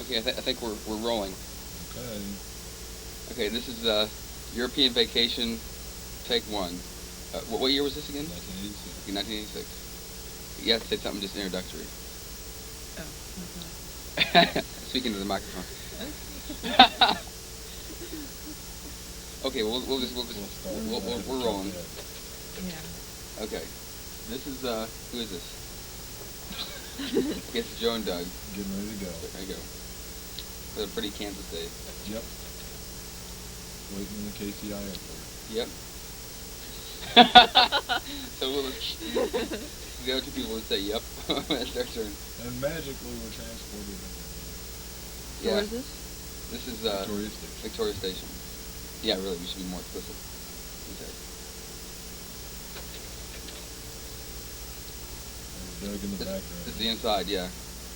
Okay, I think we're rolling. Okay. Okay, this is European Vacation, take one. What year was this again? 1986. Okay, 1986. You have to say something just introductory. Oh, okay. Speaking to the microphone. Okay, we're rolling. Yeah. Okay, this is who is this? Okay, it's Joe and Doug. Getting ready to go. There you go. For a pretty Kansas day. Yep. Waiting in the KCI airport. Yep. So the other two people would say yep. It's their turn. And magically we're transported. So where is this? This is Victoria Station. Victoria Station. Yeah, really, we should be more explicit. Okay. Doug in the background. This is the inside, yeah.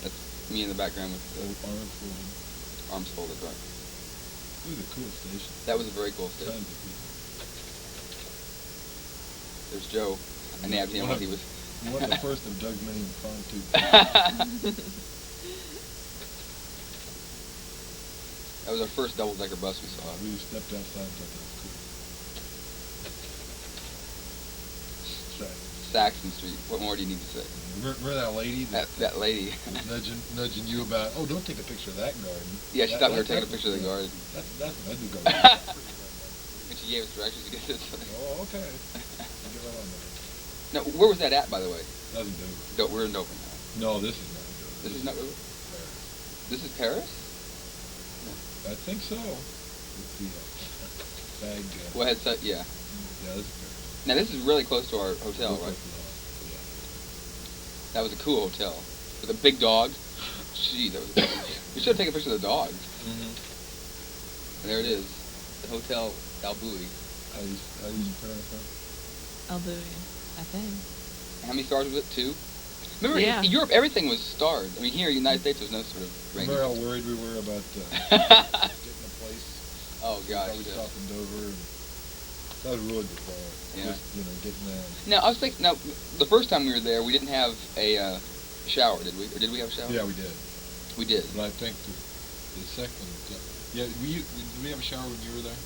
That's me in the background with Arms folded. arms folded, right. It was a cool station. That was a very cool station. Tons of people. There's Joe. I nabbed him while he was... One of the first of Doug's many impromptu. That was our first double-decker bus we saw. We stepped outside and thought that was cool. Saxon Street. What more do you need to say? Remember that lady? That lady. nudging you about, oh, don't take a picture of that garden. Yeah, she thought we were taking a picture of the garden. That's an ugly garden. And she gave us directions to get this way. Oh, okay. Get right on there. Now, where was that at, by the way? That was in Dover. We're in Dover now. No, this is not Dover. This is not Dover? Paris. This is Paris? I think so. Let's see. Bag. Well, yeah. Yeah, this is Paris. Now, this is really close to our hotel, Real right? close to the house. Yeah. That was a cool hotel. With a big dog. Gee, that was a big one. We should have taken a picture of the dog. Mm-hmm. And there it is. The Hotel Albouy. How do you pronounce that? Albouy, I think. How many stars was it? 2? Remember, Yeah. in Europe, everything was starred. I mean, here in the United States, there's no sort of ranking. Remember how worried we were about getting a place? Oh, gosh. I was Yeah. stopping Dover. And that was really good fun. Yeah. Just, getting there. Now, I was thinking, the first time we were there, we didn't have a shower, did we? Or did we have a shower? Yeah, we did. We did. But I think the second... Yeah, did we have a shower when you were there?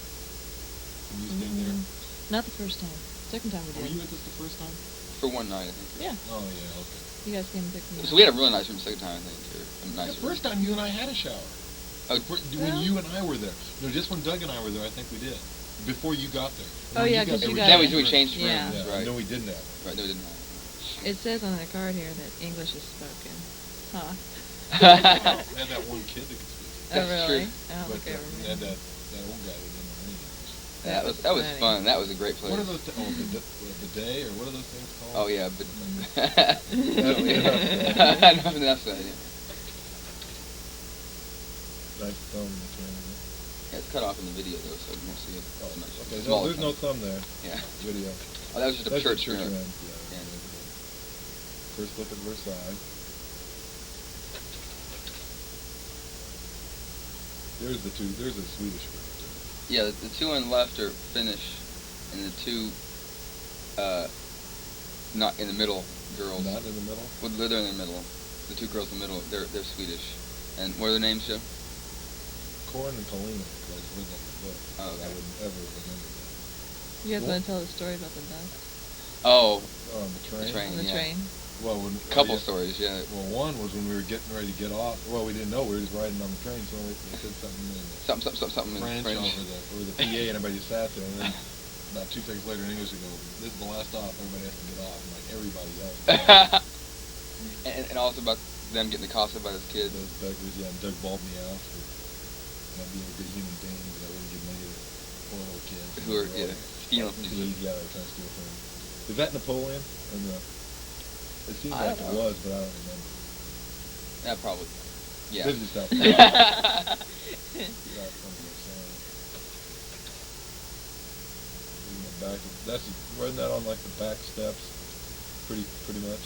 When you stayed there? Not the first time. Second time we Were did. you with us the first time? For one night, I think. Yeah. Oh, yeah, okay. You guys came and picked me up. So we had a really nice room the second time, I think. Or a nice The first time you and I had a shower. Oh, When you and I were there. No, just when Doug and I were there, I think we did. Before you got there. Oh, When yeah, got 'cause there, you we got did. Then we changed rooms, Yeah. right. No, we didn't have it. Right, no, we didn't have It says on the card here that English is spoken. Huh. We had that one kid that could speak. Oh, That's really? true. I don't But think I we had remember. that old guy that didn't know English. That was funny. fun. That was a great place. What are those? The day, or what are those things called? Oh, yeah, but... Enough. Enough said, yeah. Nice thumb in the camera. Yeah, it's cut off in the video, though, so you won't see it as much. Okay, Smaller there's no thumb. thumb there. Yeah. Video. Oh, that was just a That's church. the church funeral. event. Yeah. First look at Versailles. There's a Swedish one. Yeah, the two on the left are Finnish, and the two, not in the middle, girls. Not in the middle? Well, they're in the middle. The two girls in the middle, they're Swedish. And what are their names, Joe? Corin and Paulina, because I read that in the book. Oh, okay. I wouldn't ever remember that. You guys want to tell the story about the duck? Oh, On the train? the train, On the yeah. train? Well, Couple yeah. stories, yeah. Well, one was when we were getting ready to get off. Well, we didn't know. We were just riding on the train, so they said something in Something in French French. over the PA, and everybody just sat there. And then about 2 seconds later in English, they go, "This is the last stop. Everybody has to get off." And like everybody else. and also about them getting accosted by this kid. Those beggars, yeah, and Doug bawled me out for not being a good human being, but I wouldn't give money to poor little kids. Who are, yeah, stealing from you. Yeah, they were trying to steal from him. Is that Napoleon? Or no? It seems I like don't it know. was, but I don't remember. Yeah, probably. Yeah. This is just out there. Back, wasn't that on like the back steps? Pretty much.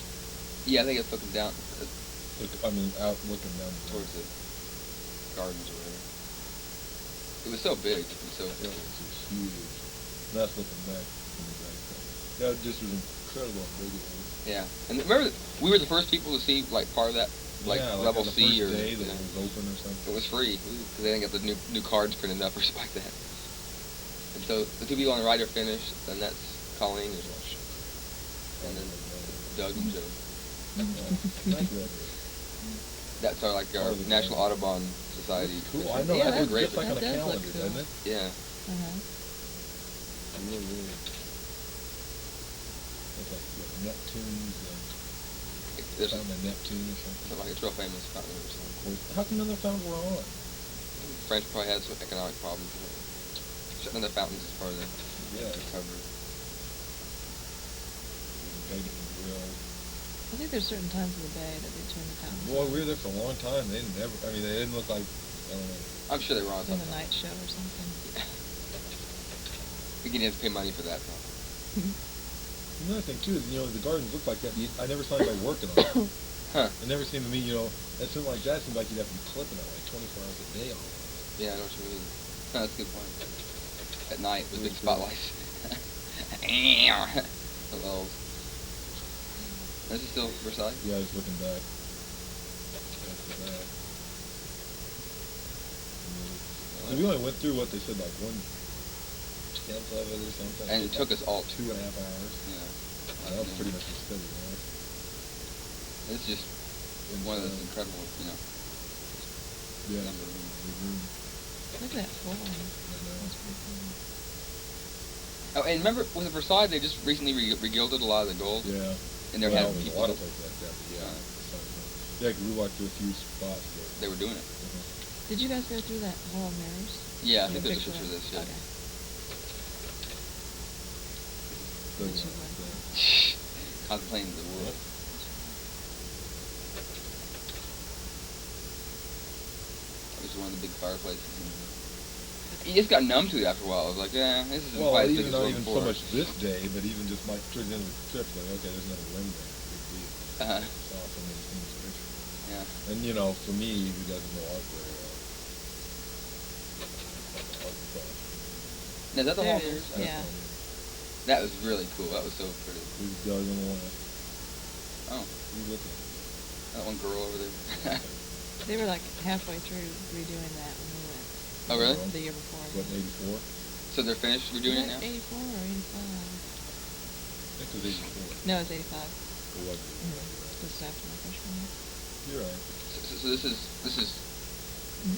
Yeah, I think it's looking down Out looking down towards the gardens or whatever. It was so big. It was so It was just huge. That's looking back from the back. Yeah, it just was incredible how big it was. Yeah. And remember, we were the first people to see like part of that like yeah, level on the C first or day that yeah. it was open or something. It was free because they didn't get the new cards printed up or something like that. And so the two people on the right are finished, and that's Colleen and then Doug and Joe. That's our National Audubon Society. That's cool. I know Yeah, that that looks just like on a does look calendar, cool. doesn't it? Yeah. Really. It's like Neptune's. There's Fountain of Neptune or something. something like it's real famous fountain or something. How come none of the fountains were on? French probably had some economic problems. Shutting the fountains is part of the recovery. Bacon and grill. I think there's certain times in the bay that they turn the fountains Boy, on. we were there for a long time. They didn't look like, I don't know. I'm sure they were on In something. a night show or something. Yeah. We can have to pay money for that, though. Another thing too is, the gardens look like that. I never saw anybody working on it. Huh. It never seemed to me, that something like that seemed like you'd have to be clipping it like 24 hours a day on it. Yeah, I know what you mean. No, that's a good point. At night with big spotlights. Hello. This is still Versailles? Yeah, I was looking back. After that. We only went through what they said, like 1/10 of it or something. And it took us all 2.5 hours. Yeah. That was pretty much a study, right? It's just one of those incredible, Yeah. number of rooms. Big room. Look at that floor. I know. That's pretty cool. Oh, and remember, with the Versailles, they just recently regilded a lot of the gold? Yeah. And there well, had there's people a lot that- of places like that, but yeah. Uh, Yeah, 'cause we walked through a few spots there. They were doing it. Did you guys go through that hall of mirrors? Yeah, I You think have there's a picture of this, yeah. Okay. Big Which one one? right there. Contemplating the world. That was one of the big fireplaces. You just got numb to it after a while. I was like, yeah, this isn't Well, quite as big even as not it even was so before. much this day, but even just like towards the end of the trip, like, okay, there's another room there. Big deal. Uh-huh. Saw so many things pictures. Yeah. And for me, who doesn't know art very well, art stuff. Now, is that the There hall it mirrors? is, yeah. That was really cool. That was so pretty. Who's Doug on the left? Oh, Who's looking? that one girl over there. They were like halfway through redoing that when we went. Oh, really? The year before. What, 84? So they're finished? We're doing it now? 84 or 85? I think it was 84. No, it was 85. Or was it? Just after my freshman year. You're right. So this is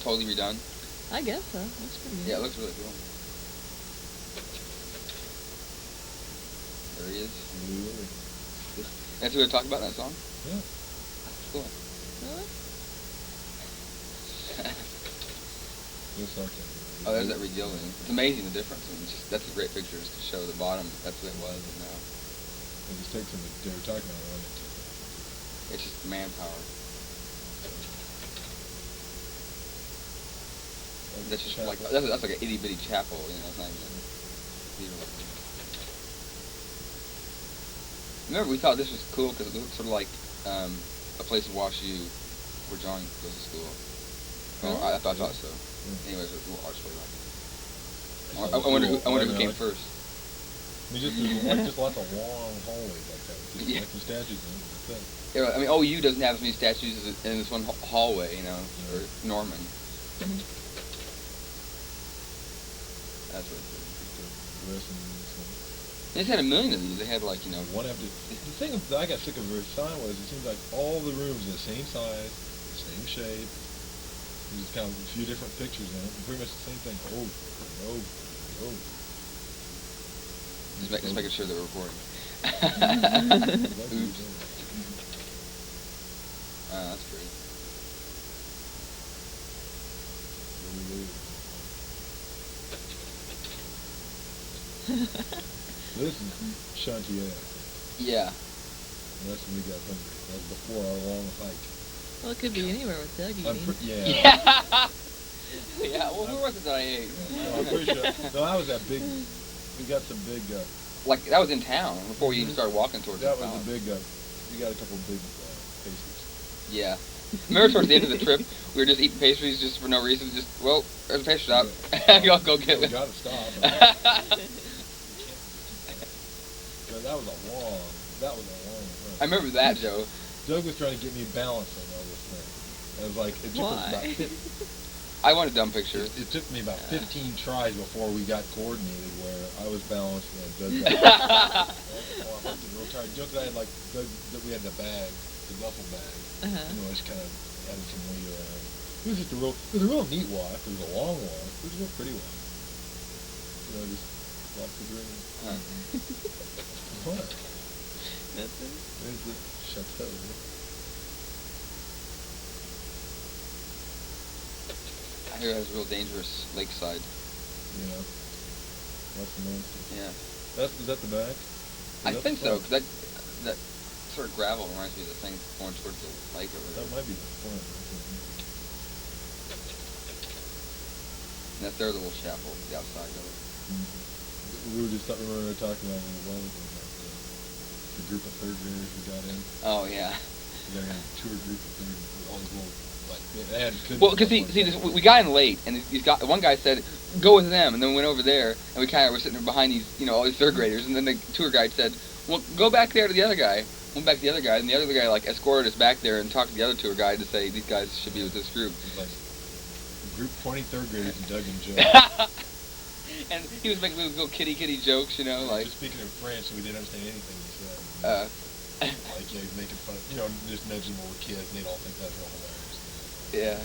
totally redone? I guess so. Looks pretty good. Yeah, it looks really cool. There he is. Really? That's what we were talking about in that song? Yeah. Cool. Really? There's something. Oh, there's that regilding. It's amazing the difference. I mean, that's a great picture just to show the bottom. That's what it was, and now It just takes them, they were talking about it. it's just manpower. That's just like that's like an itty bitty chapel, It's not even a cathedral. Remember, we thought this was cool because it looked sort of like a place in WashU where John goes to school. Oh, I thought so. Anyways, it was a little archway like it. I wonder who came first. I mean, just lots of long hallways like that. Just like some statues in it. That's it. Yeah, I mean, OU doesn't have as many statues in this one hallway, or Norman. That's what it is. They just had a million of these. They had One after the thing that I got sick of Versailles was it seems like all the rooms are the same size, the same shape. There's just kind of a few different pictures in it, and pretty much the same thing over and over and over. Just making sure they're recording. Oops. That's great. This is Chantier. Yeah. That's when we got hungry. That was before our long hike. Well, it could be anywhere with Doug eating. Yeah. Yeah. Well, where was it that I ate? No, I'm pretty sure. No, that was that big. We got some big. Like that was in town before we even started walking towards That the was town. a big. We got a couple of big pastries. Yeah. Remember towards the end of the trip, we were just eating pastries just for no reason. Just there's a pastry shop. Go get We it. gotta stop. That was a long. Run. I remember that, Joe. Doug was trying to get me balancing on this thing. I was like, it took us about Why? I want a dumb picture. It took me about 15 tries before we got coordinated where I was balanced and Doug got oh, I'm real tired. Just I had like Doug, that we had the bag, the duffel bag. Uh-huh. You know, I just kind of added some weight around. It was just it was a real neat walk. It was a long walk. It was a real pretty walk. You know, just walk the green. What? Nothing. There's the chateau. I hear it has a real dangerous lakeside. Yeah. That's the nice. Yeah. Is that the back? I think so, because that sort of gravel reminds me of the thing going towards the lake over there. That might be the front. And that's their little chapel, the outside of it. Mm-hmm. We were just talking about it a while ago about the group of third graders we got in. Oh, yeah. We got in a tour group of third, all these little, like, they had kids. Well, because we got in late, and one guy said, go with them, and then we went over there, and we kind of were sitting there behind these, all these third graders, and then the tour guide said, well, go back there to the other guy. Went back to the other guy, and the other guy, like, escorted us back there and talked to the other tour guide to say, these guys should be with this group. Like, group 20 third graders and Doug and Joe. And he was making little kitty jokes, like... Just speaking in French, so we didn't understand anything he said. Like, yeah, he's making fun of, just nudging little kids, and they'd all think that was real hilarious. Yeah.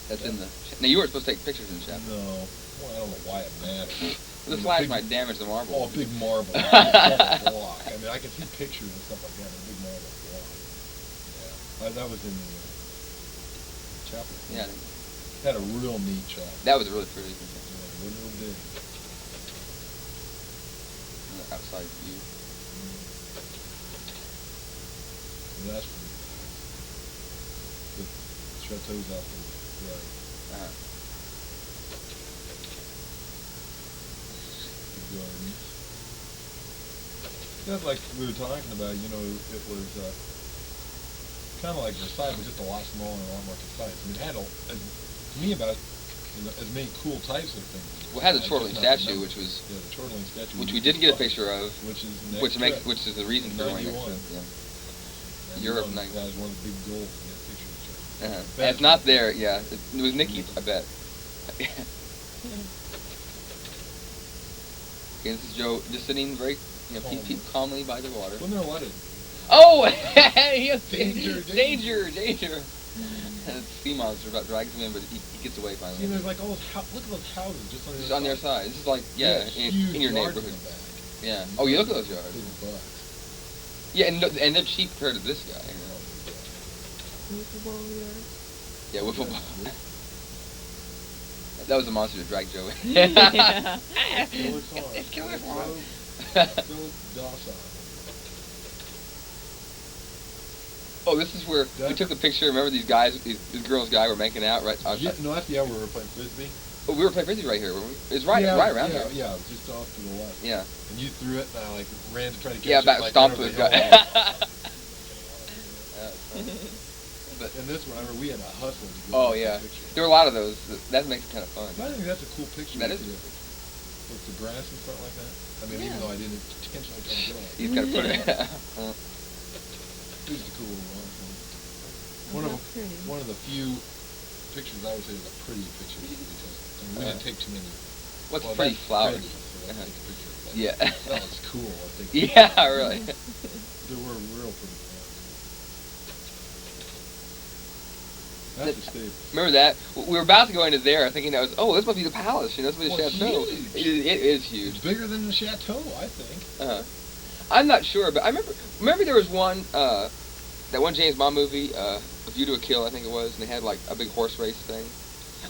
That's in the... Now, you weren't supposed to take pictures in the chapel. No. Well, I don't know why it matters. The flash might damage the marble. Oh, a big marble. Block. I mean, I can see pictures and stuff like that, a big marble block. Yeah. That was in the chapel. Yeah. Had a real neat chapel. That was really pretty. Yeah, real big. Outside view. That's the chateau's out there. Right. The gardens. That's like we were talking about, it was kind of like Versailles, but just a lot smaller and a lot more concise. I mean, it had, to me, about as many cool types of things. Well, it had the chortling statue, which was... Yeah, the chortling statue. Which we didn't get a picture of. Which is which is the reason for going next trip. Yeah. Europe 91. That was one of the big goals to get a picture of each other. And it's not there, yeah. It was Nikki, I bet. Okay, this is Joe just sitting very, calmly by the water. Wasn't there a lot of... Oh! Danger. And the sea monster about drags him in, but he gets away finally. See, there's like all those look at those houses just on the other side. This is like, in your neighborhood. In the back. Yeah. Oh, you look at those yards. Big bucks. Yeah, and they're cheap compared to this guy. Wiffle ball yard. Yeah, wiffle ball. That was the monster that dragged Joe in. Yeah. It's killer farm. So docile. Oh, this is where we took the picture. Remember these guys, this girl and guy were making out right? No, that's the hour we were playing frisbee. Oh, we were playing frisbee right here, weren't we? It's right around here. Yeah, just off to the left. Yeah. And you threw it, and I ran to try to catch it. Yeah, back stomped the the guy. But and this one, we had a hustle to go get the picture. There were a lot of those. That makes it kind of fun. I think that's a cool picture. That is. With the grass and stuff like that. I mean, even though I didn't intentionally try to get on it. He's got to put it. This is a cool one. One of the few pictures I would say is a pretty picture because we didn't take too many. What's pretty flowers? So take a picture of that. Yeah. That was cool. I think. Yeah, really. They were real pretty flowers. That's the state. Remember that? We were about to go into there thinking that was, this must be the palace, this must be the chateau. Huge. It is huge. It's bigger than the chateau, I think. I'm not sure, but I remember there was one, that one James Bond movie, A View to a Kill, I think it was, and they had like a big horse race thing.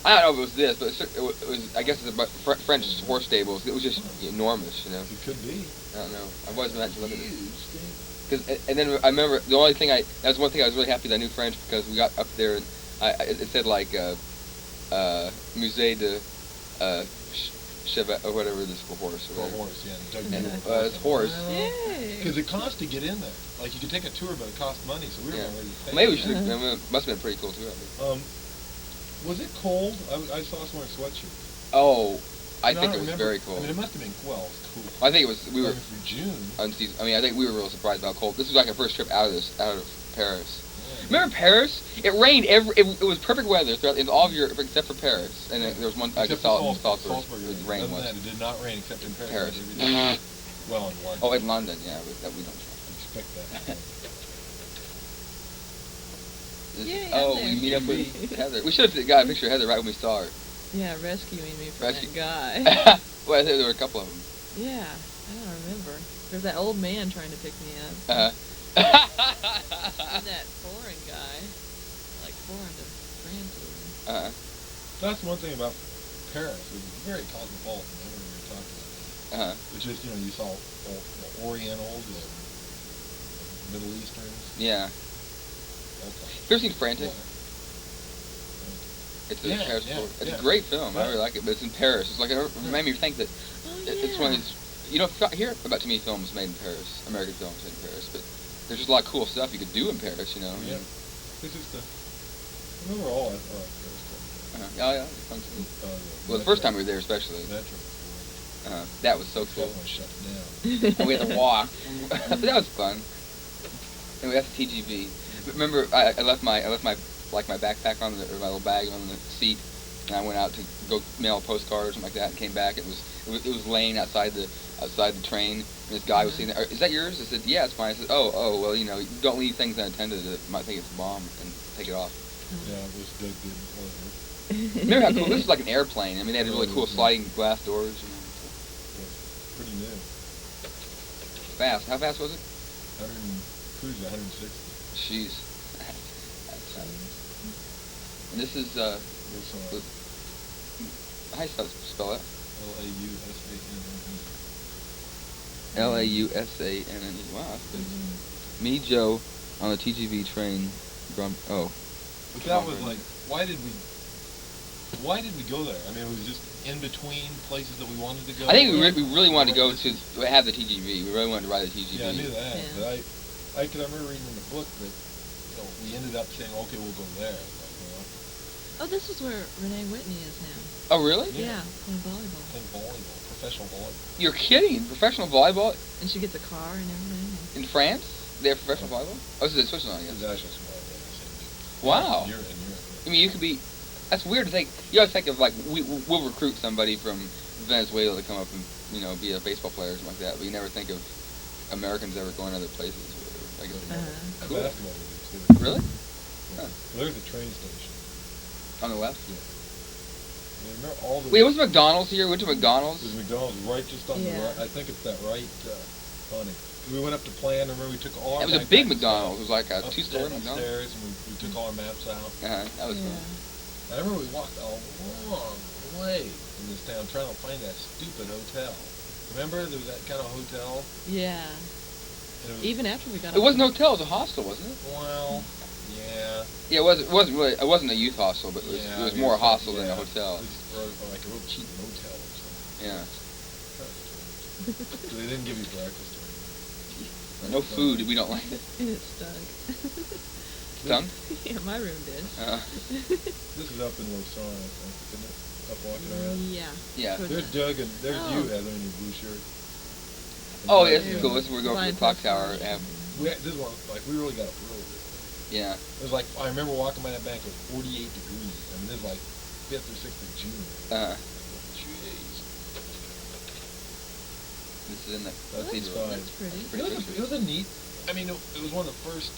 I don't know if it was this, but it was I guess it's about French horse stables. It was just enormous, It could be. I don't know. I've always imagined looking at it. And then I remember the only thing that was one thing I was really happy that I knew French because we got up there and it said like Musée de Cheval or whatever this horse. Or whatever. Horse, yeah. And it's horse. Because it costs to get in there. Like you could take a tour, but it costs money, so we were already paying. Maybe we should. It must have been pretty cool too. Was it cold? I saw us wearing sweatshirts. Oh, I No, think don't it was remember. very cold. I mean, it must have been, well, it was cool. I think it was. We were. For June. I think we were real surprised about how cold. This was like our first trip out of Paris. Yeah, Remember Paris? It rained it was perfect weather throughout in all of Europe except for Paris, and there was one I guess Salzburg. The rain Other than was. that, it did not rain except in Paris. Paris. Every day. Well, in London. Oh, in London, yeah, but we don't. Expect that. Yay, Oh, I'm we there. meet up with Heather. We should have got a picture of Heather right when we saw her. Yeah, rescuing me from Rescue- that guy. Well, I think there were a couple of them. Yeah, I don't remember. There's that old man trying to pick me up. And that foreign guy, like foreign to France or That's one thing about Paris. It was very cosmopolitan. I remember we were talking about that. Which is, you saw Orientals and Middle Easterns. Yeah. Okay. You ever seen Frantic? It's a Paris story. It's a great film. I really like it, but it's in Paris. It's like it made me think that it's one of these. You don't hear about too many films made in Paris, American films made in Paris, but there's just a lot of cool stuff you could do in Paris. Yeah. This is the. I remember all that. Oh yeah, it's fun too. Well, the first time we were there, especially. That was so cool. That one shut down. And we had to walk. But that was fun. And we had the TGV. Remember, I left my backpack or my little bag on the seat, and I went out to go mail a postcard or something like that, and came back. It was laying outside the train, and this guy was sitting there. Is that yours? I said, yeah, it's mine. I said, oh, well, don't leave things unattended. It might think it's a bomb, and take it off. Yeah, it was Doug did. Remember how cool? This is like an airplane. I mean, they had really cool sliding glass doors. Pretty new. Fast. How fast was it? 160. Jeez. That's fast. And this is how do you spell it? Lausanne. Wow, that's big. Me, Joe, on the TGV train. But that was like, why did we go there? I mean, it was just in between places that we wanted to go. I think we really wanted to go to have the TGV. We really wanted to ride the TGV. Yeah, I knew that. Yeah. But I remember reading in the book that we ended up saying, okay, we'll go there. Oh, this is where Renee Whitney is now. Oh, really? Yeah, playing volleyball. Professional volleyball. You're kidding? Professional volleyball? And she gets a car and everything. In France? They have professional volleyball? Oh, so it's Switzerland, I guess. Wow. In Europe. I mean, you could be. That's weird to think. You always think of like we'll recruit somebody from Venezuela to come up and be a baseball player or something like that, but you never think of Americans ever going other places. I guess. Cool. Basketball too. Really? Yeah. Well, there's a train station. On the left? Yeah. Remember all the. Wait, was McDonald's here? We went to McDonald's. There's McDonald's right just on the right. I think it's that right. Funny. We went up to plan. Remember, we took all. It was a big McDonald's. It was like a two-story McDonald's. Upstairs, and we took all our maps out. That was fun. I remember we walked a long way in this town trying to find that stupid hotel. Remember, there was that kind of hotel. Yeah. Even after we got. It wasn't a hotel. It was a hostel, wasn't it? Well, yeah. Yeah, it wasn't really. It wasn't a youth hostel, but it was more a hostel than a hotel. It was like a real cheap motel or something. Yeah. So they didn't give you breakfast. No food. We don't like it. And it stunk. Stunk? Yeah, my room did. This is up in Lausanne, I think, isn't it? Up walking around. Yeah. Yeah. There's Doug and there's you, Heather, in your blue shirt. Oh, yeah, this is cool. This is where we're going for the clock tower. This is one, we really got up early this day. Yeah. It was like, I remember walking by that bank, it was 48 degrees. I mean, this is like 5th or 6th of June. Jeez. This is in the cathedral. That's pretty. It was a neat, I mean, it was one of the first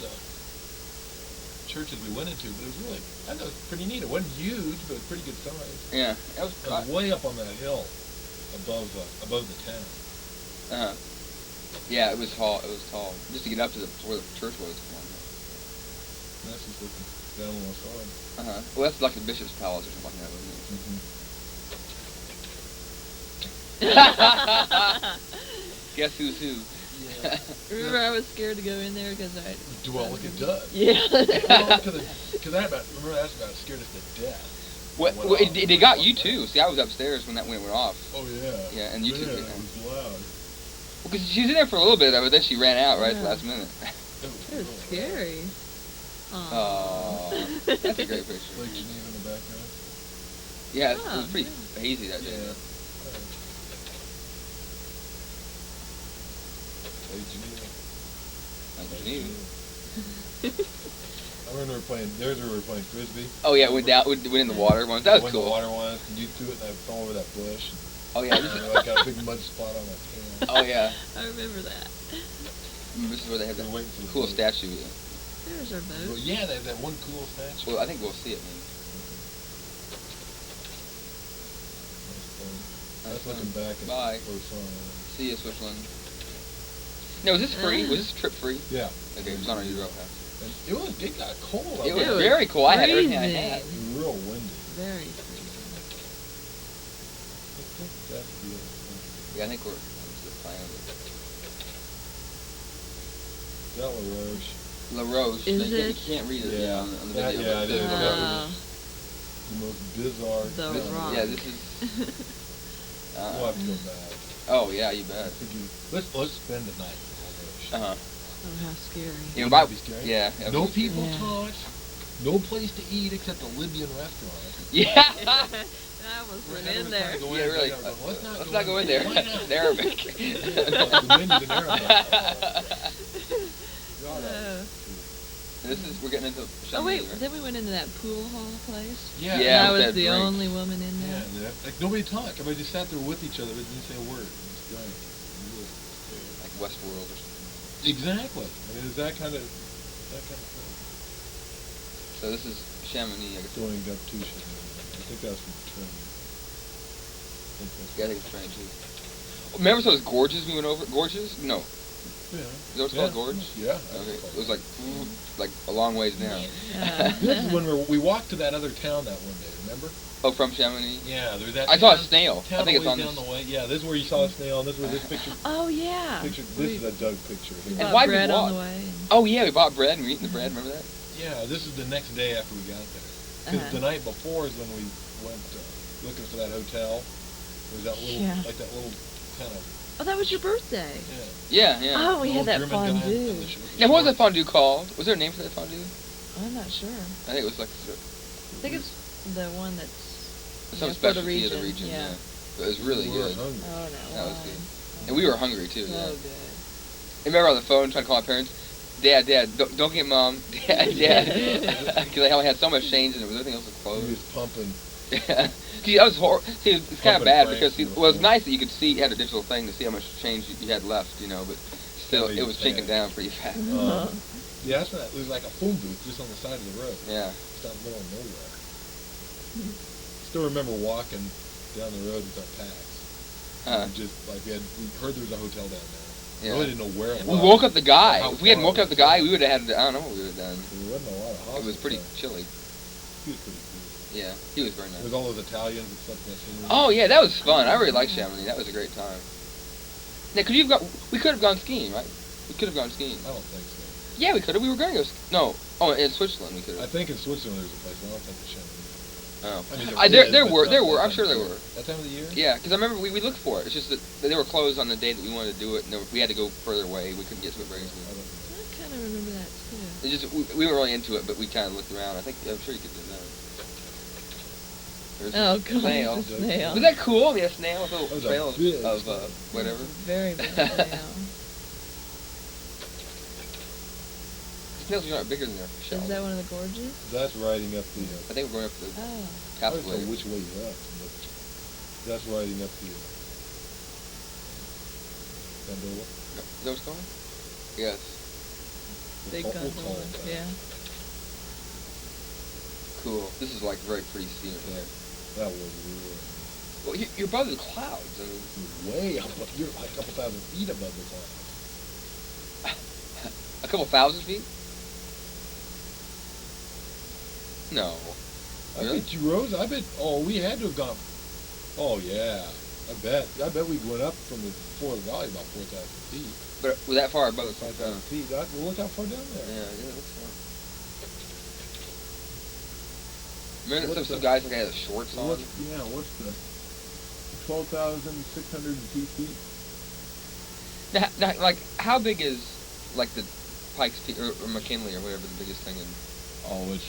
churches we went into, but it was really, I thought it was pretty neat. It wasn't huge, but it was pretty good size. Yeah. It was way up on that hill above the town. Yeah, it was tall. Just to get up to where the church was. That's just looking down on the side. Well, that's like the bishop's palace or something like that, wasn't it? Guess who's who? Yeah. Remember, I was scared to go in there because I. Well, look at Doug. Yeah. Because remember that's about scared us to death. Well, it got you too. See, I was upstairs when it went off. Oh yeah. Yeah, and you too. Yeah, it was loud. Well, because she was in there for a little bit, but then she ran out right at the last minute. It was scary. Oh, that's a great picture. Like Geneva in the background. Yeah, it was pretty hazy that day. Yeah. Hey, Geneva. Like Hey, Geneva. I remember playing. There's where we were playing frisbee. Oh yeah, went in the water once. That was went cool. in the water once, and you threw it, and I fell over that bush. Oh yeah. And I got a big mud spot on my hand. Oh yeah. I remember that. This is where they have We're that waiting for the cool boat. statue. There's our boat. Well, yeah, they have that one cool statue. Well, I think we'll see it, man. That's looking back at Bye. Switzerland. See you, Switzerland. Now, was this free? Was this trip free? Yeah. Okay, it was on our Euro pass. And it got cold out It there. was very cool. I had everything I freezing. had. It was real windy. Very freezing. I think that's beautiful. Yeah, I think we're. That's the plan. That La Roche. La Roche. Is you it? can't read it Yeah. on the That- video. yeah, but it is. it's La Roche. The most bizarre. The thing. rock. Yeah, this is. We'll have to go back. Oh yeah, you I bet. think let's spend the night in La Roche. Uh huh. Oh, how scary. Yeah, Wouldn't but- that be scary? yeah, that No would be people scary. talk. No place to eat except a Libyan restaurant. Yeah. I almost We're went having in a time there. going Yeah, in, really. going, let's not go in there. Why not? It's Arabic. Yeah, the menu's in Arabic. God, We're getting into. Oh Chamonix, wait, right? then we went into that pool hall place. Yeah. Yeah, And I with was that the drink. only woman in Yeah, there. like nobody talked. Everybody just sat there with each other, but didn't say a word. It's great. Like Westworld or something. Exactly. I mean, it's that kind of thing. So this is Chamonix, I guess. Going up to Chamonix. I think that's from the train. Yeah, I think it's train too. Remember those gorges we went over? Gorges? No. Yeah. Is that what's called, gorge? Yeah. Okay. It was like a long ways down. This is when we walked to that other town that one day. Remember? Oh, from Chamonix? Yeah. There's that. I saw a town- snail. I Town think it's a on ways down this. the way. Yeah. This is where you saw a snail, and this is where this picture. Oh yeah. This is a Doug picture. We And bought why did we bread on walk? the way. Oh yeah, we bought bread and we eating the bread. Remember that? Yeah. This is the next day after we got there. Because the night before is when we went looking for that hotel. There's that little, Yeah. like that little kind of. Oh, that was your birthday. Yeah, yeah. Oh, we had that German guy fondue. and the Now, what was that fondue called? Was there a name for that fondue? I'm not sure. I think it was like I think it's the one that's some for the specialty of the region. Yeah. But it was really We were good. hungry. Oh no. That was why? good. And we were hungry too. So Yeah. good. I remember on the phone trying to call my parents. Dad, don't get mom. Dad. Because I only had so much change and everything else was He closed. was pumping. Yeah. See, that was See, it's kind of Pumping bad Frank because through the well, it's phone. nice that you could see, you had a digital thing to see how much change you had left, but still, Really it was sinking bad. down pretty fast. Yeah, that's not. It was like a phone booth just on the side of the road. Yeah. It's out in the middle of nowhere. Still remember walking down the road with our packs. Huh. Just like we heard there was a hotel down there. Yeah. Really didn't know where it was. We woke up the guy. How If we hadn't far woken up the it was. guy, we would have had. I don't know what we would have done. There wasn't a lot of It hostels was pretty there. chilly. He was pretty cool. Yeah, he was very nice. There's all those Italians and stuff. That Oh yeah, that was fun. I really liked Chamonix. That was a great time. Now, we could have gone skiing, right? We could have gone skiing. I don't think so. Yeah, we could have. We were going to go. No. Oh, in Switzerland we could I have. think in Switzerland there's a place, but I don't think it's Chamonix. Oh. I mean, There is, but there not were. that I'm time sure of there year. were. That time of the year? Yeah, because I remember we looked for it. It's just that they were closed on the day that we wanted to do it, and we had to go further away. We couldn't get to it very I easily. don't know. I kind of remember that too. It just we weren't really into it, but we kind of looked around. I'm sure you could do that. There's Oh a god, snail. it's a snail. Was that cool? Yeah, snail with a That was a trail big of snail. whatever. Very big snail. Snails are not bigger than their shells. Is that one of the gorges? That's riding up the. I think we're going up the Oh. I don't pathway. know which way up, but that's riding up the. Gondola. Is that what it's called? Yes. Big We'll call gondola. it that. Yeah. Cool. This is like very pretty scenery Yeah. here. That was really. Well, you're above the clouds. I mean, You're way up. You're like a couple thousand feet above the clouds. a couple thousand feet? No. I Really? bet you rose. I bet. Oh, we had to have gone. Oh yeah. I bet we went up from the floor of the valley about 4,000 feet. But was that far above the 5,000 feet. Well, look how far down there. Yeah, that's far. Remember What's some the- guys like had shorts on? What's the 12,602 feet? Now, like, how big is like the Pikes Peak or McKinley or whatever the biggest thing in? Oh, it's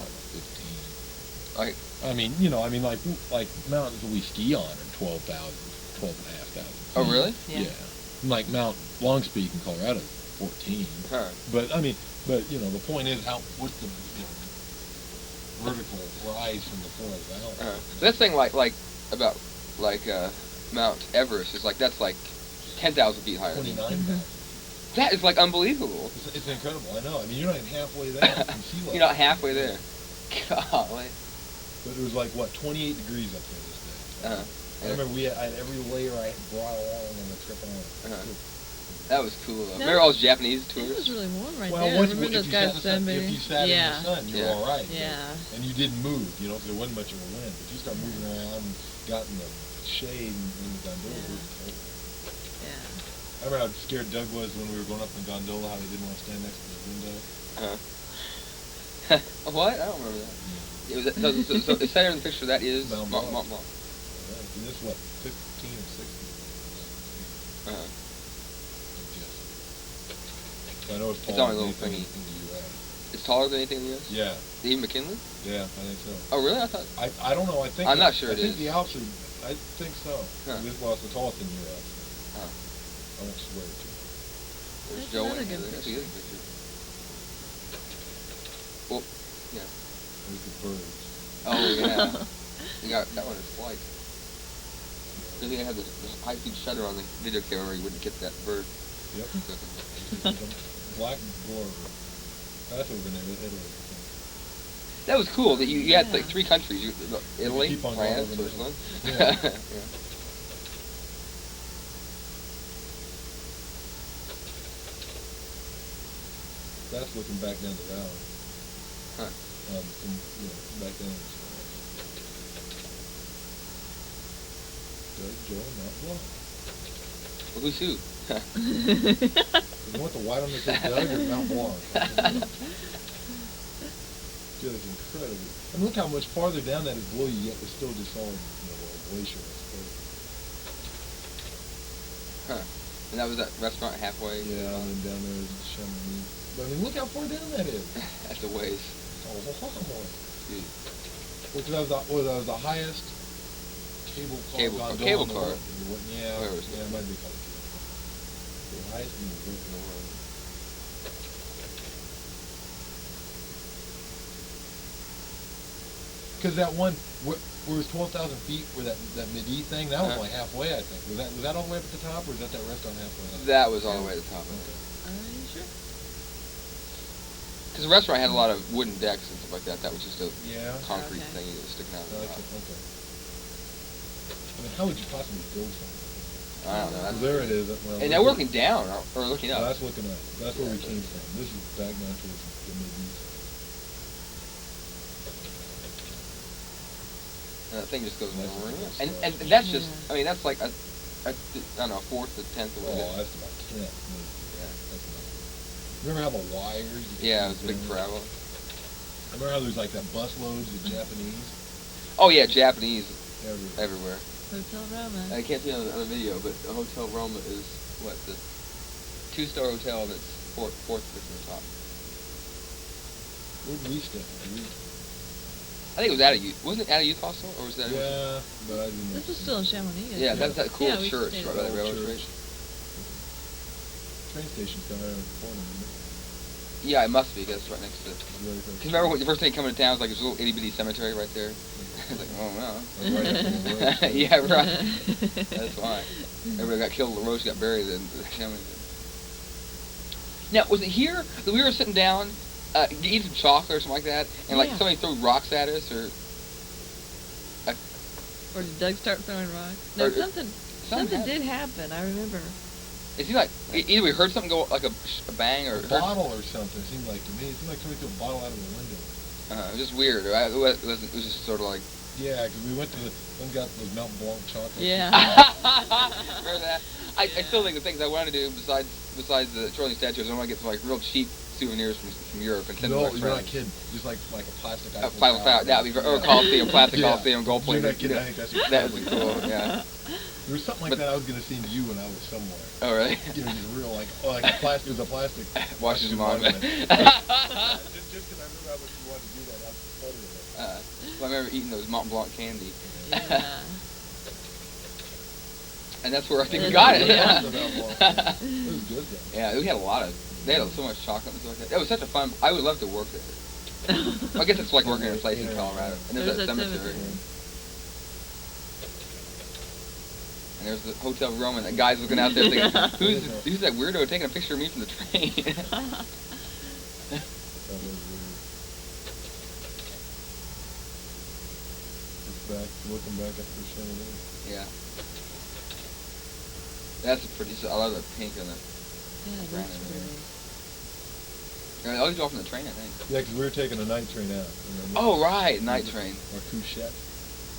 probably 15. Like, I mean, like mountains that we ski on are 12,000, 12,500. oh really? Yeah. Like Mount long speed in Colorado, 14. Huh. But I mean, but the point is what's the vertical rise from the forest out? That thing about Mount Everest is that's 10,000 feet higher. 29,000. That is unbelievable. It's incredible. I know. I mean, you're not even halfway there from sea level. You're not halfway there. Golly. But it was 28 degrees up there this day. I remember I had every layer I brought along on the trip on. That was cool though. Remember all those Japanese It tourists? was really warm right Well, there. once, Remember if those you guys sat in the sun, sunbathing? if you sat in the sun, you were all right. Yeah. And you didn't move, so there wasn't much of a wind. If you start moving around and got in the shade in the gondola, it was cold. Yeah. I remember how scared Doug was when we were going up in the gondola, how he didn't want to stand next to the window. What? I don't remember that. It was so the center of the picture that is Mount Mount. Blanc. And this what, 15 or 16? So I know it's It's taller only a than little anything thingy. in the U.S. It's taller than anything in the U.S.? Yeah. Even McKinley? Yeah, I think so. Oh, really? I thought... I don't know. I'm not sure I it think is. the Alps are... I think so. Huh. Well, it's the tallest in Europe. Huh. I won't swear to you. There's That's Joe another and good Heather. That's a picture. good picture. Well, yeah. There's the birds. Oh, yeah. You got that one in flight. Good thing I had the high-speed shutter on the video camera, you wouldn't get that bird. Yep. Black blur. That's over in Italy. That was cool that you had Yeah. 3 countries. Italy, keep on going France, over there. Switzerland. Yeah. Yeah. That's looking back down the valley. Huh. From, back down. Doug, Joe, Mount Blanc. Well, who's who? You want the white on the say Doug or Mount Blanc? Just incredible. And look how much farther down that is below you, yet it's still just all, a glacier. Huh. And that was that restaurant halfway? Yeah, and then down there is Chamonix. But I mean, look how far down that is. That's a ways. Oh, Dude. Well, that was the highest cable car gondola cable in the car. world. Yeah, Where was it might be called a cable car. The highest in the world. Because that one, where it was 12,000 feet, where that mid-E thing, that was only halfway, I think. Was that all the way up at the top, or was that restaurant halfway up? That was all the way to the top. Okay. Are you sure? Because the restaurant had a lot of wooden decks and stuff like that. That was just a concrete Okay. thing that was sticking out of the top. Okay. I mean, how would you possibly build something? I don't know. Well, there it is. And now we're looking down, or looking up. No, that's looking up. That's where we came from. This is back down towards the mid-east. And that thing just goes That's ring. nice And stuff. that's just, Yeah. I mean, that's like I don't know, a fourth to 10th of what it Oh, is. that's about 10. Yeah. That's about. Remember how the wires? Yeah, it was big travel. Remember how there's like that bus loads of Japanese Oh yeah, Japanese everywhere? everywhere. Hotel Roma. I can't see on the video, but the Hotel Roma is what, the 2-star hotel that's fourth from the top. Where did we stay? I think it was out of youth. Wasn't it out of youth hostel, or was that? Yeah, but I didn't. This was still in Chamonix. Yeah, that's that cool Yeah, we church stayed right at by the the railroad church. bridge. Train station's down right around the corner, isn't it? Yeah, it must be. 'Cause it's right next to it. It's really close. Because remember when the first thing coming to town was like this little itty bitty cemetery right there. It's like, oh no. That's right after the road. Yeah, right. That's why. Everybody got killed. The Rose got buried in the Chamonix. Now, was it here that we were sitting down, eating some chocolate or something like that, and like Yeah. somebody threw rocks at us, or Or did Doug start throwing rocks? No, Or- something happened. did happen. I remember. It seemed like either we heard something go like a bang, or A bottle or something, it seemed like to me. It seemed like somebody threw a bottle out of the window. it was just weird. It was just sort of like. Yeah, because we went to and got those Mount Blanc chocolate. Yeah. Remember that? I still think the things I want to do besides the Charlie statues, I want to get some like real cheap souvenirs from Europe and send them No, to my you're not friends. kidding. Just like a plastic. A Final Foul, that would be, or Coliseum, plastic Yeah. Coliseum, gold You're plated. not kidding. I think that's That would be incredible. cool. Yeah. There was something like But- that I was gonna send you when I was somewhere. Oh really? Just real like a plastic. It was a plastic. Washington plastic Monument. Just because I remember how much you wanted to do that, I was funny with it. Well, I remember eating those Mont Blanc candy. Yeah. And that's where I think we Yeah. got it. Yeah. It was good though. Yeah, we had a lot of. They had so much chocolate and stuff like that. It was such a fun. I would love to work there. I guess it's like working in a place in Colorado. And there's that cemetery. And there's the Hotel Roman. That guy's looking out there thinking, who's that weirdo taking a picture of me from the train? Looking back at the show there. Yeah. That's a pretty. I love the pink and the. Yeah, brown that's in pretty. there. Yeah, these are all from the train, I think. Yeah, because we were taking a night train out. Remember? Oh right, night train. Or couchette.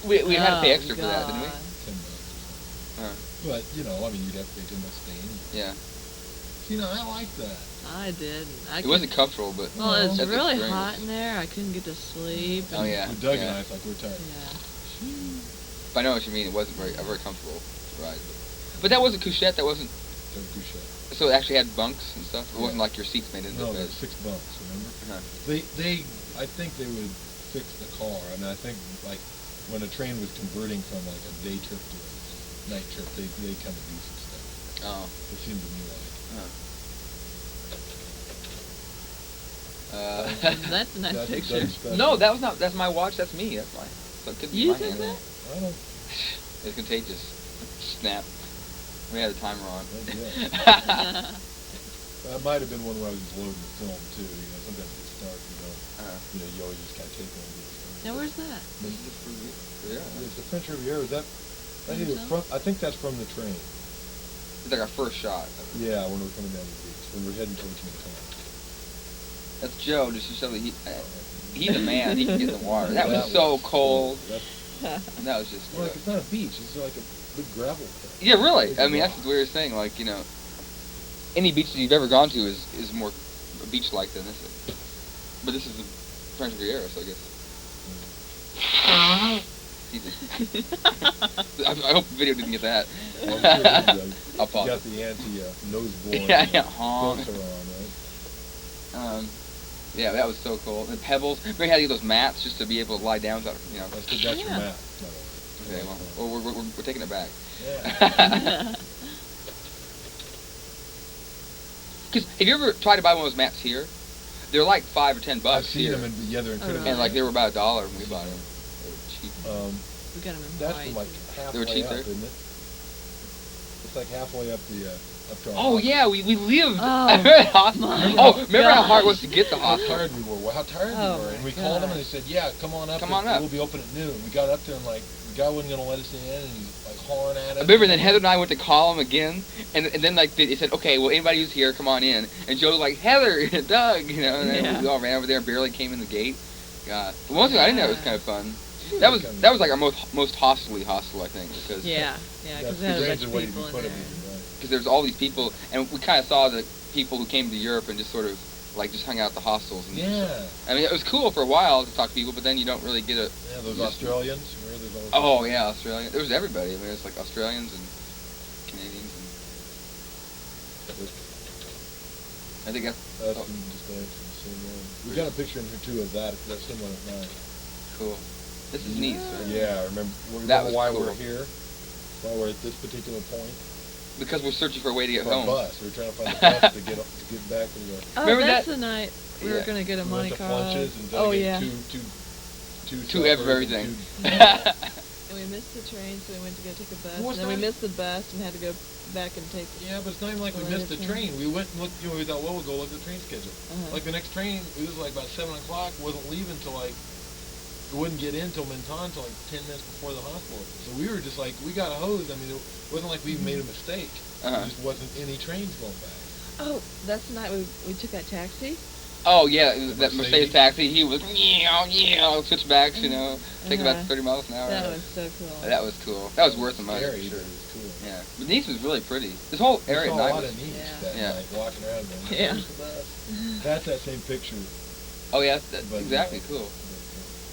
We had to pay extra for that, didn't we? $10 or something. But you know, I mean, you'd have to pay $10 Spain. Yeah. You know, I like that. I did. It wasn't comfortable, but. Well, it was that's really experience. hot in there. I couldn't get to sleep. Oh yeah. With Doug yeah. and I, it's like we're tired. Yeah. But I know what you mean. It wasn't very comfortable ride. But that wasn't couchette. That wasn't. That was couchette. So it actually had bunks and stuff. It Yeah. wasn't like your seats made into No, the there bed. were 6 bunks. Remember? Uh-huh. I think they would fix the car. I mean, I think like when a train was converting from like a day trip to a night trip, they kind of do some stuff. Oh. It seemed to me like. That's a nice That's picture. Doug's special. No, that was not. That's my watch. That's me. That's mine. So it could be You my took hand. that? I don't. It's contagious. Snap. We had a timer on. Yeah. That might have been one where I was just loading the film too. You know, sometimes it gets dark. You know, you always just kind of take one. Now, where's that? This is the yeah. It's the French Riviera. Is that? Either so? from, I think that's from the train. It's like our first shot. Of it. Yeah, when we're coming down the beach, when we're heading towards Manhattan. That's Joe. Just to show that he's a man. He can get in the water. That was That so was cold. That's, That was just. well, like, it's not a beach. It's like a big gravel pit. Yeah, really. I mean, that's the weirdest thing. Like, you know, any beach that you've ever gone to is more beach-like than this is. But this is the French Riviera, so I guess. I hope the video didn't get that. Well, I'm sure it is, I'll you pause got it. the nose blowing Yeah, honk. filter on, right? Yeah, that was so cool. And pebbles. Remember how you had those mats just to be able to lie down without, you know. That's your Yeah. map. Okay, well, we're taking it back. Yeah. Because have you ever tried to buy one of those mats here? They're like $5 or $10 I've seen here. them, and yeah, they're incredible. And like they were about $1 when we bought them. They were cheap. We got them in That's white. from like They were halfway cheap up, there? isn't it? It's like halfway up the up to our Oh hospital. yeah, we lived Oh, at the hospital. my Oh, remember how God. hard it was to get the How hospital? tired we were. Well, how tired Oh, we were. And we my called them God. and they said, yeah, come on up. Come on up. We'll be open at noon. We got up there and like, the guy wasn't going to let us in and he's like hollering at us. I remember then Heather and I went to call him again, and then like they said, okay, well anybody who's here, come on in. And Joe was like, Heather, Doug, you know, and then Yeah. we all ran over there and barely came in the gate. God, the one thing I didn't know was kind of fun. That was like our most hostile, I think, because Yeah, That's because the it had a bunch range of of what you people in put there. them in, right? because there's all these people, and we kind of saw the people who came to Europe and just sort of like just hung out at the hostels. And Yeah. I mean, it was cool for a while to talk to people, but then you don't really get a. Yeah, those Australians. Remember those Oh yeah, Australia. There was everybody. I mean, it's like Australians and Canadians. And I think that's That's from just the same one. We got a picture in here too of that similar at night. cool. This is neat, sir. Yeah, remember That was why cool. we're here? Why we're at this particular point? Because we're searching for a way to get For a home. bus. We're trying to find a bus to get back to the. Oh, Remember that's that? the night we were Yeah. going to get a We Monte went to Carlo. Flunches and Oh, dug in yeah. two Two of suppers and everything. And we missed the train, so we went to go take a bus. Well, And it's then we not- missed the bus and had to go back and take the... Yeah, but it's not even like we Well, missed the it's, train. We went and looked, we thought, well, we'll go look at the train schedule. Uh-huh. Like the next train, it was like about 7 o'clock, wasn't leaving till like, it wouldn't get in till Menton till like 10 minutes before the hospital. So we were just like, we got hosed. I mean, it wasn't like we made a mistake. Uh-huh. There just wasn't any trains going back. Oh, that's the night we took that taxi? Oh yeah, it was that Mercedes Mercedes. taxi. He was switchbacks, you know, taking about Uh-huh. 30 miles an hour. That was so cool. That was cool. That was worth the money. Scary, For but sure. it was cool. Yeah, but Nice was really pretty. This whole We area saw at a night lot was. of Nice Yeah. that Yeah. night, walking around going, Yeah. "Where's the bus?" That's that same picture. Oh yeah, that's But, exactly cool.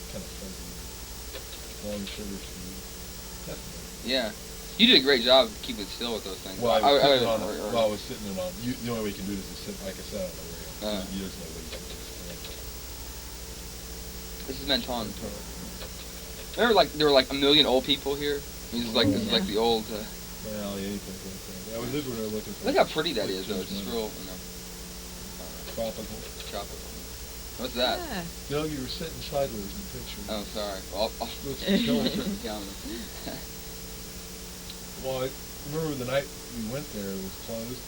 Kind of fuzzy. Long sugar street. Definitely. Yeah, you did a great job keeping it still with those things. Well, I was sitting on or- it. or- Well, I was sitting on. The only way you can do this is sit, like I said, on the rail. Uh-huh. You just know what you can do. This is Menton. Remember, like there were like a million old people here. I mean, this is like the old. Well, anything like that. Yeah, this is what they're looking for. Look how pretty that Like is, though. It's just judgmental. real, Tropical. tropical. What's that? Yeah. Doug, you were sitting sideways in the picture. Oh, sorry. Well, I'll Let's go go. with the camera. Well, I remember the night we went there, it was closed,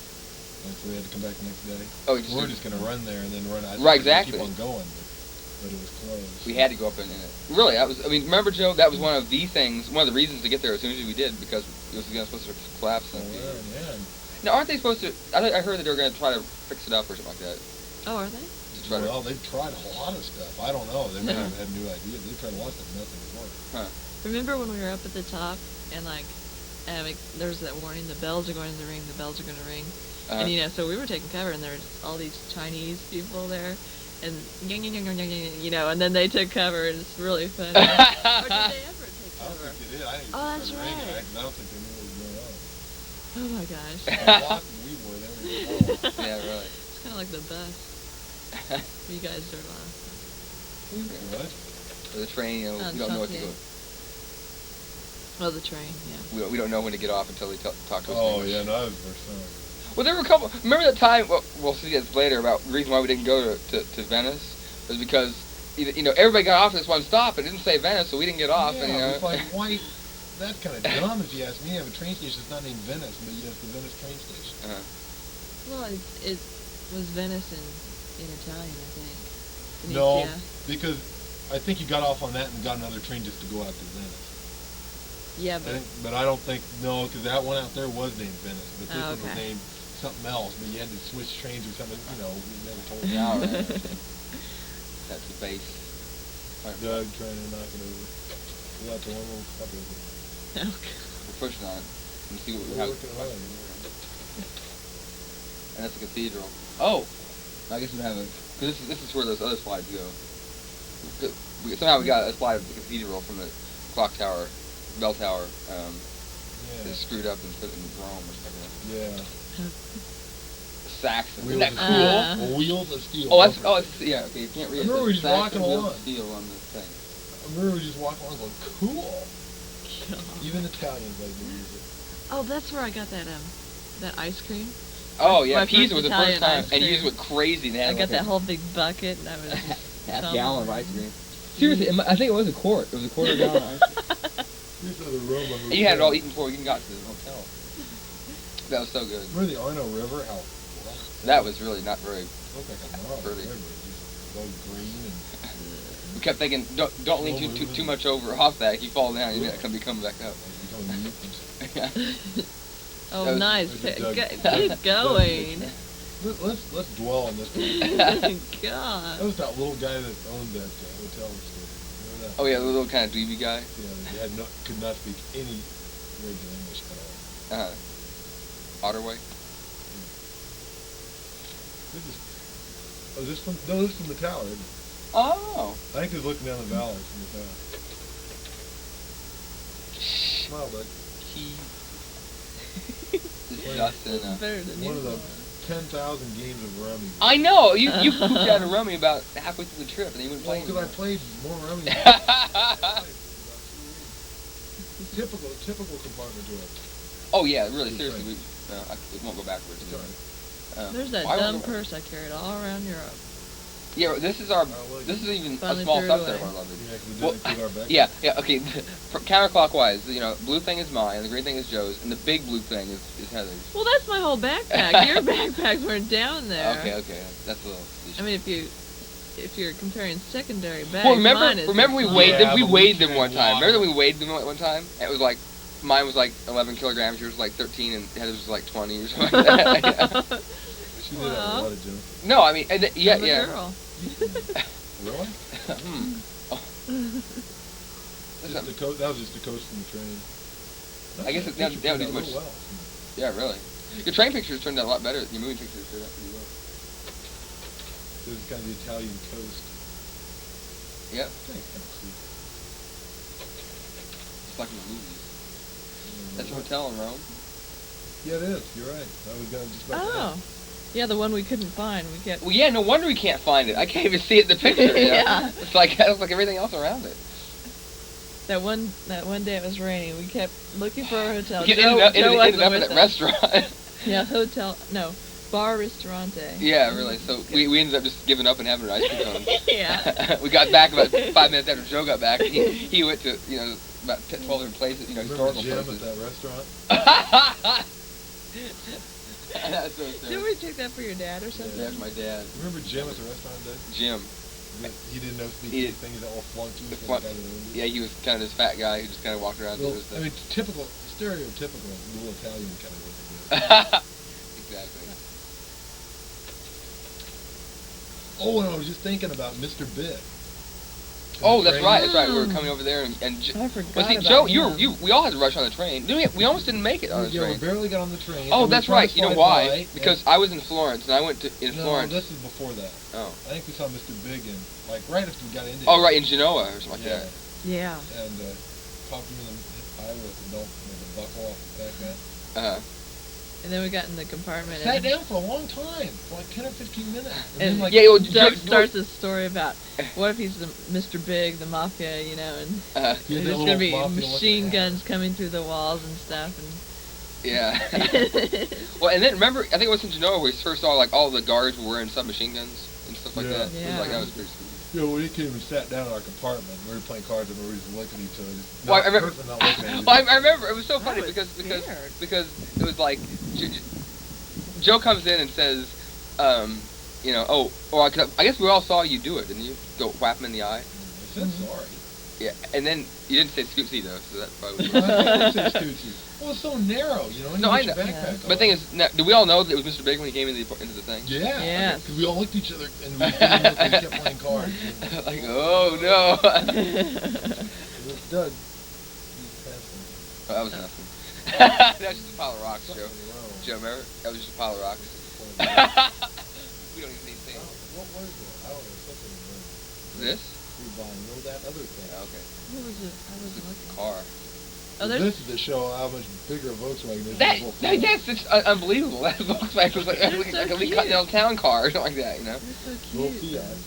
and so we had to come back the next day. Oh, We were just going to run there and then run out. Right, exactly. Keep on going, but it was closed. We had to go up in it. Really, I mean, remember, Joe, that was one of the things, one of the reasons to get there as soon as we did, because it was supposed to collapse. Oh, yeah. Now, aren't they supposed to, I heard that they were going to try to fix it up or something like that. Oh, are they? Well, they've tried a lot of stuff. I don't know. They may have had new ideas. They've tried a lot of stuff. Nothing worked. Huh. Remember when we were up at the top and there's that warning, the bells are going to ring, the bells are going to ring. Uh-huh. And so we were taking cover and there's all these Chinese people there and and then they took cover and it's really funny. Or did they ever take I don't cover? think they did. I didn't Oh, that's ring it. right. I don't think they knew what was going on. Oh my gosh. How lost we were. They were even lost. Yeah, really. It's kind of like the bus. You guys are lost. What? Or the train, we don't know what to go. Oh, the train, yeah. We don't know when to get off until they talk to us. Oh, yeah, no, that was the first time. Well, there were a couple. Remember that time? Well, we'll see this later about the reason why we didn't go to Venice was because everybody got off at this one stop. It didn't say Venice, so we didn't get off. Yeah, and, it's like why? That's kind of dumb if you ask me. You have a train station that's not named Venice, but you have the Venice train station. Well, it was Venice in Italian, I think. No, Venezia. because I think you got off on that and got another train just to go out to Venice. Yeah, But I don't think, no, because that one out there was named Venice, but this one was okay. named something else, but you had to switch trains or something, we never told you. Yeah, all right. That's the base. Doug trying to knock it over. We got the one little cup of it. Okay. We're pushing on it. And see what we We're have. working hard. And that's the cathedral. Oh! I guess we have because this is where those other slides go. Somehow we got a slide of the cathedral from the clock tower, bell tower, Yeah. that's screwed up and put in Rome or something. Yeah. Saxon. Isn't Wheels that of cool? Well, wheels of steel. Yeah, okay, you can't read it. I remember we just walking Wheels along. of steel on the thing. I remember we just walking along going, cool. Even Italians like to use it. Oh, that's where I got that ice cream. Oh, yeah, My Pisa was first the first Italian time, ice and you cream. just went crazy. I got that whole big bucket, and I was half gallon of ice cream. Seriously, I think it was a quart. It was a quarter gallon of ice cream. These are the Roma And you had it all eaten before we even got to the hotel. That was so good. Remember the Arno River? How That was really not very. looked like a marble Pretty. river. Just all green and We kept thinking, don't lean too much over off that. If you fall down, you're not gonna be coming back up. becoming mutants. Yeah. Oh, That was- nice. that was Doug. Keep going. Let's dwell on this one. God. That was that little guy that owned that hotel. Remember that? Oh yeah, the little kind of dweeby guy. Yeah, he could not speak any regular English at all. Otterway. This is from the tower, isn't it? Oh. I think he's looking down the valley from the tower. Smile, Doug. Justin. Better than One you of the are. 10,000 games of rummy. I know you pooped out of rummy about halfway through the trip, and you wouldn't play. Because I played more rummy. Typical compartment to it. Oh yeah, really seriously, it won't go backwards. It's all right. There's that why dumb won't it- purse I carried all around Europe. Yeah, this is even a Finally small threw it subset of away. our luggage. Yeah, 'cause we Well, didn't include our backpack. yeah, okay. Counterclockwise, blue thing is mine, and the green thing is Joe's, and the big blue thing is Heather's. Well, that's my whole backpack. Your backpacks weren't down there. Okay, that's a little. I mean, if you're comparing secondary bags, Well, mine is remember we small. weighed them. Yeah, We but weighed we them one carried time. water. Remember that we weighed them one time? And it was like, mine was like 11 kilograms, yours was like 13, and Heather's was like 20 or something like that. Yeah. She did have a lot of junk. No, I mean, I'm a girl. Really? Oh. That was just the coast from the train. I guess That that would be turned much. out real well. Yeah, really. Your train pictures turned out a lot better. Your movie pictures turned out pretty well. This is kind of the Italian coast. Yeah, It's kind of sweet. just like in the movies. That's a hotel in Rome. Yeah, it is. You're right. I was going to just about Oh. Yeah, the one we couldn't find. We kept. Well, yeah, no wonder we can't find it. I can't even see it in the picture. Yeah. It's like everything else around it. that one day it was raining. We kept looking for a hotel. It Joe ended wasn't up with at that us. restaurant. Yeah, hotel. No, bar ristorante. Yeah, really. So we ended up just giving up and having an ice cream cone. Yeah. We got back about 5 minutes after Joe got back. He went to about 12 different places, historical Jim places. at that restaurant? That's so sad. Didn't we take that for your dad or something? Yeah, that's my dad. Remember Jim at the restaurant, Dave? Jim. He didn't know speak He- things that all flunky. The flunk- Yeah, he was kind of this fat guy who just kind of walked around. Well, and did his I mean, thing. typical, stereotypical little Italian kind of looking Exactly. Oh, and I was just thinking about Mr. Big. Oh, that's right. Train. That's right. We were coming over there, and I forgot well, see, about Joe, him. we all had to rush on the train. Didn't we almost didn't make it on the Yeah, we train. barely got on the train. Oh, and we that's tried right. to You know slide why? by, Because I was in Florence, and I went to no, Florence. this is before that. Oh. I think we saw Mr. Big in, like, right after we got into Oh, right, in Genoa or something like Yeah. that. Yeah. And popped him in the eye with the belt, with the buckle off the back end. And then we got in the compartment. Sat and down for a long time, for like 10 or 15 minutes. And then, like, yeah, well, Doug Joe- starts this story about what if he's the Mr. Big, the mafia, and he had there's that going to little be mafia machine looking guns coming through the walls and stuff. Yeah. Well, and then remember, I think it was in Genoa where we first saw like all the guards were wearing submachine guns and stuff like Yeah. that. It was like Yeah. that was pretty sweet. You know, when he came and sat down in our compartment, we were playing cards and we were just looking at each other. Just Well, not, I remember. not looking at each Well, other. I remember it was so funny I was because scared. it was like Joe comes in and says, I guess we all saw you do it, didn't you? Go whap him in the eye. I said sorry. Yeah, and then you didn't say Scootsy though, so that probably. I didn't say Scoochie. Well, it's so narrow, you know. And No, you I get your know. backpack But the on. thing is, now, do we all know that it was Mr. Big when he came into the thing? Yeah. Yes. Because we all looked at each other and we didn't look and we kept playing cards. Like, oh no. Doug. Oh, that was nothing. That was just a pile of rocks, Joe. Joe, remember? That was just a pile of rocks. We don't even need things. What was it? I don't know. Something. This? We were buying. No, that other thing. Yeah, okay. What was it? I wasn't looking. Car. Oh, there's This is to show how much bigger a Volkswagen is. That's just unbelievable. That Volkswagen was like They're a so Continental cute. Town car or something like that, They're so Little cute. Fiat.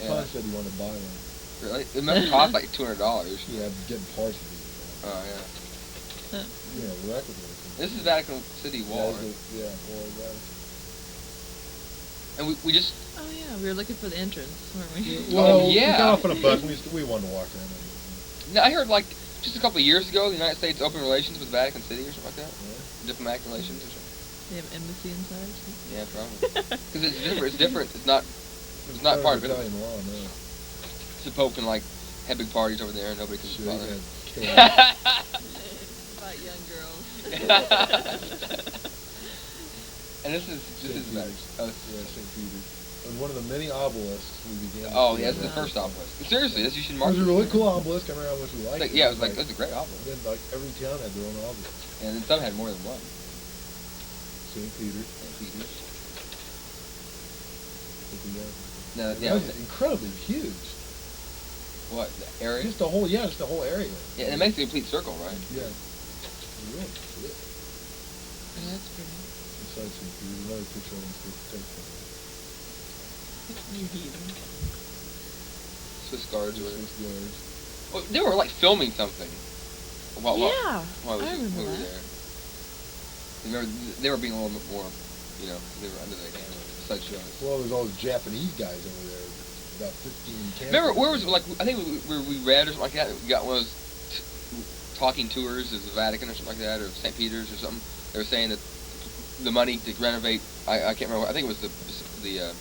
Yeah. Tom said he wanted to buy one. Really? It must have cost like $200. Yeah, getting parts of these. Oh yeah. Yeah, wreck with everything. This is Vatican City Wall, Yeah, right? yeah, well, that. And we just Oh yeah, we were looking for the entrance, weren't we? Well, yeah. we got off on a bus. We wanted to walk around. now I heard like just a couple of years ago the United States opened relations with Vatican City or something like that. Yeah. Diplomatic relations or something. They have embassy inside. Or something? Yeah, probably. Because it's different. It's different. It's not part of it. Italian law, no. The Pope can like have big parties over there and nobody can Sure, bother. you About young girls. And this is about Yeah, St. Peter's. And one of the many obelisks we began. oh yeah, this is the first obelisk. Seriously, this you should It mark. was a really cool obelisk. I remember how much we liked Like, it. yeah, it was like that's a great obelisk. Then like every town had their own obelisk. And then some had more than one. St. Peter's. No, That yeah. was incredibly huge. What the area? Just the whole, just the whole area. Yeah, and it makes a complete circle, right? Yeah. Really good. Yeah, that's pretty. Besides St. Peter's, another picture of the You heathen. Swiss guards or whatever. Swiss guards. Well, they were like filming something. While Yeah, while I remember we were that. there. Remember, they were being a little bit more, they were under the camera. Such shows. Well, there's all those Japanese guys over there. About 15 cameras. Remember, where was it? Like I think we read or something like that. We got one of those talking tours of the Vatican or something like that, or St. Peter's or something. They were saying that the money to renovate, I can't remember. I think it was the Sistine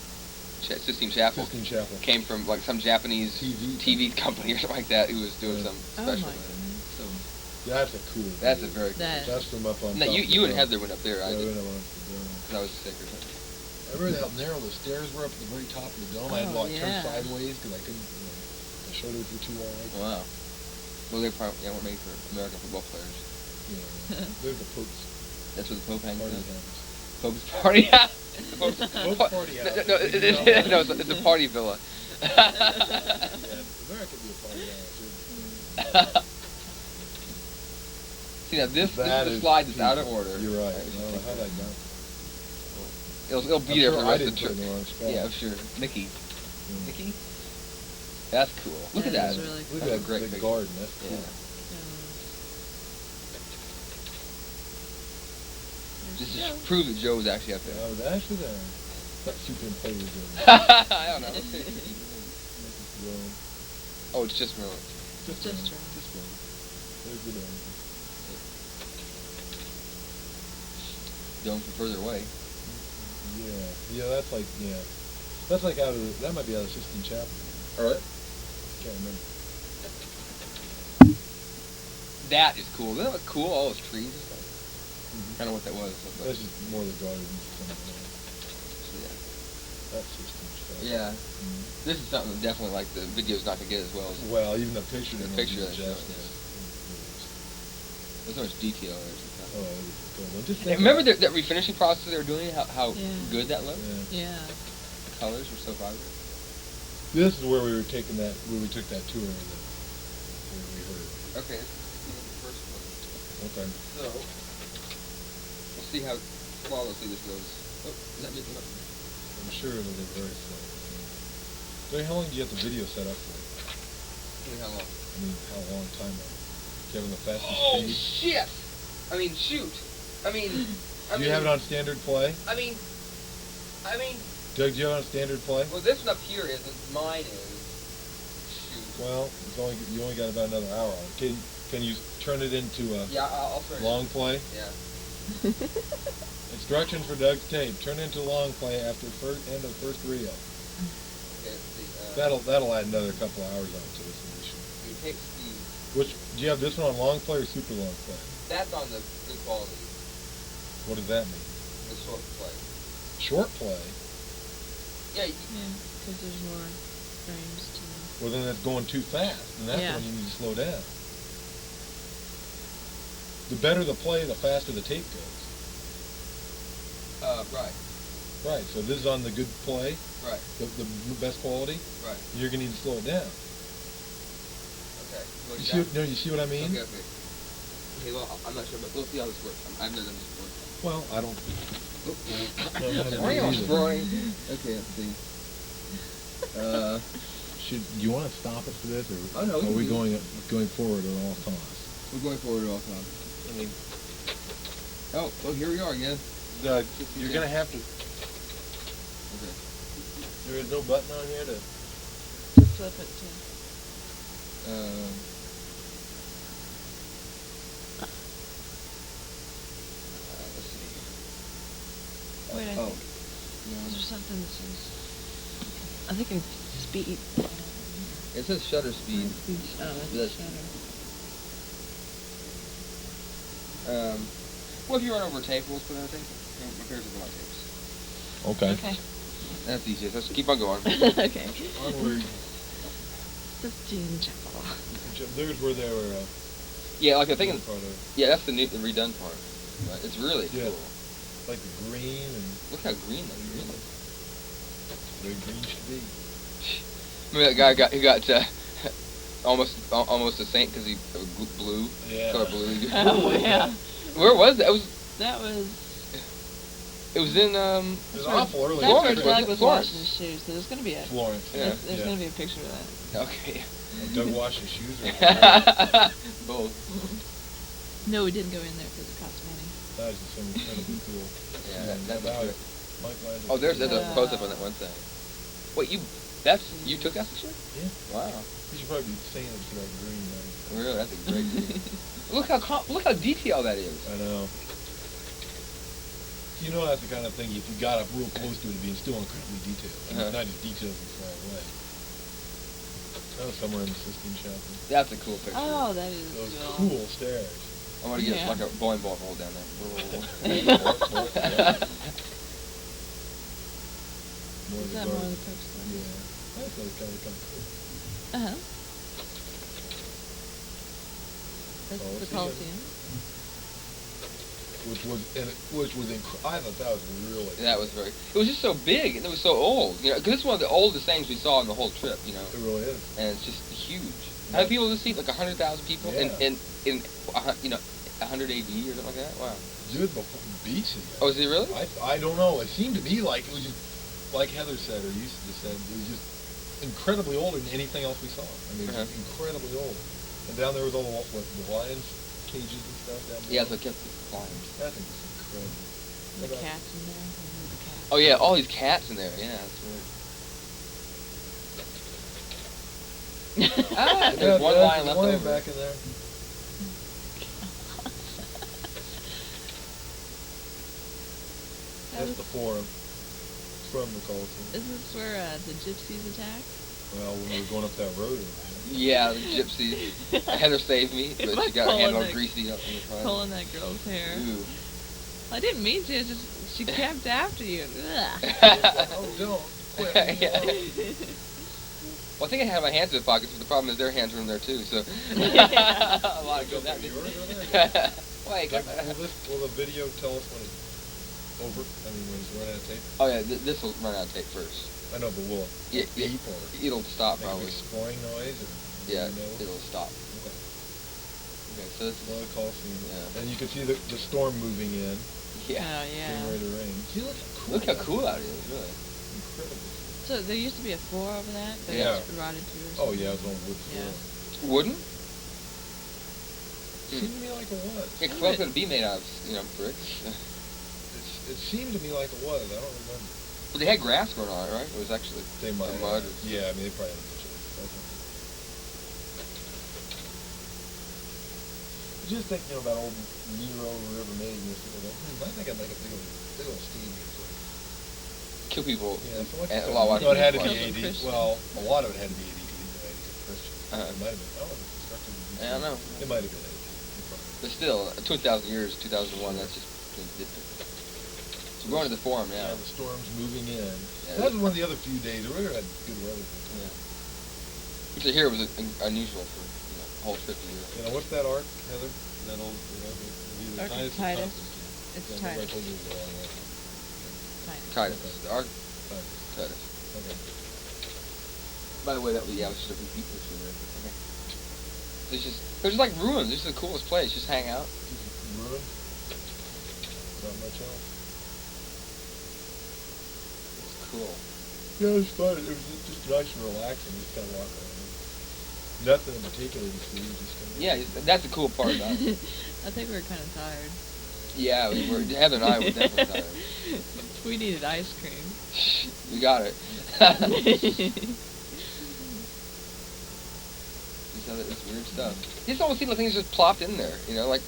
Chapel. Sistine Chapel. Came from like some Japanese TV company or something like that who was doing Yeah. some Oh special. my with it. goodness. So That's a cool. that's a video. very cool. That- That's from up on No, top. you of and the Heather went up there. I dome. did Yeah, we went up the dome. because I was sick or something. I remember how narrow the stairs were up at the very top of the dome. I had to Oh, like turn yeah. sideways because I couldn't. The shoulders were too wide. Wow. Well, they probably weren't made for American football players. Yeah, they're the Pope's That's where the Pope hangs party out. house. Pope's party house. Pope's party house. No, it's a party villa. Yeah, America could be a party house. See now, this That is the is slide that's out of beautiful. order. You're right. I don't know how that got. It'll be I'm there sure for the I rest of didn't the put it in trip. the wrong spot. Yeah, I'm sure. Mickey. Yeah. Mickey? That's cool. Look at That that. is really Look cool. at That's a great the picture. garden. That's cool. Yeah. This Yeah. just proves that Joe was actually up I there. was actually there. That superimposed it. I don't know. Well, Oh, it's just Merlin. Just wrong. wrong. Just wrong. There's the dome. Dome from further away. Yeah, that's like, that's like that might be out of Sistine Chapel. Alright. Can't remember. That is cool. Isn't that look cool? All those trees and stuff. Mm-hmm. I don't know what that was. But That's just more of the gardens. Something like yeah. that's Sistine Chapel. Yeah. Mhm. This is something that definitely like the video's not gonna get as well as Well, even the picture The didn't picture do they showed, justice. there's so much detail there. Sometimes. Oh, it was cool. Well, just And think remember about- that refinishing process they were doing? How Yeah. good that looked? Yeah. Yeah. The colors were so vibrant. This is where we were taking that, where we took that tour of where we heard. Okay. The first one. Okay. So we'll see how flawlessly this goes. Oh, is that making up? I'm sure it'll get very slow. So how long do you have the video set up for? How long? I mean, how long time on it? Do you have it on the fastest Oh speed? shit! I mean, shoot. I mean. Do you have it on standard play? I mean. Doug, do you have it on standard play? Well, this one up here isn't. Mine is. Shoot. Well, you only got about another hour on it. Can you turn it into a Yeah, I'll turn it. long play? Yeah. Instructions for Doug's tape. Turn it into long play after end of first reel. Okay, let's see. That'll add another couple of hours onto this edition. You take speed. Which do you have this one on long play or super long play? That's on the good quality. What does that mean? The short play. Short play? Yeah. Yeah, because there's more frames to. Well, then that's going too fast, and that's Yeah. when you need to slow down. The better the play, the faster the tape goes. Right. Right, so this is on the good play, Right. the best quality. Right. You're going to need to slow it down. Okay. You see, you see what I mean? Okay. Okay. Well, I'm not sure, but we'll see how this works. I've never done this before. Well, I don't. Orange drawing. Okay, let's see. Do you want to stop it for this, or Oh, no, we are can we do going forward at all costs? We're going forward at all times. I mean. Oh, well, here we are again. Doug, you're going to have to. Okay. There is no button on here to. To flip it to. Let's see. Wait, I Oh. think. Is there something that says? I think it's speed. It says shutter speed. Oh, that's That's- shutter. Well, if you run over a tape, we'll put it on a tape. My parents will go on tapes. Okay. Okay. That's easy. Let's keep on going. Okay. Onward. Sistine Chapel. There's where they were. Yeah, like I'm thinking. part of, Yeah, that's the redone part. Right. It's really Yeah. cool. like the green and Look how green that green is. the green should be. Remember that guy who got almost a saint because he blue. Yeah. Color blue. Oh yeah. Where was that? That was. It was in It was awful early. That's where Florence, Doug wasn't it? was Florence. washing his shoes. So there's gonna be a. Florence. Yeah. There's gonna be a picture of that. Okay. Doug washed his shoes. Both. No, we didn't go in there because it cost money. That is so incredibly cool. Yeah, that's about good. it. Mike Landis. Oh, there's a Wow. close up on that one thing. Wait, you took that picture? Yeah. Wow. You should probably be saying it for that green. Right? Really, that's a great green. look how detailed that is. I know. You know that's the kind of thing, if you got up real close to it, it'd be still incredibly detailed. And it's not as detailed as far away. That was somewhere in the Sistine Chapel. That's a cool picture. Oh, that is Those cool. cool stairs. I want to get Yeah. like a bowling ball roll down there. More Is of the that more of garden. the poster? Yeah. That's kind of cool. Uh-huh. That's the Coliseum. Coliseum. Which was I thought that was really. That was very. It was just so big and it was so old. You know, because it's one of the oldest things we saw in the whole trip. You know, It really is. and it's just huge. How many people to see? Like 100,000 people Yeah. in 100 AD or something like that. Wow. Dude, before BC. Oh, is it really? I don't know. It seemed to me like it was just like Heather said, or you just said, it was just incredibly older than anything else we saw. I mean, Uh-huh. incredibly old. And down there was all the lions cages and stuff down there. Yeah, so it kept the lions. I think it's incredible. The cats in there. Remember the cats? Oh yeah, all these cats in there. Yeah, that's weird. Ah, there's one lion left over. Back in there. That's the forum from the Colosseum. Is this where the gypsies attacked? Well, when we were going up that road. Yeah, the gypsy. Heather saved me, but she got her hand all greasy up in the front. Pulling that girl's hair. Ooh. I didn't mean to. It's just she kept after you. Ugh. Oh, don't. Quit. Yeah. Well, I think I had my hands in the pockets, but the problem is their hands were in there too, so... Yeah. A lot of go that Yours are there? Wait, Will the video tell us when it's over? I mean, when it's run out of tape? oh yeah, this will run out of tape first. I know, but will it beep or It'll stop make probably. a exploring noise? Or, Yeah, you know? it'll stop. Okay. Okay, so this Well, is... the Colosseum. Yeah. And you can see the storm moving in. Yeah. Oh Getting yeah. ready to rain. See, look how cool. Look how cool out it is, really. Incredible. So there used to be a floor over that, but Yeah. it's rotted to or Oh something. yeah, it was on wood floor. Yeah. Wooden? Seemed to me like it was. Yeah, cause what's gonna be made out of, bricks? It seemed to me like it was. I don't remember. But they had grass growing on it, right? It was actually They might. mud. Yeah, I mean, they probably had a bunch of it. You just think, about old Nero or whoever made this. I think I'd make a big old stadium. Kill people. Yeah, so what's And a the- lot of no, it had to Kill be some AD. Christians. Well, a lot of it had to be AD because he died as a Christian. Uh-huh. It might have been. I don't know if it's constructed. I don't know. It might have been AD. But still, 2,000 years, 2001, that's just... So we're going to the forum now. Yeah, the storm's moving in. Yeah. That was one of the other few days. We had good weather. Yeah. Which I hear was unusual for the whole trip to Europe. What's that arc, Heather? That old, either Arc of Titus or Titus. Constantine. It's Yeah, remember I Titus. told you it was a long way. Titus. Titus. The Ark Titus. Titus. Okay. By the way, that was just a repeat picture there. Okay. There's like ruins. This is the coolest place. Just hang out. Ruin? Not much else. It's cool. Yeah, it was fun. It was just nice and relaxing. Just kind of walk around. Nothing in particular to see. Just kind of. Yeah, that's the cool part about it. I think we were kind of tired. Yeah, Heather and I were definitely tired. We needed ice cream. We got it. This weird stuff. These almost seem like things just plopped in there, like.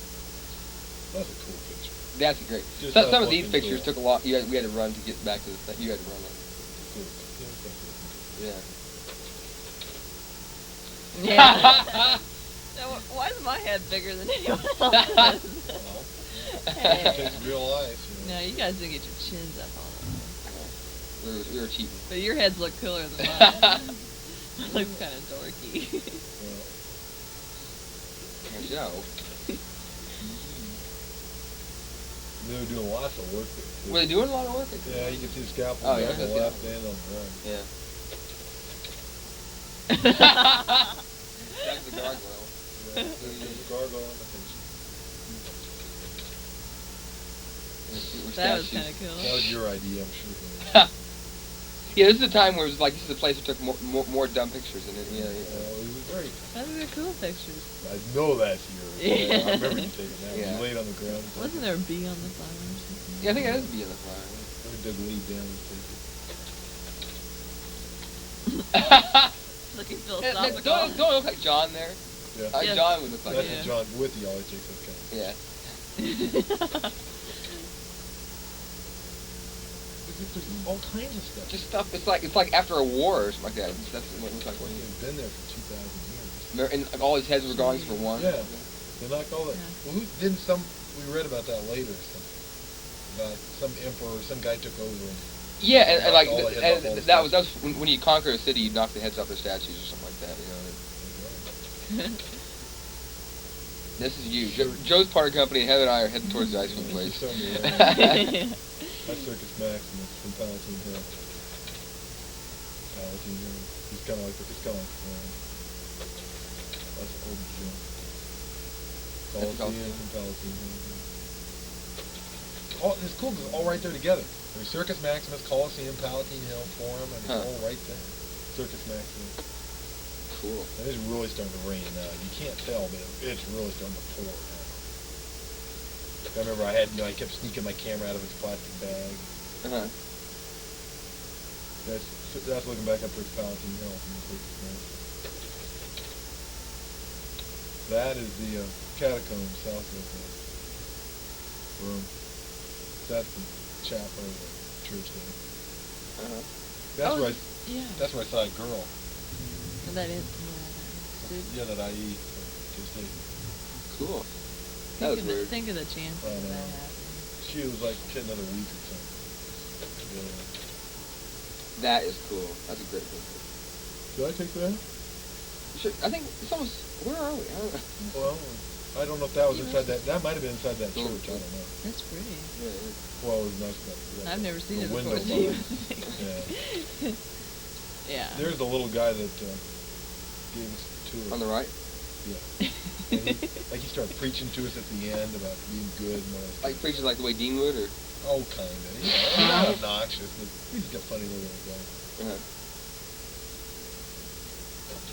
That's a cool picture. That's great. Just Some of these looking pictures cool. took a lot. We had to run to get back to the thing. You had to run. Cool. Yeah, that's Yeah. Yeah. So why is my head bigger than anyone else's? well, Hey. it's real life. No, you guys didn't get your chins up all the way. We were cheating. But your heads look cooler than mine. It looks kind of dorky. Well, Joe. they were doing lots of work there. Too. Were they doing a lot of work? Yeah, you can see the scaffold Oh, yeah, on the that's left and on the right. Yeah. That's the gargoyle. Yeah, there's a gargoyle on the picture. That was kind of cool. That was your idea, I'm sure. Yeah, this is a time where it was like, this is a place we took more dumb pictures in it. Yeah. It was very. Those are cool pictures. I know that's yours. Yeah. I remember you taking that. Yeah. You laid on the ground. Wasn't there a bee on the flower or something? Yeah, I think that is a bee in the flower. I dug lead down and take it. Looking Don't philosophical. it look like John there? Yeah. Yes. John would look like That's that. what John with you always takes those kind of. Yeah. There's all kinds of stuff. Just stuff. It's like after a war or something like that. That's what it looks like. You've been there for 2,000 years. And all his heads were gone for one. Yeah. They knocked all that. Yeah. Well, we read about that later or something. About some emperor or some guy took over and Yeah, and like, Knocked all the heads off all the that was statues. when you conquer a city, you knock the heads off the statues or something like that. This is you. Joe's Party Company and Heather and I are heading towards the ice cream place. Just showing you that. That's Circus Maximus from Palatine Hill. Palatine Hill. It's kind of like that's an old gym. Coliseum from Palatine Hill. It's cool because it's all right there together. There's Circus Maximus, Coliseum, Palatine Hill, Forum, and it's all right there. Circus Maximus. Cool. And it's really starting to rain now. You can't tell, but it's really starting to pour now. I remember I kept sneaking my camera out of its plastic bag. Uh-huh. That's looking back up towards Palatine Hill from the Circus Maximus. That is the catacomb south of the room. That's the chapel or the church there. Uh-huh. That's where I saw a girl. And that is, Yeah, that IE. Just Cool. That was weird. Think of the chances of that happening. She was like, she had another week or something. Yeah. That is cool. That's a great picture. Did I take that? Sure, I think it's almost. Where are we? I don't know. Well, I don't know if that was inside that. That might have been inside that Oh, church. I don't know. That's pretty. Yeah, it is. Well, it was nice. That I've never seen it the before. window So you bars. Yeah. yeah. There's the little guy that gave us the tour. On the right. Yeah. And he started preaching to us at the end about being good and all that. Like preaches like the way Dean would, or. Oh, kind of. He's not obnoxious, but he's got funny little guy. Uh-huh.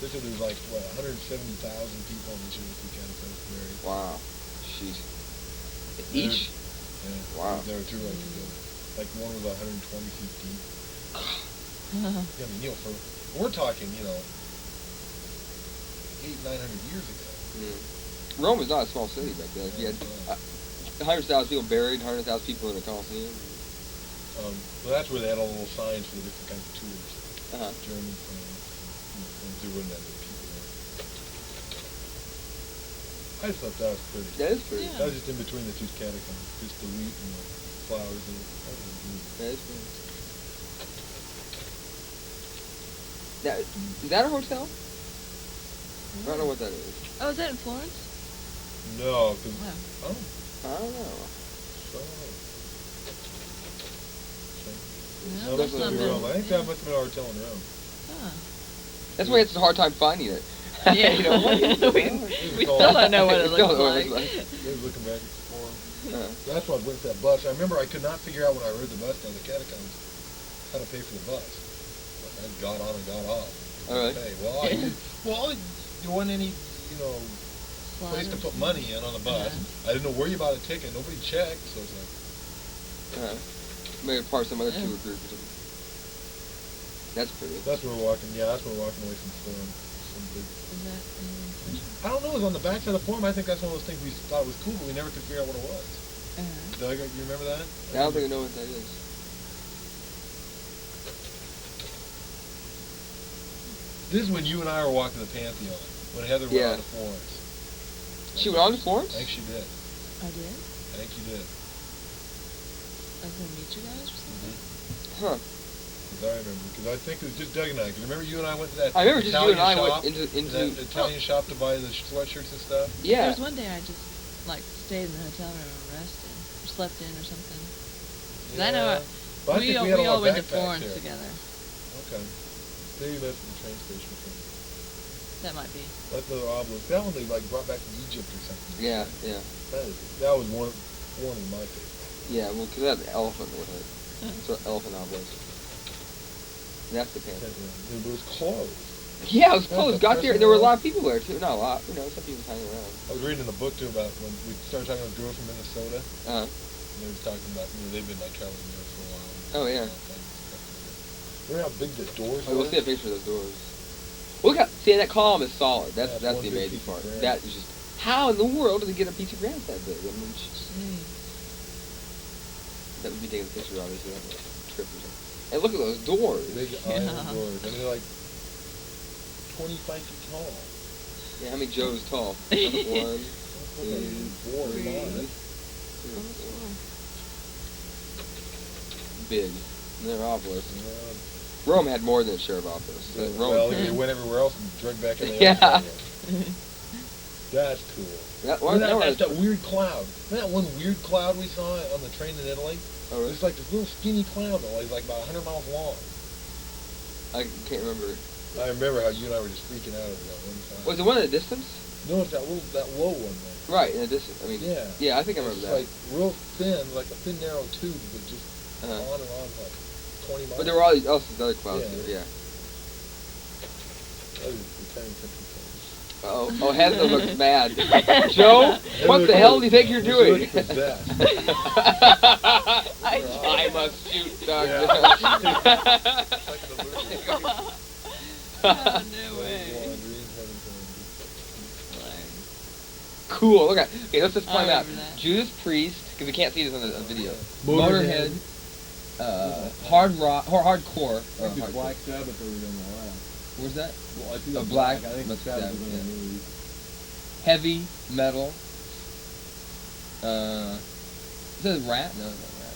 They said there was like, what, 170,000 people in the Cherokee Catacombs buried. Wow. Jeez. Each. Yeah. Wow. There were two like one was 120 feet deep. Yeah, I mean, we're talking, 800-900 years ago. Rome was not a small city back then. You had 100,000 people buried, 100,000 people in a Colosseum. So that's where they had all the little signs for the different kinds of tours. Uh-huh. German, France, there wouldn't have many people there. I just thought that was pretty. That is pretty. Yeah. That was just in between the two catacombs, just the wheat and the flowers. And that was beautiful. That is pretty. Is that a hotel? I don't know what that is. Oh, is that in Florence? No, because Wow. I don't know. So, No, no, that's must not be been- Rome. I think that must have been our hotel in Rome. Huh. That's why it's a hard time finding it. Yeah. You know, what is it? We still don't know what it We still looks don't know what like. it looks They were looking back at the forum. Uh, That's why I went to that bus. I remember I could not figure out when I rode the bus down the catacombs how to pay for the bus. But I got on and got off. All right. Hey, there wasn't any, place to put money in on the bus. Uh-huh. I didn't know where you bought a ticket. Nobody checked, so it's like, maybe part of some other tour group or something. That's pretty. that's where we're walking. Yeah, that's where we're walking away from the forum. Some big, Is that in I don't know. It was on the back side of the forum. I think that's one of those things we thought was cool, but we never could figure out what it was. Doug, you remember that? I don't think I know what that is. This is when you and I were walking the Pantheon, when Heather went on to Florence. She went on to Florence? I think she did. I did? I think she did. I was going to meet you guys or something? Huh. Because I remember. Because I think it was just Doug and I. Because remember you and I went to that I remember just you Italian and I shop, went into that Italian shop to buy the sweatshirts and stuff? Yeah. There was one day I just, stayed in the hotel room and rested. Or slept in or something. 'Cause I know But I we think all, we had we all all our went to backpacks Florence here. together. Okay. Maybe that's from the train station or something. That might be. That's the obelisk. That one they brought back from Egypt or something. Yeah, yeah. That was one of my favorites. Yeah, well, because that elephant with it. So elephant obelisk. That's the Panther. It was closed. Yeah, it was That's closed. the Got there, first and there were a one. lot of people there, too. Not a lot, some people hanging around. I was reading in the book too about when we started talking about the girl from Minnesota. Uh-huh. And they were talking about, they've been traveling there for a while. Oh, yeah. Remember how big the doors Oh, were? we'll see a picture of those doors. Look how, that column is solid. That's one the big amazing piece of part. granite. That is just, how in the world did they get a piece of granite that big? I mean, that would be taking a picture, obviously, on a trip or something. And look at those doors. Big iron doors. I mean, they're like 25 feet tall. Yeah, how many Joes tall? 1, 2, 4, 3, 5. 4. Big. And they're obelisks. Yeah. Rome had more than a share of obelisks. Rome, Well, they went everywhere else and drug back in the Yeah. That's cool. That's that weird cloud. Remember that one weird cloud we saw on the train in Italy? Oh, really? It's like this little skinny cloud that was like about 100 miles long. I can't remember. I remember how you and I were just freaking out over that one cloud. Was it one in the distance? No, it's that low one there. Right, in the distance. I mean, Yeah, I think I remember it's that. like real thin, like a thin narrow tube, but just Uh-huh. on and on like 20 miles. But there were all these other clouds there, yeah. Oh, Heather looks mad. Joe, what the hell do you think you're doing? I must shoot, Doug. No way. Cool. Look at. Okay, let's just point I out. remember that. Judas Priest, because we can't see this on the video. Motorhead. Hard rock, hardcore. I think Black Sabbath over there on the left. Where's that? Well, I think A it's Black. I think Black Sabbath Sabbath, is yeah. on the movie. Heavy metal. Is that Rat? No, it's not Rat.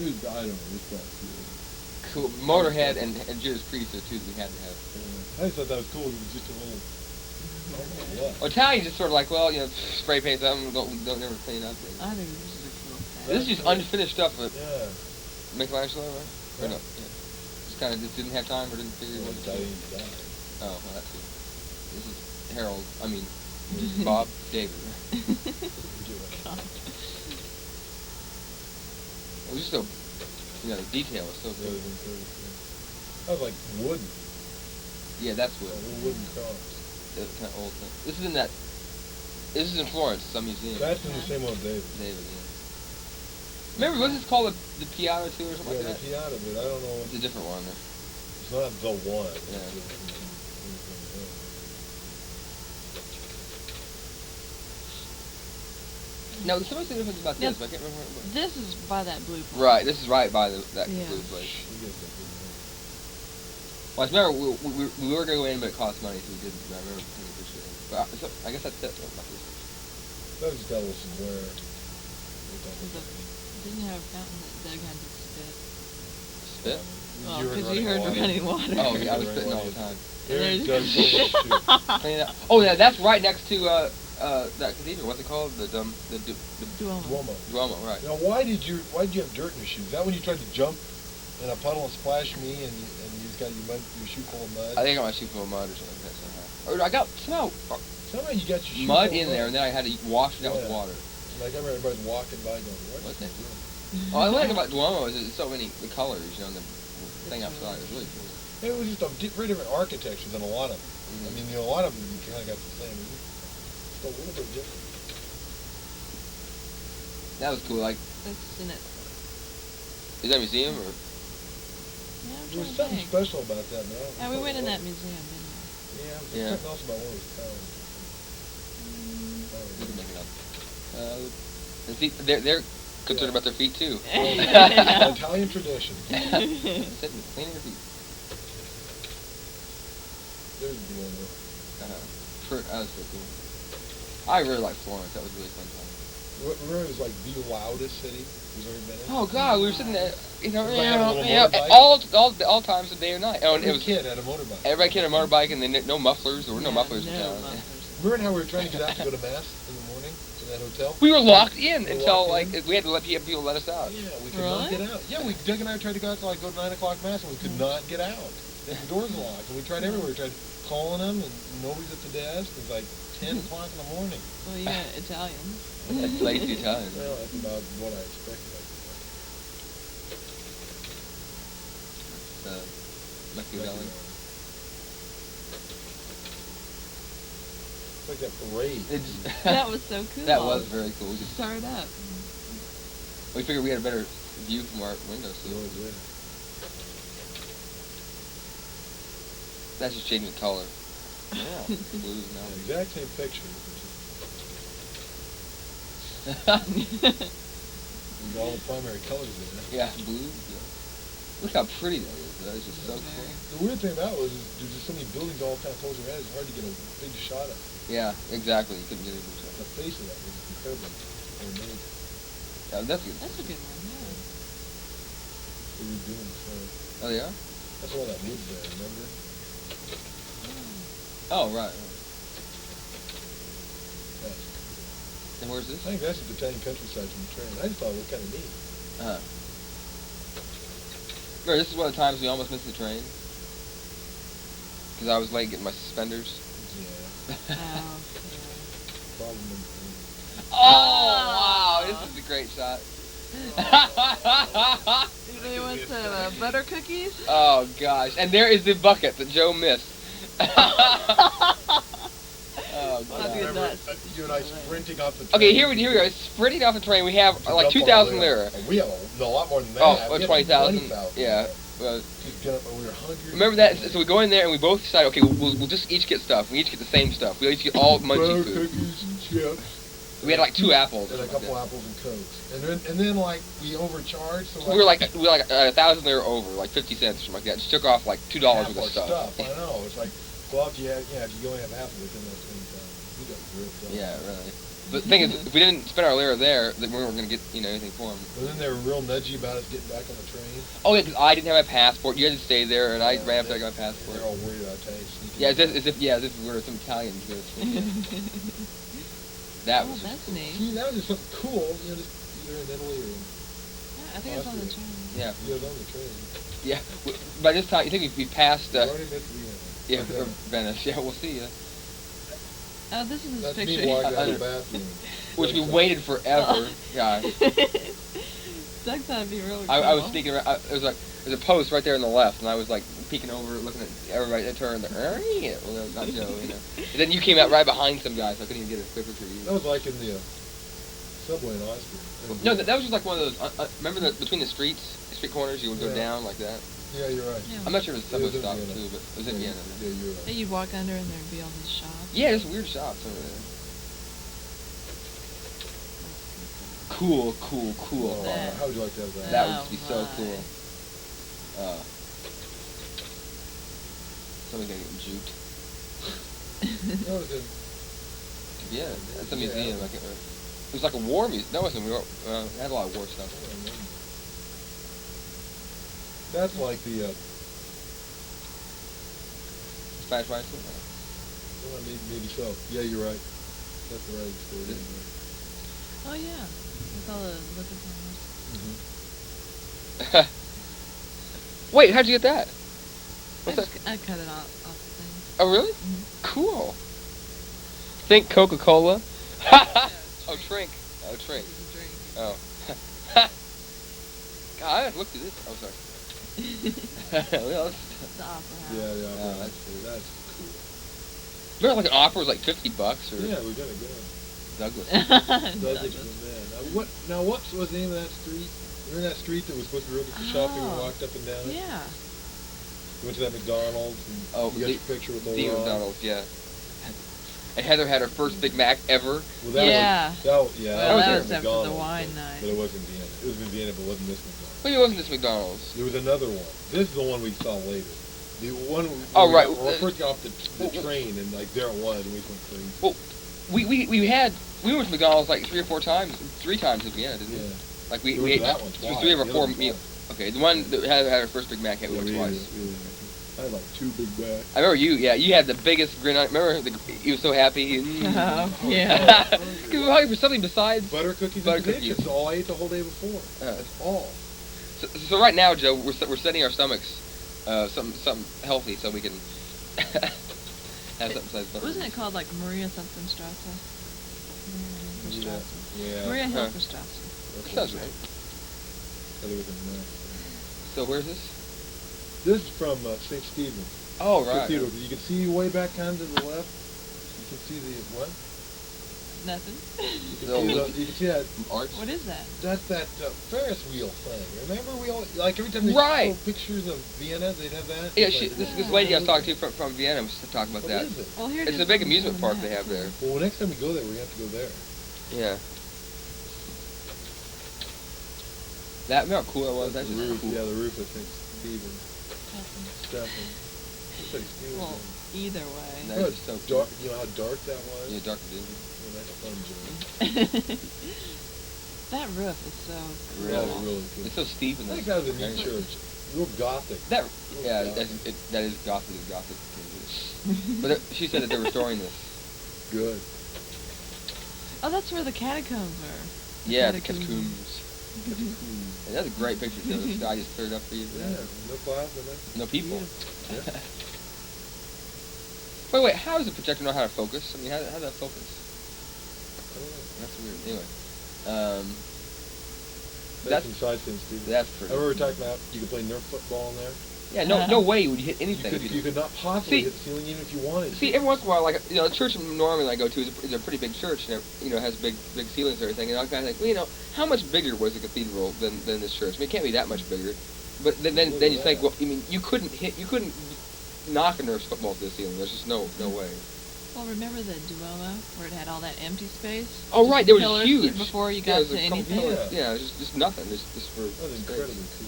Dude, I don't know. It's Black Sabbath. Cool. Motorhead and Judas Priest are two that we had to have. I just thought that was cool. It was just a little. I don't know what. Well, Italians just sort of like, well, spray paint something, don't never clean up. I think this is a cool fact. This is just unfinished stuff that Yeah. Michelangelo, right? Or no? Yeah. Just kind of just didn't have time or didn't figure what to do. Italians died. Oh, well, that's it. This is Harold. I mean, Bob David. God. It was just so, the detail was so good. That was like wooden. Yeah, that's A what. little wooden cross. That's kind of old thing. This is in that. This is in Florence, some museum. That's in the same one, David. David, yeah. Remember, what's this called? The Piano too, or something Yeah, like the that? piano, but I don't know. It's a different one. It's not the one. Yeah. Now, there's so much difference about this, Now, but I can't remember what it was. This is by that blue place. Right, this is right by that Yeah. blue place. Well, I remember we were going to go in, but it cost money, so we didn't. I remember taking a picture of it. But I guess that's it. About this. That was Devil's Where. Didn't you have a fountain that Doug had to spit? Spit? Well, because you heard running water. Oh, yeah, I was spitting all the time. There's Doug Clean it up. Oh, yeah, that's right next to that cathedral. What's it called? The Duomo. Duomo. Duomo, right. Now, why did you have dirt in your shoes? Is that when you tried to jump in a puddle and splash me, and you got your shoe full of mud? I think I got my shoe full of mud or something like that somehow. Or I got snow. Somehow you got your shoe Mud full in of there, and then I had to wash it out with Yeah. water. Like, I remember everybody's walking by going, what's What's that that? doing? All I like about Duomo is there's so many the colors, and the thing outside is really cool. It was just a very different architecture than a lot of them. I mean, a lot of them you kind of got the same. It was just a little bit different. That was cool. Like, That's in it. is that a museum or? Yeah, I'm There was trying to something think. special about that, man. Yeah, we went in that museum, didn't we? Yeah, there's Yeah. something else about one of those towers. We can make it up. And feet, they're concerned about their feet too. Italian tradition. Sitting, cleaning your feet. There's the one. That was so cool. I really like Florence. That was really fun time. Remember, it was like the loudest city you've ever been in? Oh God, we were sitting there, Everybody had a little motorbike? all times of day or night. Oh, and it Every was kid had a motorbike. everybody had a motorbike, and then no mufflers. There were no mufflers in town. Remember how we were trying to get out to go to mass in the morning in that hotel? We were locked in We were until locked we had to let people let us out. Yeah, we could not Really? get out. Yeah, Doug and I tried to go out to like go to 9 o'clock mass, and we could not get out. The doors were locked, and we tried everywhere. We tried calling them, and nobody's at the desk. It was like 10 o'clock in the morning. Well, you got Italian. That's lazy Italian. Well, that's about what I expected. Machiavelli. It's like that parade. That was so cool. That was very cool. Start up. We figured we had a better view from our window, so that's just changing the color. Yeah, blues now. The exact same picture. With all the primary colors in it. Yeah, blue. Yeah. Look how pretty that is. That is just so cool. The weird thing about it was there's just so many buildings all kind of close around. It's hard to get a big shot of it. Yeah, exactly. You couldn't get it. The face of that was incredibly amazing. Yeah, that's good. That's a good one, yeah. They were doing before. Oh, yeah? That's all that wood there, remember? Oh, right. That's, And where's this? I think that's the Italian countryside from the train. I just thought it was kind of neat. Remember, this is one of the times we almost missed the train. Because I was late getting my suspenders. Yeah. Oh, Problem in Oh, wow. This is a great shot. Anybody want some butter cookies? Oh, gosh. And there is the bucket that Joe missed. Oh, I'll have to God. get Remember, that. you and I sprinting off the train. Okay, here we go. Sprinting off the train, we have to like jump on 2,000 the lira. We have a lot more than that. Oh, We have 20,000. 20,000. Yeah. Well, Just get up and we were hungry. remember that? So we go in there and we both decide, okay, we'll just each get stuff. We each get the same stuff. We each get all munchie Butter, food. cookies and chips. We had like 2 apples. And or a something couple like apples and cokes. And then like we overcharged. So that. We were like 1,000 lira over, like 50 cents or something like that. Just took off like $2 half worth of our stuff. I know. It's like, well, if you only have half of it, then that's 20,000. We got ripped up. Yeah, really. But the thing is, if we didn't spend our lira there, then we weren't going to get anything for them. But then they were real nudgy about us getting back on the train. Oh yeah, because I didn't have my passport. You had to stay there, and I ran up there to get my passport. They're all worried about Italians sneaking. Yeah, as if we were some Italians. That was that's cool. neat. See, that was just something cool. Just either in Italy or in Yeah, I think it's on the train. Yeah, you know, on the train. yeah. By this time, you think we passed? We already missed Vienna. Yeah, or Venice. Yeah, we'll see. Oh, this is his That's picture. me walking out Uh, of the bathroom. Which we waited forever, guys. Doug thought it'd be really cool. I was sneaking around. There's a post right there on the left, and I was like peeking over, looking at everybody that turned. Well, not Joe, you know. And then you came out right behind some guys, so I couldn't even get a quick picture of you. That was like in the subway in Austria. No, that was just like one of those. Remember between the street corners, you would go down like that. Yeah, you're right. Yeah. I'm not sure if it's subway It was in stop Vienna. too, but it was in Vienna. Yeah, you're right. That you'd walk under and there'd be all these shops. Yeah, there's weird shops over there. Cool. Oh, That- how would you like to have that? That Oh, would be so my. cool. Somebody's gonna get juked. That was in, Yeah, that's a Yeah. museum. It was like a war museum. No, it wasn't. It had a lot of war stuff. that's like the, Spanish rifle. well, maybe so. Yeah, you're right. That's the right story. Oh yeah, with all the liquid cameras. Mm-hmm. Wait, how'd you get that? What's that? I cut it off the thing. Oh, really? Mhm. Cool. Think Coca-Cola. Oh, Trink. Oh, Trink. Drink. Oh. God, I haven't looked at this. Oh, sorry. Well, The opera house. Yeah, Oh, that's cool. that's cool. Remember, like an opera was like $50 or Yeah, we got it good. Douglas. Douglas was there. Now what was the name of that street? Remember that street that was supposed to be real good for shopping? We Oh. walked up and down it. Yeah. We went to that McDonald's and Oh, you got the- your picture with The the McDonald's, yeah. And Heather had her first Big Mac ever. Well, that Yeah. Was, Well, that that was was at after the McDonald's, wine but, night. But it wasn't Vienna. It was in Vienna, but it wasn't this McDonald's. Well, it wasn't this McDonald's. There was another one. This is the one we saw later. The one. Oh, we right. When we first got off the train, and like there it was, and we went crazy. Well, we went to McDonald's like 3 times in Vienna, didn't we? Yeah. Like We we went ate to that one it was twice. 3 of our The 4 other one meals. twice. Okay, the one that had her first Big Mac, we went we twice. I had like 2 Big Macs. I remember you. Yeah, you had the biggest grin. Remember, you were so happy. Oh, yeah. Because we were hungry for something besides. Butter cookies Butter and fish. cookies. That's all I ate the whole day before. That's all. So right now, Joe, we're setting our stomachs something healthy so we can have something besides butter. Wasn't it called like Maria something Strasse? Maria Hilferstrasse. Yeah. Maria Huh. Hilferstrasse. Sounds right. That was a mess. So where's this? This is from St. Stephen's Oh, right. Cathedral. You can see way back kind to the left. You can see the what? Nothing. You can see that. Arch. What is that? That's that Ferris wheel thing. Remember, we all like every time they Right. show pictures of Vienna, they'd have that. Yeah, It's like, this lady I was talking to from Vienna was talking about What that. is it? Well, here it It's is a big on amusement the park map, they have too. there. Well, next time we go there, we have to go there. Yeah. That, remember how cool that was? That's the just roof. cool. Yeah, the roof of St. Stephen. Nothing. Stephen. Looks like Stephen. Well, either way. That You know is so how cool. dark. You know how dark that was. Yeah, Dr. Disney. Well, that's fun, Joe. That roof is so cool. Yeah, it's really cool. It's so steep and I think that was a neat church. Real gothic. That, Real yeah, gothic. that is gothic. But she said that they're restoring this. Good. Oh, that's where the catacombs are. Yeah, the Catacombs. catacombs. And that's a great picture, too. The sky just cleared up for you. Yeah, no clouds in it. No people. Yeah. Wait, how does the projector know how to focus? I mean, how does that focus? That's weird. Anyway. That's inside St. Stephen. That's pretty. I remember talking about you could play Nerf football in there. Yeah, no way would you hit anything. You could not possibly hit the ceiling even if you wanted. See, every once in a while, like the church normally I go to is a pretty big church, and it has big ceilings and everything. And I kind of think, well, how much bigger was the cathedral than this church? I mean, it can't be that much bigger. But then you think, well, I mean, you couldn't knock a Nerf's football to the ceiling. There's just no way. Well, remember the Duomo where it had all that empty space? Oh, right, there was huge. Before you got to anything. Yeah, it was just nothing. Just for that was incredibly cool.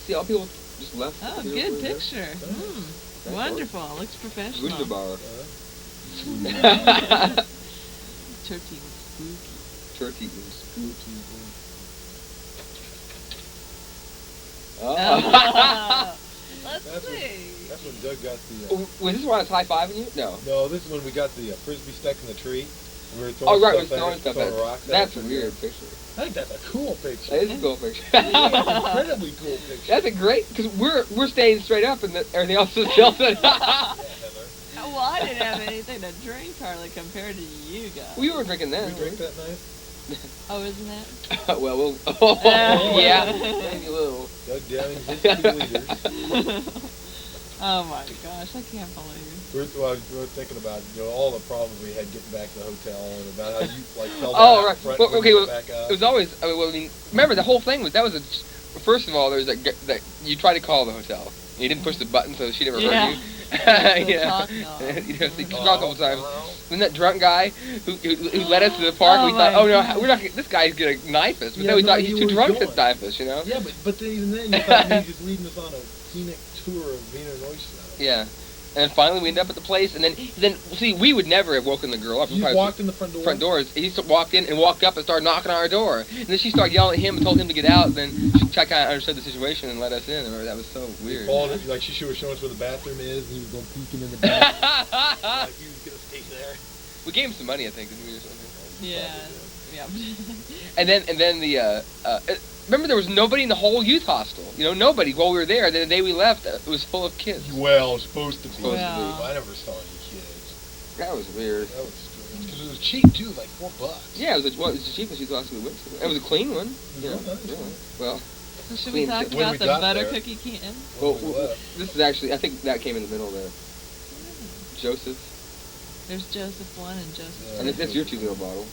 See, all people just left. Oh, good picture. Wonderful. Looks professional. Wunderbar. Turkey was spooky. Turkey was spooky. Let's see. That's when Doug got the... was this when I was high-fiving you? No. No, this is when we got the frisbee stuck in the tree. And we were throwing stuff at rocks. That's a weird picture. I think that's a cool picture. That is a cool picture. That's an incredibly cool picture. That's a great... Because we're staying straight up and everything else is tilted. Well, I didn't have anything to drink hardly compared to you guys. We were drinking then. We drank that night? Oh, isn't that? Well, yeah. Maybe a little. Doug Downing's his 2 liters. Oh my gosh, I can't believe it. We were thinking about all the problems we had getting back to the hotel and about how you fell down right. front Well, okay, back up. it was always. I mean, remember the whole thing was first of all, there's that you tried to call the hotel. You didn't push the button, so she never heard you. Talk, no. So you talk all the time. Then that drunk guy who led us to the park, we thought, no, we're not. This guy's gonna knife us. But then we thought he's too drunk to knife us, Yeah, but then even then you thought he was just leading us on a scenic tour of Wiener Neustadt. Yeah. And then finally we ended up at the place, and then see, we would never have woken the girl up. You walked in the front door? Front doors. He walked in and walked up and started knocking on our door. And then she started yelling at him and told him to get out, and then she kind of understood the situation and let us in. That was so weird. Like she was showing us where the bathroom is, and he was going peeking in the back. Like he was going to stay there. We gave him some money, I think, didn't we, or something? Yeah. And then the remember there was nobody in the whole youth hostel. Nobody while we were there. Then the day we left, it was full of kids. Well, it was supposed to be. Well. I never saw any kids. That was weird. That was strange. Because it was cheap too, like $4. Yeah, it was the cheapest youth hostel we went to. It was a clean one. Well. So should we talk about the butter cookie can? Well, this is actually, I think that came in the middle there. Joseph. There's Joseph 1 and Joseph 2. And that's your 2-liter bottle.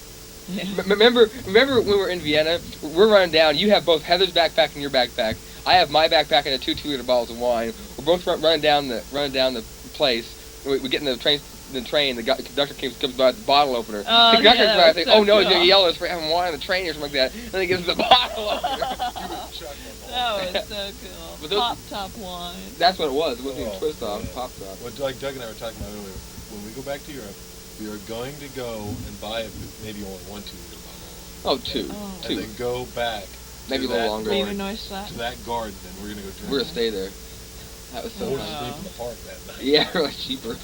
Yeah. Remember when we were in Vienna? We're running down. You have both Heather's backpack and your backpack. I have my backpack and 2 2-liter bottles of wine. We're both running down the place. We get in the train. The conductor comes by with the bottle opener. The conductor comes by and says, "Oh no, he's gonna yell at us for having wine on the train or something like that." And then he gives us the bottle opener. That was so cool. Pop top wine. That's what it was. It wasn't even twist off. Pop top. What like Doug and I were talking about earlier. When we go back to Europe, we are going to go and buy maybe only 1 2-liter bottle. Oh, two. And then go back. Maybe a little longer. To that garden, and we're gonna go drink. We're gonna stay there. That was so We're nice. gonna sleep in the park that night. Yeah, really cheaper.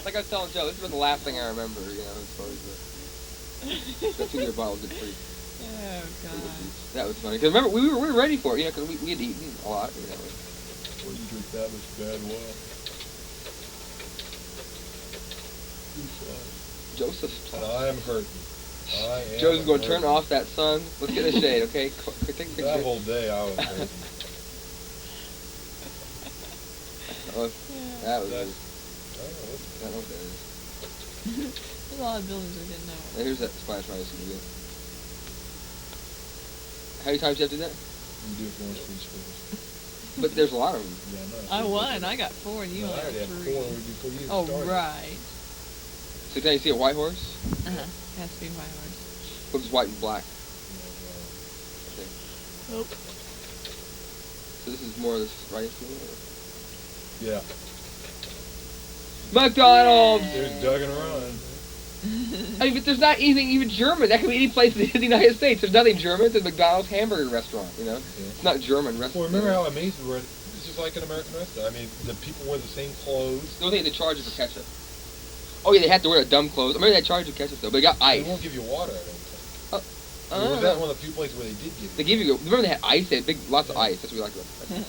Like I was telling Joe, this was the last thing I remember, as far as the 2-liter bottle did pretty. Oh god. That was funny. Cause remember, we were ready for it, because we had eaten a lot. Well, you drink that much bad well. Joseph's And I am hurting. Joe's going to turn off that sun. Let's get in the shade, okay? Take a picture. That whole day I was hurting. That was That's, I don't know what that is. There's a lot of buildings I didn't know. Here's that splash rice again. How many times do you have to do that? You do it once for each place. But there's a lot of them. I won. I got 4 and you I only already got had 3. 4 before you Oh, started. right. So can you see a white horse? Has to be my horse. What is white and black? Okay. Nope. So this is more of this rice thing? Yeah. McDonald's! There's Doug and Ron. I mean, but there's not anything even German. That could be any place in the United States. There's nothing German. It's a McDonald's hamburger restaurant, Yeah. It's not German restaurant. Well, remember how amazed we were? It's just like an American restaurant. I mean, the people wear the same clothes. The only thing they charge is for ketchup. Oh yeah, they have to wear dumb clothes. I remember they charge you ketchup though, but they got ice. They won't give you water, I don't think. Or was Uh, that one of the few places where they did give you? They give you. Remember they had ice. They had lots of ice. That's what we liked about it.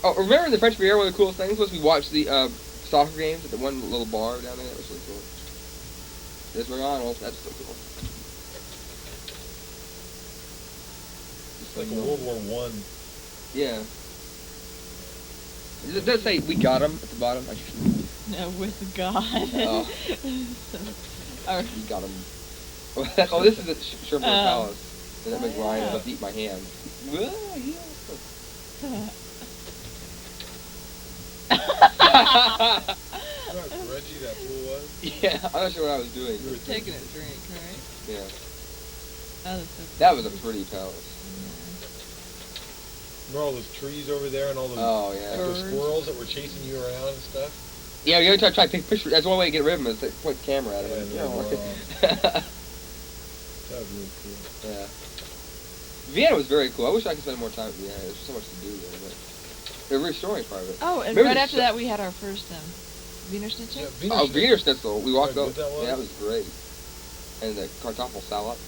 Oh, remember in the French Riviera, one of the coolest things was we watched the soccer games at the one little bar down there. That was really cool. There's McDonald's. That's so cool. It's like a World War One. Yeah. It does say we got him at the bottom. No, with God. Oh. Or, We got him. Oh, this is the Sherman Palace. And that makes Ryan yeah. about to eat my hand. Well, yeah. Reggie, that fool was? Yeah, I'm not sure what I was doing. You were taking a drink, right? Yeah. Oh, that's so That was a pretty palace. Remember all those trees over there and all those, Oh, yeah. like those Birds. squirrels that were chasing you around and stuff? Yeah, you gotta try to take pictures. That's one way to get rid of them is to point the camera at them. Yeah, You know, that was really cool. yeah. Vienna was very cool. I wish I could spend more time at Vienna. There's so much to do there, but they're restoring part of it. Oh, and Remember right the after sh- that we had our first Wiener Schnitzel? Yeah, Oh, Wiener Schnitzel. We walked How up. good that was? Yeah, that was great. And the Kartoffel salad.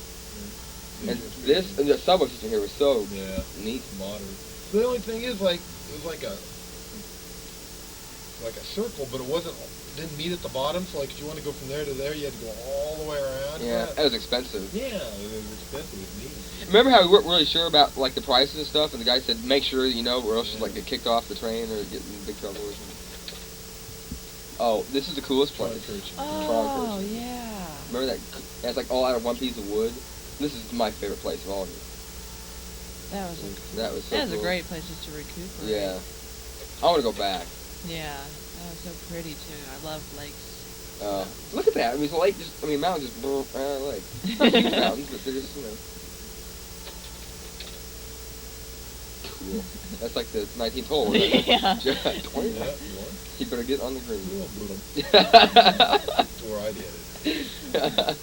Yeah. And this, and the subway system here was so Yeah, neat. modern. The only thing is, like, it was like a circle, but didn't meet at the bottom, so like if you want to go from there to there, you had to go all the way around. Yeah, that was expensive. Yeah, it was expensive. It was neat. Remember how we weren't really sure about like the prices and stuff, and the guy said, "Make sure you know, or else you'll like get kicked off the train or get in big trouble." Or something. Oh, this is the coolest place. Oh, yeah. Remember that? It's like all out of one piece of wood. This is my favorite place of all of them. That was So a cool. great place just to recuperate. Yeah, I want to go back. Yeah, that was so pretty too. I love lakes. Look at that. I mean, it's a lake. Mountains just lake. It's not huge mountains, but they're just cool. That's like the 19th hole. Right? Yeah. 20. Yeah, You better get on the green. that's where I did it.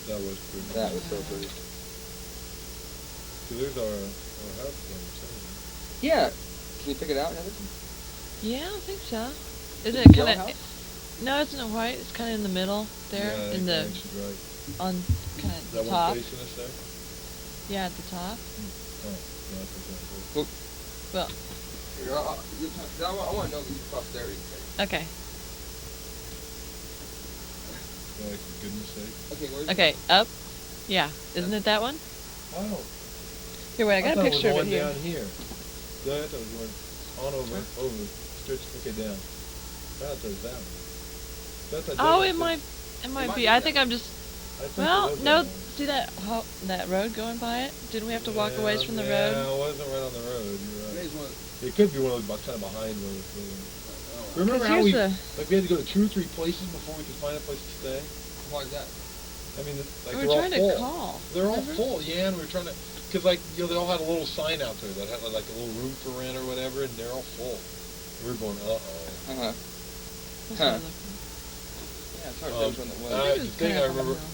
That was pretty. That was so pretty. So there's our house again. Yeah. Can you pick it out, Heather? Yeah, I think so. Is The it yellow kind of? house? No, it's not white. It's kind of in the middle there, Yeah, in the she's right. on kind of the That top. one facing us there? Yeah, at the top. Oh, no, I think that's it. Well, Here, I want to know the posterity. okay, Like, for goodness sake. Okay, where's okay, up. Yeah, isn't it that one? Wow. Here, wait, I got a picture of of it here. down here. No, I thought it was going on over, stretch, okay, down. I thought it was that one. Oh, it might be. I think I'm just. I think Well, it was no. that one. See that road going by it? Didn't we have to walk a ways from the Yeah, road? it wasn't right on the road. You're right. Maybe one. It could be one of those kind of behind one of those buildings. Oh, Remember 'Cause how here's we the- we had to go to 2 or 3 places before we could find a place to stay? why is that? I mean, like We they're were all trying full. to call. They're all remember? full, yeah, and we were trying to, because like, you know, they all had a little sign out there that had like a little room for rent or whatever, and they're all full. We were going, uh-oh. Uh-huh. That's Huh. what I'm looking Yeah, it's hard to tell which one that was. think The it was thing kind I of on the remember, hill.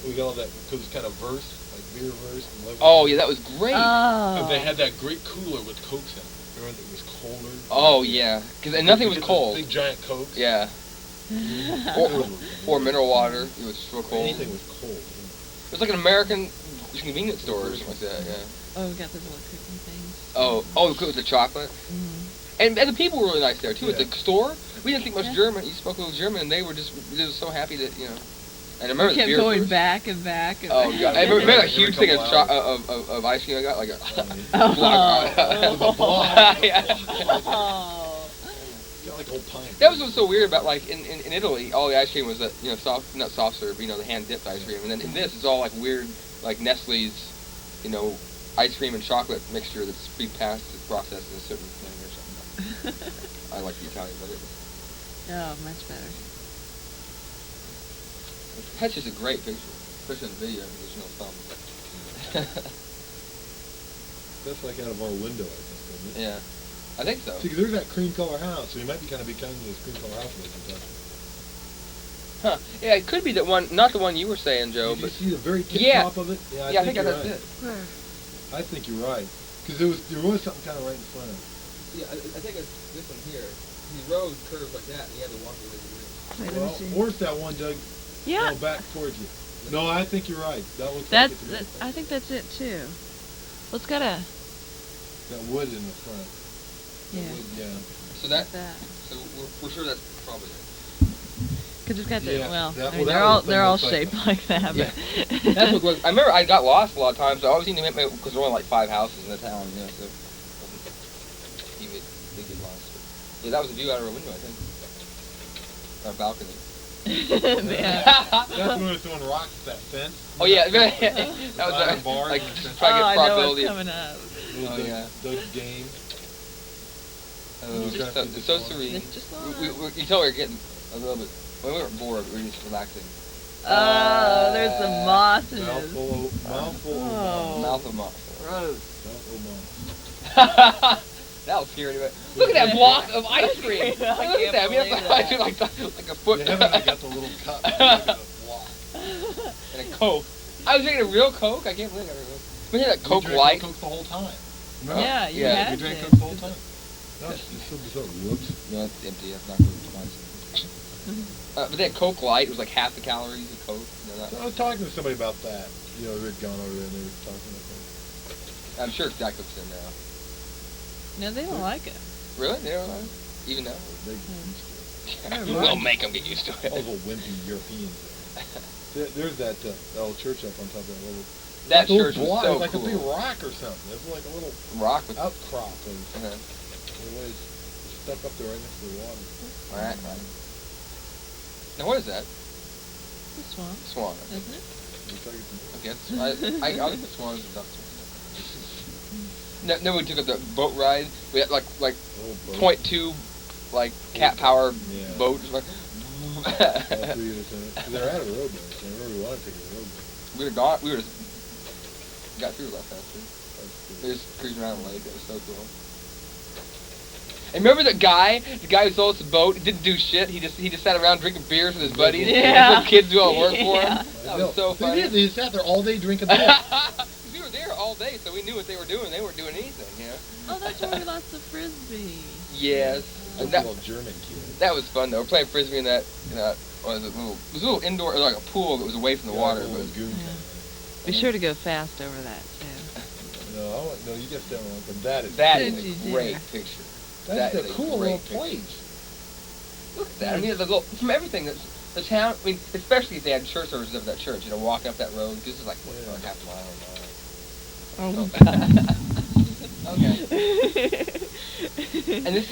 we got all that, because it's kind of verse, like beer verse. And Oh, yeah, that was great. And they had that great cooler with Cokes in it. Remember that was colder? Oh, yeah. And nothing was Those cold. Big giant Cokes. Yeah. Or mineral water. It was so cold. Anything was cold. It was like an American convenience store or something like that, yeah. Oh, we got those little cooking things. Oh, with the chocolate. Mm-hmm. And the people were really nice there, too. At Yeah. the store, we didn't think much Yeah. German. You spoke a little German, and they were just so happy that, you know. And I remember We the kept beer going first. back and back and Oh, back. God. I remember a Every huge thing couple of ice cream I got, like a Oh. block. Yeah. Got like old pine. That was what's so weird about, like, in Italy, all the ice cream was, you know, not soft serve, you know, the hand-dipped ice cream. And then in this, it's all, like, weird, like, Nestle's, you know, ice cream and chocolate mixture that's processed in a certain thing or something. I like the Italian better. Oh, much better. That's just a great picture, especially in the video, because there's no thumb. That's like out of our window, I think, isn't it? Yeah, I think so. See, 'cause there's that cream color house, so we might be kind of becoming this cream color house we're talking. Huh. Yeah, it could be that one, not the one you were saying, Joe, Did you but see the very tip Yeah. top of it? yeah, I think you're that's right. it. Where? I think you're right. Because there was something kind of right in front of it. Yeah, I think it's this one here. The road curves like that, and you have to walk the way Wait, let me Well, see. or it's that one, Doug, Yeah, go back towards you. No, I think you're right. That looks that's. like it's I think that's it too. Well, it's got a. that wood in the front. Yeah. Wood, yeah. So that, That. so we're sure that's probably it. Because it's got the, Yeah, well, that- I mean, well, that they're all was the thing shaped looks like that. Yeah. But That's what was. I remember I got lost a lot of times, so I always seemed to make because there were only like 5 houses in the town, you know, so you would get lost. Yeah, that was a view out of our window, I think. Our balcony. yeah. That's when we were throwing rocks at that fence. Oh yeah, that was Behind the bar, like and just it's trying to Oh, get I know probability. what's coming up. Oh, yeah. Those games. Oh, Just so, trying to it's so keep it serene. It's just You tell we were getting a little bit. When we were bored, we were just relaxing. Oh, there's some moss in this. Mouthful Oh. Mouth of moss. Gross. That'll scare anybody. Look at that block of ice cream. I Look at can't that. We have believe like, that. like a foot. They haven't got the little cup. Look at the block. And a Coke. I was drinking a real Coke. I can't believe I was. We had a We Coke drank Light. Coke the whole time. Yeah, you Yeah, had We drank to. Coke the whole time. That's so bizarre. Whoops. No, it's empty. That's not Coke twice. But that Coke Light was like half the calories of Coke. You know, So I was talking to somebody about that. You know, who had gone over there and they were talking about that. I'm sure Jack Coke's in now. No, they don't like it. Really? They don't know? Even now? They get used to it. We'll make them get used to All those it. little wimpy Europeans there. There's that old church up on top of that little... That little church was block. so It's like cool. a big rock or something. It's like a little Rock with... outcrop of... Uh-huh. It was stuck up there right next to the water. Alright. Now what is that? The swan, Swan. isn't it? Looks like it's- Okay, I'll get the swans and ducks. Then we took up the boat ride. We had like Oh, boat. .2 like cat power Yeah. boat. Just like All 3 of us in it. 'Cause they're out of rowboat, so I remember we wanted to take a rowboat. we were gone. We were just got through a lot faster. That's We cool. were just cruising around the lake. It was so cool. And remember the guy who sold us the boat? He didn't do shit. He just sat around drinking beers with his buddies. Yeah. His kids do all the work for Yeah. him. That was so They funny. did. They sat there all day drinking beer. We were there all day, so we knew what they were doing. They weren't doing anything, you know. Oh, that's where we lost the frisbee. Yes. Those And that, little German kids. that was fun though. We're playing frisbee in that what was it, it was a little indoor, it was like a pool that was away from the water. Yeah, But little goon Yeah. town. Be sure to go fast over that too. No, you just don't want them. That is that Did is you a do great that? picture. that's that a is cool great little picture. place. Look at that. I mean, the little, from everything that's the town. I mean, especially if they had church services of that church. You know, walking up that road. This is like what, Yeah. like half a mile. Oh, Okay. And this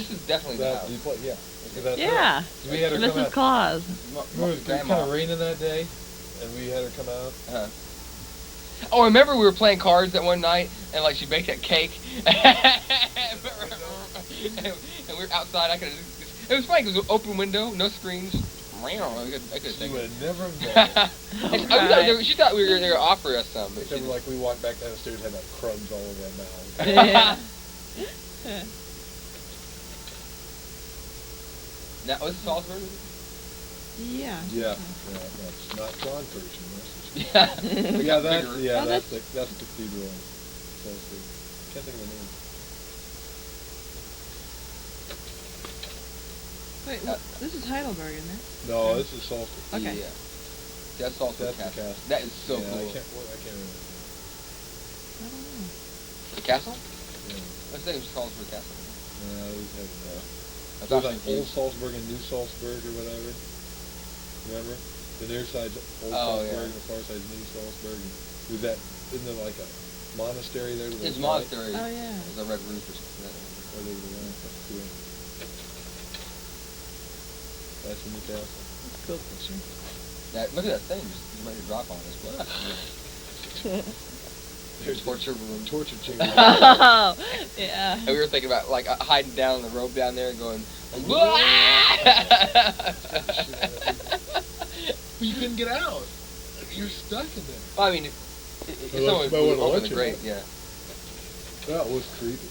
is definitely the That, house. yeah. That's yeah. her. We had her come Mrs. out. Claus. Remember, it was kind of raining that day, and we had her come out. Uh-huh. Oh, remember we were playing cards that one night, and like she baked that cake, and we were outside. It was funny because it was an open window, no screens. I could She take would it. have never known. Right. She thought we were there to offer us some, but she Except didn't. like we walked back down the stairs, had like crumbs all over our mouths. Yeah. That was Salzburg. Yeah. Yeah, that's not John Pershing. Yeah. But yeah, that's Bigger. Oh, that's the cathedral. Can't think of the name. Wait, this is Heidelberg, isn't it? No, this is Salford. Okay. Yeah. That's Salzburg That's the Castle. castle. That is so yeah, cool. I can't remember. I don't know. The castle? Yeah. I think it was Salzburg Castle. No, we had I It thought was like you- Old Salzburg and New Salzburg or whatever. Remember? The near side's Old Oh, Salzburg yeah. and the far side's New Salzburg. And was that, isn't there like a monastery there? with It's those lights? monastery. Oh, yeah. There's a red roof or something. Or they were around that too. That's in the castle. That's a cool picture. Look at that thing. Just ready to drop on us. What? There's Torture room. Torture chamber. Oh, yeah. And we were thinking about like hiding down on the rope down there and going. But you couldn't get out. You're stuck in there. Well, I mean, if Well, someone that's why I would wanna open let the you grate, out. yeah, That was creepy.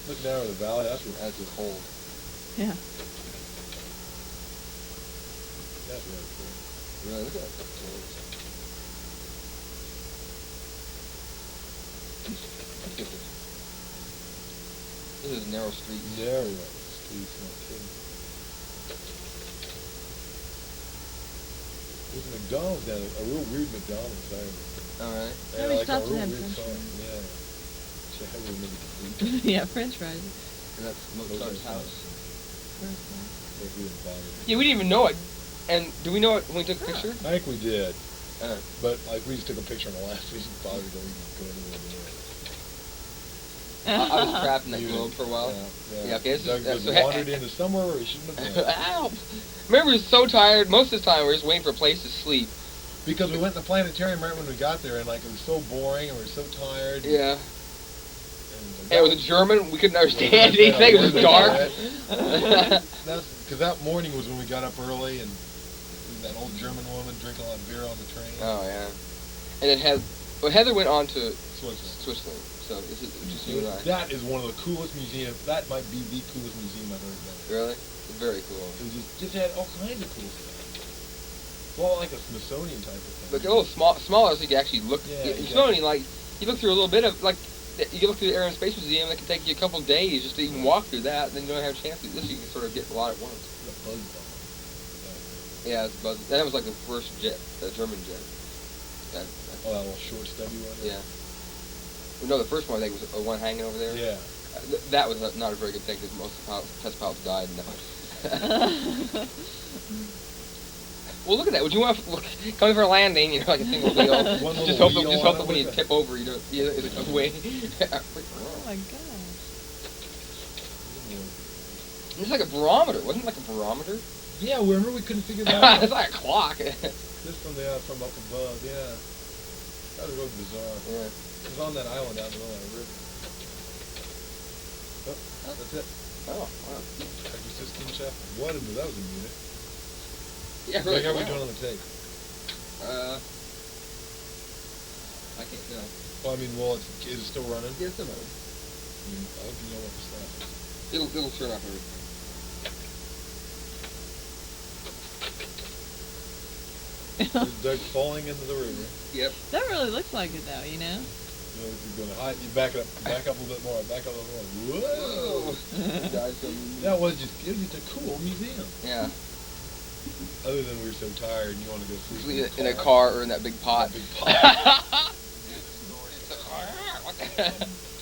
Look down at the valley. That's where that's cold. Yeah. That's really cool. Really, look at that. This is narrow streets. Narrow streets, not kidding. There's a McDonald's down there, a real weird McDonald's down there. All right. Yeah, we like stopped a and real had weird French sign. fries. Yeah. So I would never eat. Yeah, French fries. And that's Mozart's house. Where's that? course, we didn't bother. Yeah, we didn't even know it. And do we know it when we took a picture? I think we did. Uh, But, like, we just took a picture on the last. We didn't bother to even go anywhere near it. I was trapped in that globe for a while. Yeah. Okay, Doug just wandered into somewhere where he shouldn't have been. Ow! Remember, we were so tired. Most of the time, we were just waiting for a place to sleep. Because we went in the planetarium right when we got there, and, like, it was so boring, and we were so tired. Yeah. And it was in German. We couldn't understand anything. It was dark. Because that morning was when we got up early, and that old German woman drinking a lot of beer on the train. Oh, yeah. And then Heather went on to Switzerland. So this is just you and I. That is one of the coolest museums. That might be the coolest museum I've ever been to. Really? It's very cool. It just had all kinds of cool stuff. Well, like a Smithsonian type of thing. Look, a little smaller, so you can actually look. Yeah, Smithsonian, like, you look through a little bit of, like, you look through the Air and Space Museum, it can take you a couple days just to even walk through that, and then you don't have a chance to. This you can sort of get a lot at once. The buzz bomb. Yeah, it's buzz. That was like the first jet, the German jet. Oh, that little short, stubby one? Yeah. No, the first one I think was one hanging over there. Yeah. That was not a very good thing because most of the test pilots died in that one. Well, look at that. Would you want to coming for a landing? You know, like a single wheel. just hope that when you tip over, you don't. It's away. Oh my gosh. It's like a barometer. Wasn't it like a barometer? Yeah, remember we couldn't figure that out. It's like a clock. Just from up above, yeah. That was really bizarre. Yeah. It was on that island out in the middle of the river. Oh, that's it. Oh, wow. Dr. Sistine Chapel. What that was in Munich. Yeah, really. Like, how are we doing on the tape? I can't tell. Well, I mean, is it still running? Yeah, it's still running. I hope you know what to stop is. It'll turn off everything. There's Doug falling into the river. Yep. That really looks like it though, you know? You know, you're gonna hide. You back up a little bit more. Back up a little more. Whoa! It was just a cool museum. Yeah. Other than we were so tired and you want to go sleep In a car or in that big pot. That big pot.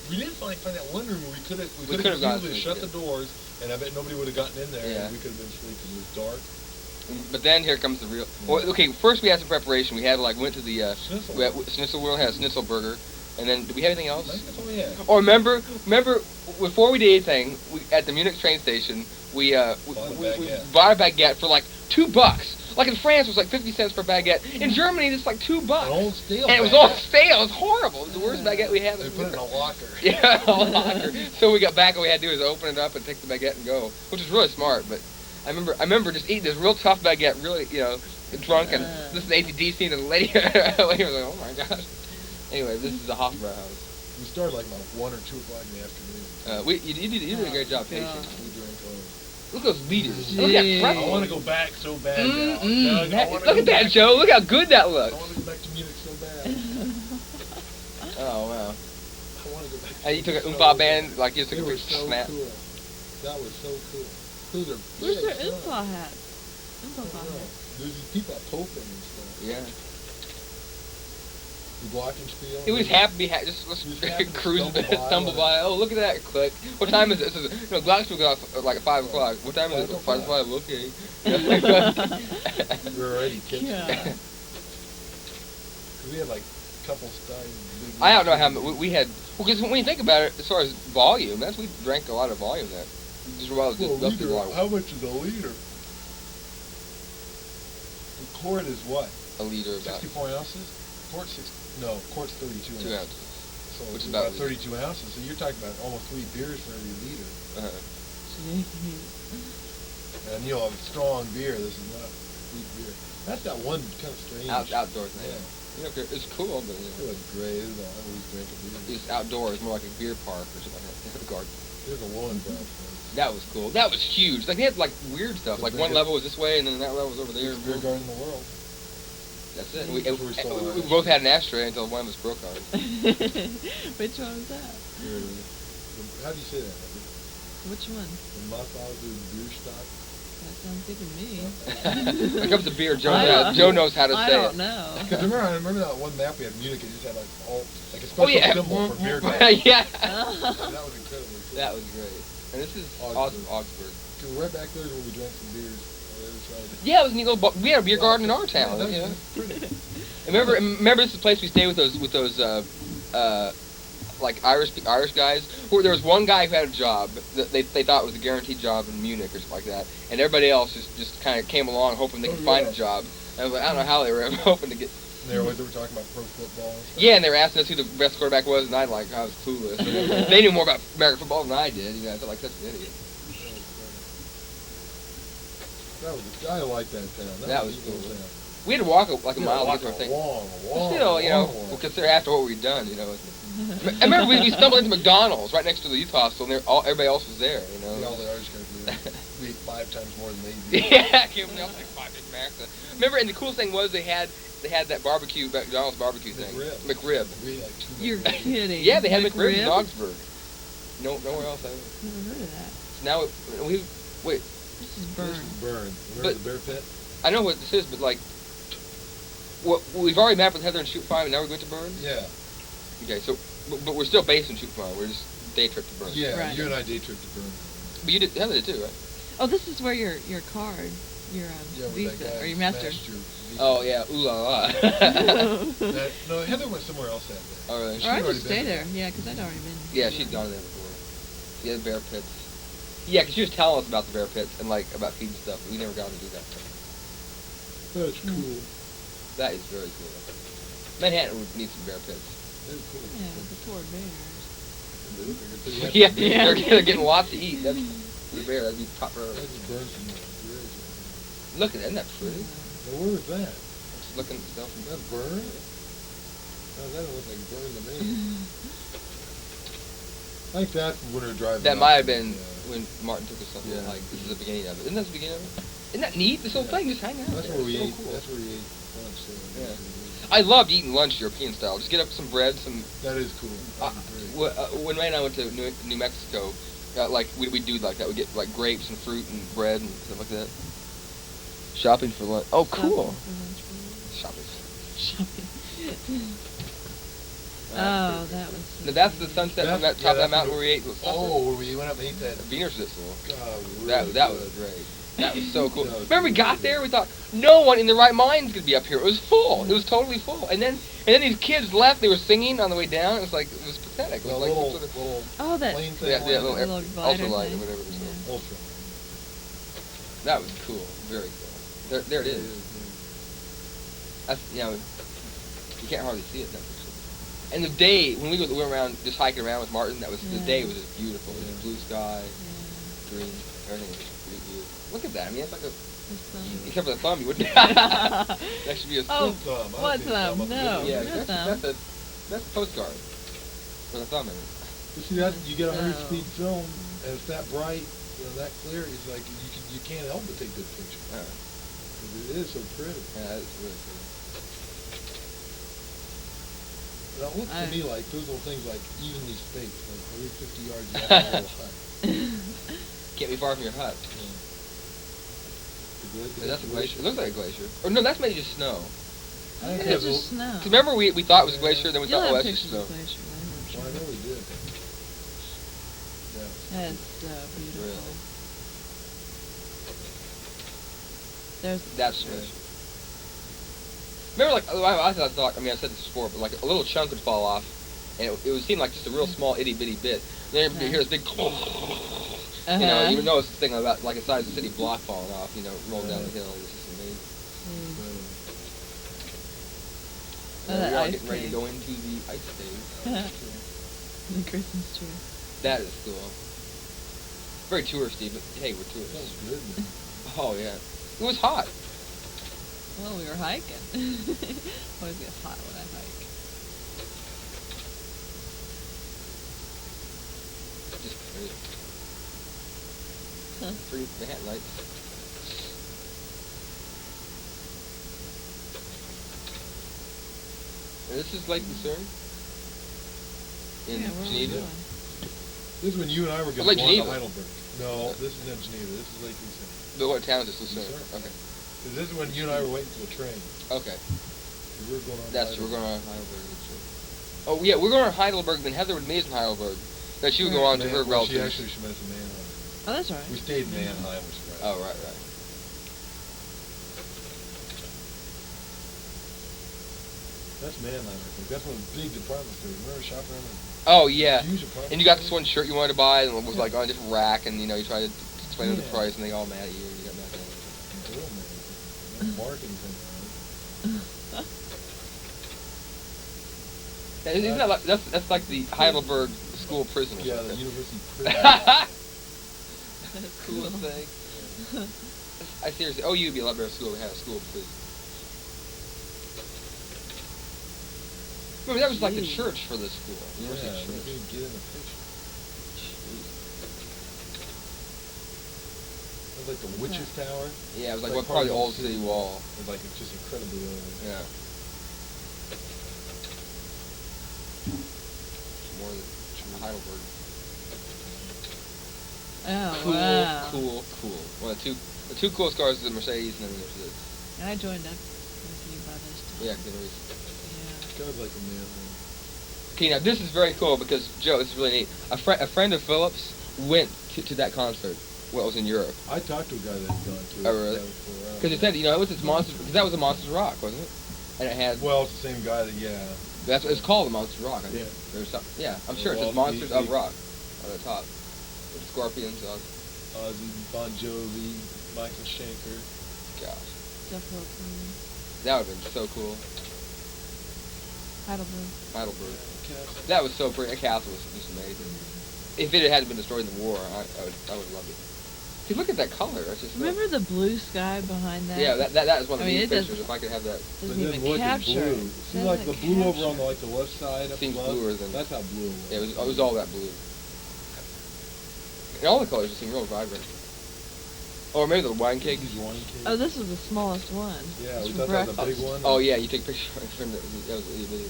We didn't find that one room where we could have easily shut the doors, and I bet nobody would have gotten in there. Yeah. And we could have been sleeping. It was dark. But then here comes the real. Well, okay, first we had some preparation. We had went to the Schnitzel World, had a Schnitzel burger, and then did we have anything else? That's all we had. Or remember before we did anything, at the Munich train station, we bought a baguette for like $2. Like in France, it was like 50 cents per baguette. In Germany, it's like $2. An old stale. And it was all stale. It was horrible. It was the worst baguette we had. They put it in a locker. Yeah, a locker. So we got back, all we had to do was open it up and take the baguette and go, which was really smart. But I remember just eating this real tough baguette, really, drunk and listening to ACDC, and the lady was like, oh my gosh. Anyway, this is the Hofbrau house. We started like about 1 or 2 o'clock in the afternoon. You did a great job tasting. We drank Look at those liters. Look at that pretzel. I want to go back so bad now. Look at that, Joe. Look how good that looks. I want to go back to Munich so bad. Oh, wow. I want to go back to And you took an Oompa band, like you took a big so snap. Cool. That was so cool. Those are Where's big their stuff. Oompa hats? Oompa hats. There's these people at Popin and stuff. Yeah. The Glockenspiel. He was happy, just cruise, stumble by. Oh, look at that, click. What time is it? It says, Glockenspiel got off like at 5 o'clock. What time is it? 5 o'clock. Okay. We were already kids. Yeah. We had like a couple studies. I don't know how we had. Well, because when you think about it, as far as volume, we drank a lot of volume there. How much is a liter? A quart is what? A liter about 64 ounces? Quart's 32 ounces. 2 ounces. So Which it's is about about 32 ounces. So you're talking about almost 3 beers for every liter. And a strong beer. This is not weak beer. That's that one kind of strange. Outdoor thing. Yeah. It's cool, but It was great. I always drank a beer. it's outdoors, more like a beer park or something like that. Garden. There's a Lowenbräu place. That was cool. That was huge. Like they had like weird stuff. Like one level was this way, and then that level was over there. Beer garden in the world. That's it. We both had an ashtray until one of us broke on it. Which one was that? How do you say that? Which one? The Mathhauser Bierstock? That sounds good to me. When it comes to beer, Joe knows how to say it. I don't know. Because I remember that one map we had in Munich. It just had like a special symbol for beer garden. Yeah. That was incredibly cool. That was great. And this is Augsburg. Augsburg. 'cause right back there is where we drank some beers. On the other side. Yeah, it was a neat little. We had a beer garden in our Yeah, town. that You know. was pretty. Remember this is the place we stayed with those like Irish guys. Where there was one guy who had a job that they thought was a guaranteed job in Munich or something like that, and everybody else just kind of came along hoping they could find a job. And I was like, I don't know how they were hoping to get. And they were talking about pro football. And stuff. Yeah, and they were asking us who the best quarterback was, and I was clueless. They knew more about American football than I did. You know, I felt like such an idiot. I like that town. That was a cool. town. We had to walk like a mile to Walk get to our thing. long, Still, you know, long. consider after what we'd done, you know. I remember we stumbled into McDonald's right next to the youth hostel, and everybody else was there, you know. Yeah, all the Irish guys were there. We ate 5 times more than they did. Yeah, came from like 5 Big Macs. Remember, and the coolest thing was they had that barbecue, McDonald's barbecue thing. McRib. Really, like 2 You're kidding. Yeah, they had McRib in McRib? Augsburg. Nowhere else. Never heard of that. So now wait. This is Burn. Burn. Remember But- the bear pit? I know what this is, but like, we've already mapped with Heather and Shoot 5, and now we're going to Burn. Yeah. Okay, so but we're still based in Shoot 5. We're just day trip to Burn. Yeah, Right. you and I day tripped to Burn. But you did Heather did too, right? Oh, this is where your card, your Yeah, where that Visa guy or your Master. smashed your Visa. Oh yeah, ooh la la. No, Heather went somewhere else that day. All right. Or I She'd already just been stay there. there. Yeah, because I'd already been. Yeah, she'd gone there before. Yeah, the bear pits. Yeah, because she was telling us about the bear pits and like about feeding stuff. But we never got to do that. That's cool. That is very cool. Manhattan would need some bear pits. That's cool. Yeah, the poor bears. Yeah, Yeah. they're getting lots to eat. That's the bear. That'd be top priority. That just burns some beers. Look at that. Isn't that pretty? Now, where was that? Just looking at stuff. Is that burn? Oh, that don't look like burn to me. I think that's when we were driving. That up might have to been the, when Martin took us something Yeah. like, this is the beginning of it. Isn't that the beginning of it? Isn't that neat? This whole Yeah. thing just hanging out That's there. where we It's so ate. cool. That's where we ate lunch. So Yeah. I loved eating lunch European style. Just get up some bread, some. That is cool. That'd be great. When Ray and I went to New Mexico, like we'd do like that. We'd get like grapes and fruit and bread and stuff like that. Shopping for lunch. Oh, cool. Shopping. Shopping. Oh, that was. So Now that's the cute. sunset from That's- that top of yeah, that mountain that's where we ate. Was Oh, where we went up and ate that. Wiener Schnitzel. God, really That was good. great. That was so cool. That was Remember we really got good. there, we thought no one in their right mind could be up here. It was full. It was totally full. And then these kids left. They were singing on the way down. It was pathetic. It The was like little, sort of, little Oh, that. plane thing. yeah, little little glider ultralight or thing. whatever it was. Yeah. Ultra. That was cool. Very cool. There it is. That's, you know, you can't hardly see it. That's for sure. And the day when we went around just hiking around with Martin, the Yeah. day was just beautiful. It was Yeah. blue sky, Yeah. green, everything was really beautiful. Look at that. I mean, it's like a. It's fun. Except for the thumb, you wouldn't. That should be a. Oh, Thumb. I what think thumb? thumb. No. Yeah, no that's thumb. a postcard with a thumb in it. You see that? You get a 100 Oh. speed film, and it's that bright, that clear. It's like you can't help but take good pictures. Yeah, 'Cause it is so pretty. yeah, that's really cool. Now, it looks to I- me like those little things like evenly spaced, like every 50 yards you have a little hut. Can't be far from your hut. Yeah. That's a glacier. It looks like a glacier. Or no, that's maybe just snow. I think It's that's a just snow. 'Cause remember we thought it was a glacier, then we You'll thought, oh, have that's just pictures snow. of glacier, I'm Well, sure. I know we did. Yeah. That's so beautiful. Really? There's. That's Yeah. glacier. Remember, like, I thought, I mean, I said this before, but like a little chunk would fall off, and it would seem like just a real small itty bitty bit. Then you hear this big, you know, you would notice this thing about like the size of a city block falling off, you know, rolling down the hill. It's just amazing. Oh, And that we are ice getting ready to cave. go into the ice cave. The Christmas tree. That is cool. Very touristy, but hey, we're That tourists. was good, man. Oh yeah, it was hot. Well, we were hiking. Always get hot when I hike. Just great. Huh. Free Manhattan lights. And this is Lake Lucerne in Yeah, where are we Geneva. going? This is when you and I were going Like to Geneva. Heidelberg. No, this is in Geneva. This is Lake Lucerne. But what town is this, Lucerne? Lucerne. Okay. 'Cause this is when you and I were waiting for the train. Okay. 'Cause we were going on. That's we're Heidelberg. going on Heidelberg. That's right. Oh yeah, we're going to Heidelberg. Then Heather would meet us in Heidelberg. Then she would go on to her Well, she relatives. actually she met some man on it. Oh, that's right. We stayed in Mannheim, which is right. Oh, right. That's Mannheim, I think. That's one of the big department stores. Remember shopping around? Oh, yeah. Huge department And you got this store? one shirt you wanted to buy, and it was like on a different rack, and you tried to explain the Yeah. price, and they all mad at you, and you got mad at them. Oh, man. That's marketing thing, right? Yeah, isn't that like, that's like the Heidelberg school prison or Yeah, the something. university prison. That's Coolest cool. thing. I seriously, OU would be a lot better school if we had a school prison. Remember, that was like the Jeez. church for this school. University Yeah, we church. didn't get in the picture. It was like the Witch's Tower. Yeah, it was like, Like probably the part of old city wall. It was like it's just incredibly old. Yeah. More than Heidelberg. Oh, Cool, wow. cool. Well, the two coolest cars is the Mercedes, and then there's this. And I joined up with you by this time. Yeah, there is. Yeah. Kind of like a man. Okay, now this is very cool because Joe, this is really neat. A friend of Philip's went to that concert. Well, it was in Europe. I talked to a guy that had gone to it. Oh, really? Because it said, it was this Monsters, because that was a Monsters Rock, wasn't it? And it had. Well, it's the same guy that, yeah. That's it's called the Monsters Rock. I think. Yeah. There's some, yeah, I'm sure Well, it's just Monsters of the- Rock on the top. With Scorpions on. Ozzy, Bon Jovi, Michael Schenker. Gosh, Definitely. that would have been so cool. Heidelberg. Heidelberg. That was so pretty. That castle was just amazing. If it had been destroyed in the war, I would have loved it. See, look at that color. It's just Remember the blue sky behind that? Yeah, that is one of I mean, these it doesn't- pictures. If I could have that. But Doesn't then even look at capture blue. it. See, like the Doesn't blue over on capture the left side up Seems above? bluer than- That's how blue it was. Yeah, it was all that blue. And all the colors just seem real vibrant. Or maybe the wine cake. These wine cakes. Oh, this is the smallest one. Yeah, It's we for thought that was a breakfast. big one. Oh yeah, you take a picture of it. That was a video.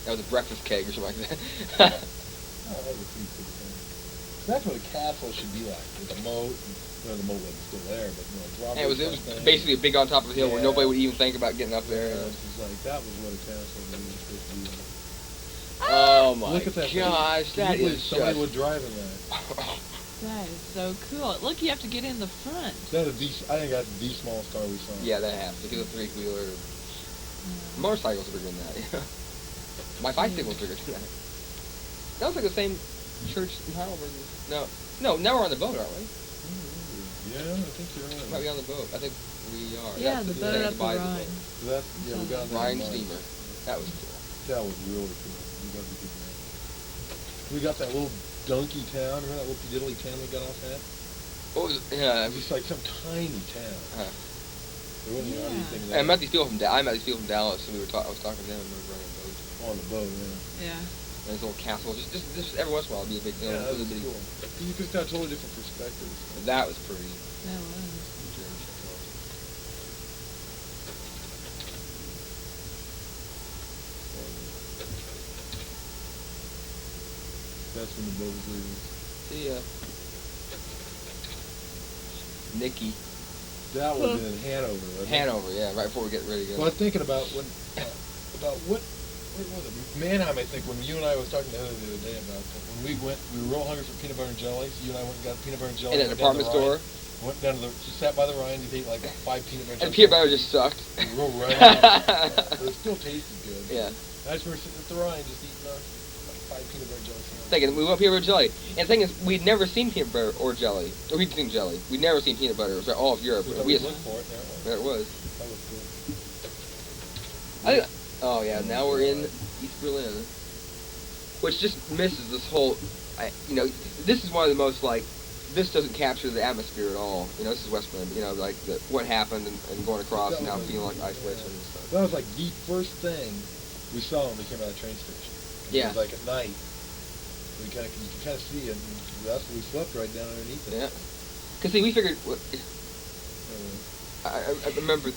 That was a breakfast cake or something like that. Oh, that was a pretty cool thing. That's what a castle should be like. With a moat. The moat wasn't still there, but And it was basically big on top of a hill where Yeah. nobody would even think about getting up there. Yeah, it's just like, that was what a castle was supposed to be like. Oh my Look at that thing. gosh, Can that you is believe somebody just. would drive in that. That is so cool. Look, you have to get in the front. That is I think that's the smallest car we saw. Yeah, that happens because a three-wheeler. Motorcycles are bigger than that. My bicycle's bigger than that. That was like the same church in Heidelberg. No, now we're on the boat, aren't we? Yeah, I think you're right. Might be on the boat. I think we are. Yeah, the boat up the Rhine. Rhine. So that's, yeah, we got on that Rhine line. steamer. That was cool. That was really cool. We got the good man. We got that little donkey town. Remember that little diddly town we got off at? What was it? Yeah. It was like some tiny town. There wasn't Yeah. anything I there. met these people from Dallas, and I was talking to them, and we were running a boat. On the boat, yeah. Yeah. And this little castle, just every once in a while, it'd be a big thing. Yeah, that It was a big- cool. You could have totally different perspectives. That was pretty. That was. That's when the boat was leaving. See ya. Nikki. That was in Hanover, wasn't it? Hanover, yeah, right before we get ready to go. Well, I was thinking about what where was it? Mannheim, I think, when you and I was talking to Heather the other day about that. When we went, we were real hungry for peanut butter and jelly, so you and I went and got peanut butter and jelly. In an went down to department the store. Rhine, went down to just sat by the Rhine, you ate like 5 peanut butter And jelly. peanut butter just sucked. We were running out. But it still tasted good. Yeah. I just remember sitting at the Rhine just eating like 5 peanut butter jelly sandwiches. Thinking, we want peanut butter jelly. And the thing is, we'd never seen peanut butter or jelly. Or we'd seen jelly. We'd never seen peanut butter. It was all of Europe. We We looked for it, there there it was. it was. That was good. Oh yeah, now we're in East Berlin, which just misses this whole. This is one of the most this doesn't capture the atmosphere at all. This is West Berlin, but like what happened and going across and how feeling like isolation and stuff. That was like the first thing we saw when we came out of the train station. Yeah. It was like at night. You can kind of see it, and that's we slept right down underneath it. Yeah. Cause see, we figured. I remember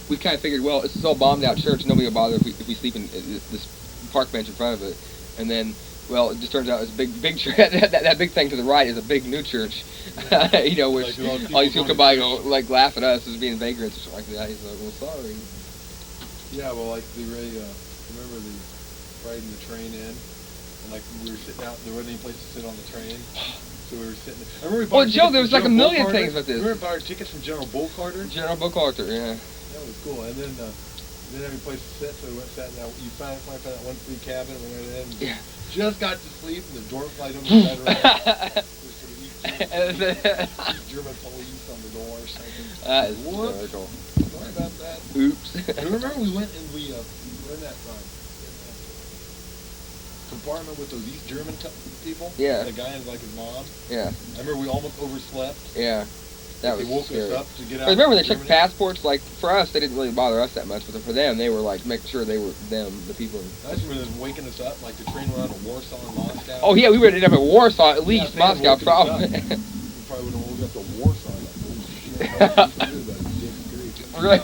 we kind of figured, well, it's all bombed out church. Nobody will bother if we sleep in this park bench in front of it. And then, well, it just turns out it's a big church. that big thing to the right is a big new church. Which Like all these people come by and laugh at us as being vagrants or something like that. He's like, well, sorry. Yeah, well, like remember the riding the train in, And like we were sitting out, there wasn't any place to sit on the train. So we were sitting. I remember we bought Well, tickets Joe, from there was like a General million Bull things Carter. about this. Remember we bought our tickets from General Bull Carter? General Bocarter, yeah. That was cool. And then didn't have any place to sit, so we went sat in that. You finally found that one free cabin. We went in. And just got to sleep, and the door flight on the bed. German police on the door or something. That is Whoops. hysterical. Sorry about that. Oops. I remember we went and we were in that compartment with those East German people. Yeah. The guy and like his mom. Yeah. I remember we almost overslept. Yeah. That was They woke scary. us up to get out. But remember, they of checked Germany. passports. Like for us, they didn't really bother us that much, but for them, they were like making sure they were them, the people. I just remember them waking us up, like the train went out of Warsaw and Moscow. Oh yeah, we would end up at Warsaw at least. if they had Moscow, woken us up, probably. We probably would have woken up to Warsaw. Like, holy shit, how did we do that? Dick Greek. Really?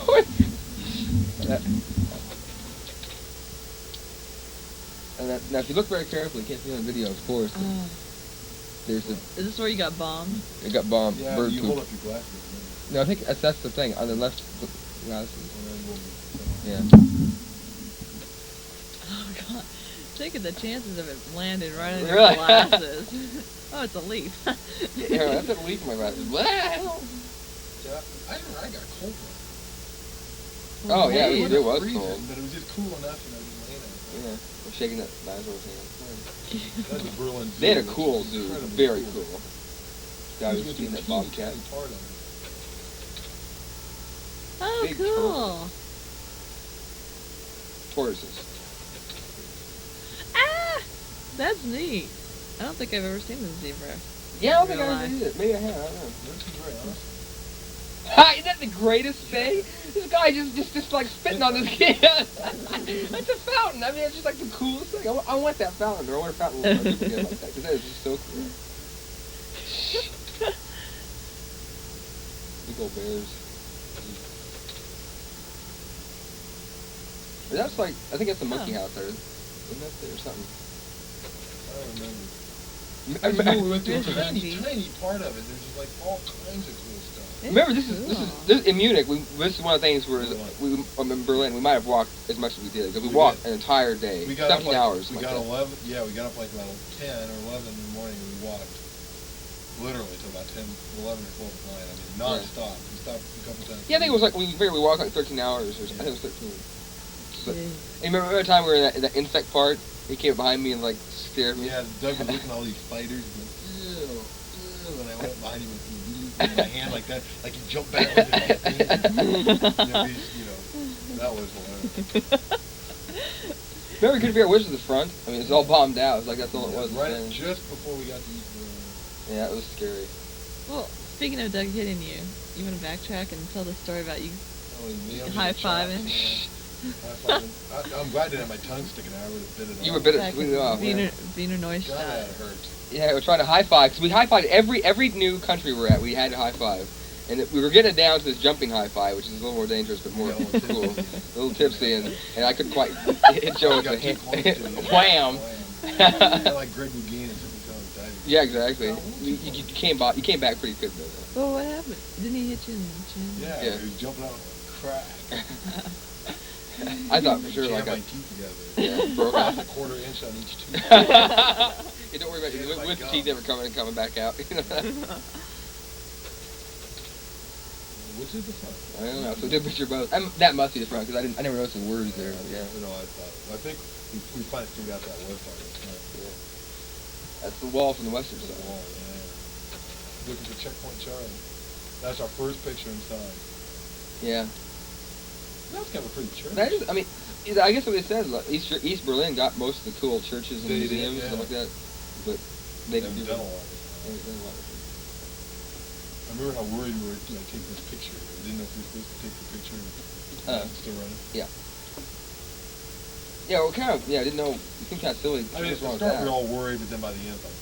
Now, if you look very carefully, you can't see on the video, of course. There's the. Is this where you got bombed? It got bombed. Yeah, bird you poop. hold up your glasses. No, I think that's the thing on the left glasses. Yeah. Oh god. Taking the chances of it landing right on your Really? glasses. Oh, it's a leaf. Yeah, that's a leaf in my glasses. What the hell? Yeah, I got a cold one. Oh yeah, Hey, it was freezing, cold. but it was just cool enough, and I was laying there. Yeah, I'm shaking that dinosaur's hand. That's a Berlin zoo. They had a That's cool zoo, incredibly very cool. Guy Who's was with seeing the that teeny bobcat. tiny part of it? Oh, Big cool. Tortoises. Ah! That's neat. I don't think I've ever seen the zebra. Yeah, I don't think Real I ever life. did it. Maybe I have. I don't know. This is very awesome. Isn't that the greatest thing? This guy just like spitting on this kid. That's a fountain. I mean, it's just like the coolest thing. I want that fountain, or I want a fountain like that, because that is just so cool. Big old bears. But that's like, I think that's the monkey house there. Isn't that there or something? I don't remember. I I just know we went to a There's tiny, monkey. tiny part of it. There's just like all kinds of cool stuff. Remember, this is in Munich. This is one of the things where in Berlin we might have walked as much as we did because we walked an entire day, We got 17 up like, hours. We like got that. 11. Yeah, we got up like about 10 or 11 in the morning. And we walked literally till about 10, 11 or 12 at night. I mean, non-stop. We stopped a couple times. Yeah, I think it was like we walked like 13 hours or something. I think it was 13. But, Jeez. and remember the time we were in that insect part? He came behind me and like scared me. Yeah, Doug was looking at all these spiders. And ew, ew, and I went behind him with my hand like that, like he jumped back with his feet. That was hilarious. Remember, we couldn't figure out which was the front. I mean, it was all bombed out. It was like that's all it was. Right, then. just before we got to East Berlin. Yeah, it was scary. Well, speaking of Doug hitting you, you want to backtrack and tell the story about you Oh, me, I'm high-fiving? I'm glad I didn't have my tongue sticking out. I would have bit it off. You were bit it completely off. Wiener, Yeah. Wiener God, Neustadt. that hurt. Yeah, we were trying to high five because we high fived every new country we're at. We had to high five, and we were getting it down to this jumping high five, which is a little more dangerous but more Yeah, a little cool, tipsy. a little tipsy, and I couldn't quite hit Joe with Got the too close hand. to it. Wham! Kinda like Greg Lougain and something telling diving. Yeah, exactly. You came back pretty good though. Well, what happened? Didn't he hit you in the chin? Yeah, Yeah. he was jumping out like crack. I thought for sure Jammed like my I teeth together. yeah, broke About off. a quarter inch on each tooth. Hey, don't worry about it. Yeah, my With the God. teeth never coming back out. Which is the front? I don't know. So good picture both. That must be the front because I never noticed the words there. Yeah. No, I think we finally figured out that was part of the front. Yeah. That's the wall from the western The side. wall, yeah. Look at the Checkpoint Charlie. That's our first picture inside. Yeah. That's kind of a pretty church. That is, I mean, I guess what they said, like, East Berlin got most of the cool churches and They did, museums and yeah. stuff like that, but they They've didn't do done a it. lot of it. They've done a lot of it. I remember how worried we were taking this picture. We didn't know if we were supposed to take the picture. It's still running. Yeah. Yeah, well, kind of, yeah, I didn't know, it seemed kind of silly. I mean, at What's wrong the with start we that? were all worried, but then by the end, like,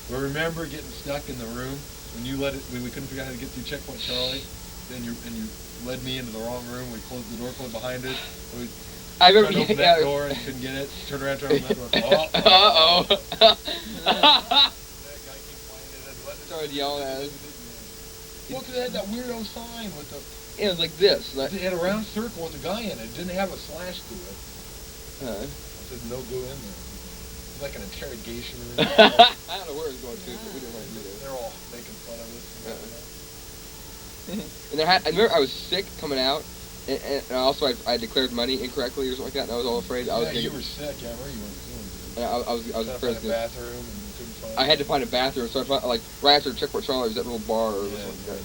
but remember getting stuck in the room when you when we couldn't figure out how to get through Checkpoint Charlie, and you led me into the wrong room. We closed the door behind us. We I remember, tried to open that door and couldn't get it. Turned around, tried to open that door. Uh-oh. That guy came flying in and let Started yelling at us. Well, 'cause it had that weirdo sign with the. It was like this. Like, It had a round circle with a guy in it. It didn't have a slash to it. uh, I said, no, go in there. It's like an interrogation room. I don't know where it's going to, but we didn't want to do that. They're all making fun of us. And I remember I was sick coming out, and also I declared money incorrectly or something like that, and I was all afraid. I was you were sick. Yeah, I remember you weren't feeling good. And I was afraid. Find a bathroom and you couldn't find. I had to find a bathroom, so I found, like, right after Checkpoint Charlie, was that little bar or something like that. I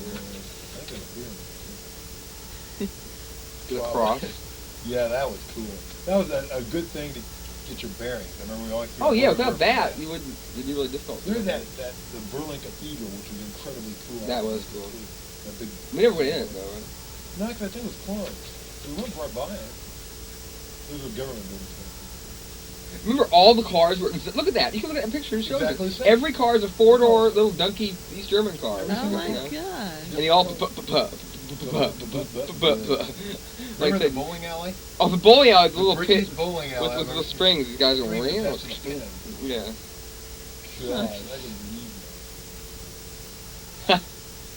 think it was beer. The cross. Yeah, that was cool. That was a good thing to get your bearings. I remember we always. Oh yeah, without that, it'd be really difficult. There's the Berlin Cathedral, which was incredibly cool. That was cool. That big. We never went in it though, right? No, because I think it was closed. We went right by it. Those were government buildings. Remember all the cars were. Look at that. You can look at that picture. It shows Exactly you. the same. Every car is a four-door little dunky East German car. Oh my god. And they all. Remember the bowling alley? Oh, the bowling alley, the little Bricky's pit bowling alley. with little springs. These guys are wearing. Yeah. Yeah,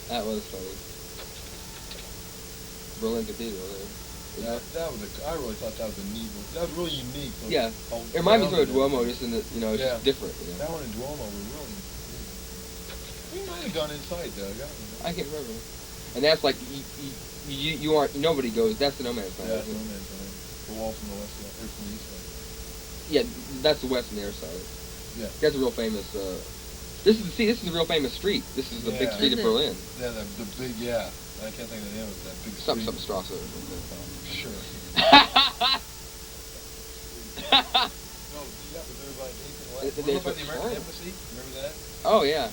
that was funny. Berlin Cathedral. That was I really thought that was a neat one. That was really unique. Yeah, it reminds me of Duomo, just in that it's just different. That one in Duomo was really. We might have gone inside, Doug. I can't remember. And that's like you aren't. Nobody goes. That's the No Man's Land. Yeah, that's the No Man's Land. The wall from the west side, or from the east side. Yeah, that's the west and the air side. Yeah. That's a real famous. This is a real famous street. This is the big street of Berlin. Yeah, the big I can't think of the name of that big Something street. Strasse. Sure. No, yeah, but there's like anything left. What about the American Embassy? Remember that? Oh yeah.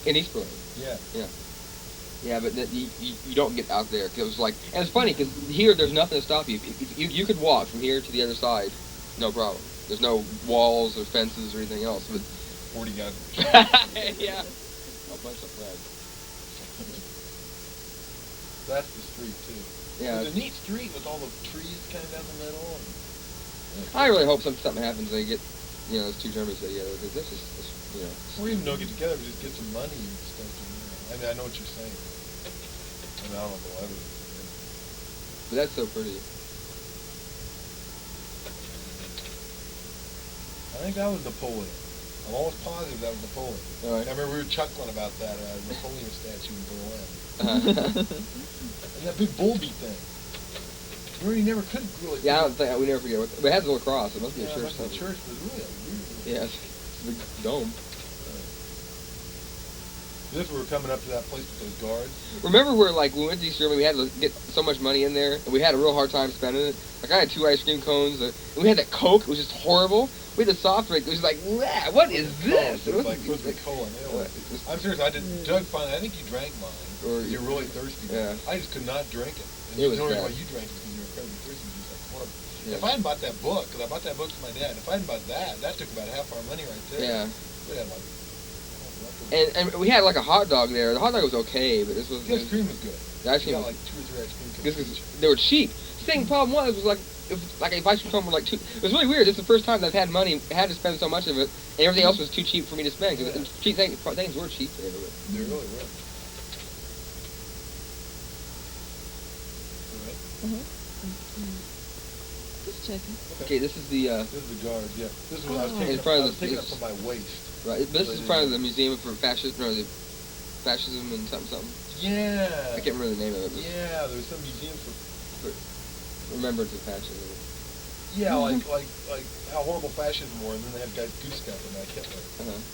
In East Berlin. Yeah. Yeah. Yeah, but you don't get out there because it was like, and it's funny because here there's nothing to stop you. You could walk from here to the other side, no problem. There's no walls or fences or anything else. But 40 guys. Yeah. A bunch of flags. That's the street too. Yeah. It's a neat street with all the trees kind of down the middle. I really hope something happens and they get, those two Germans together because this is, Or even don't get together, but just get some money and stuff. I mean, I know what you're saying. I mean, I don't know why. But that's so pretty. I think that was Napoleon. I'm almost positive that was Napoleon. All right. I remember we were chuckling about that Napoleon statue in Berlin. And that big bull beat thing. Remember, you never could really. Yeah, I don't think we never forget what. But it has a little cross. It must be a church. It must be a church, but really, yeah, it's a big dome. This we were coming up to that place with those guards. Remember where, like, we went to East Germany, we had to get so much money in there, and we had a real hard time spending it. Like, I had 2 ice cream cones, and we had that Coke, it was just horrible. We had the soft drink, it was like, what is this? It was like supposed to be cola. I'm serious, Doug finally, I think you drank mine. Or you're really thirsty. Yeah. I just could not drink it. And It was the only bad. reason why you drank it is because you were incredibly thirsty. You was like, horrible. Yeah. If I hadn't bought that book, because I bought that book for my dad, if I hadn't bought that took about half our money right there. Yeah. We had like. And we had, like, a hot dog there. The hot dog was okay, but this was... The ice cream was good. The ice cream got was... like 2 or 3 ice cream cones. Because they were cheap. The thing, problem was like, if ice cream cone were like $2... It was really weird. It's the first time that I've had money, had to spend so much of it, and everything else was too cheap for me to spend. Because cheap things were cheap there. They really were. Just checking. Okay, this is the... This is the guard, yeah. This is what I was taking, In front of I was taking up from my waist. Right, this is in front of the Museum for Fascism, or the Fascism and something. Yeah. I can't remember the name of it. But Yeah, there was some museum for Remembrance of Fascism. Yeah, like how horrible fascism were, and then they had guys goose stepping like Hitler.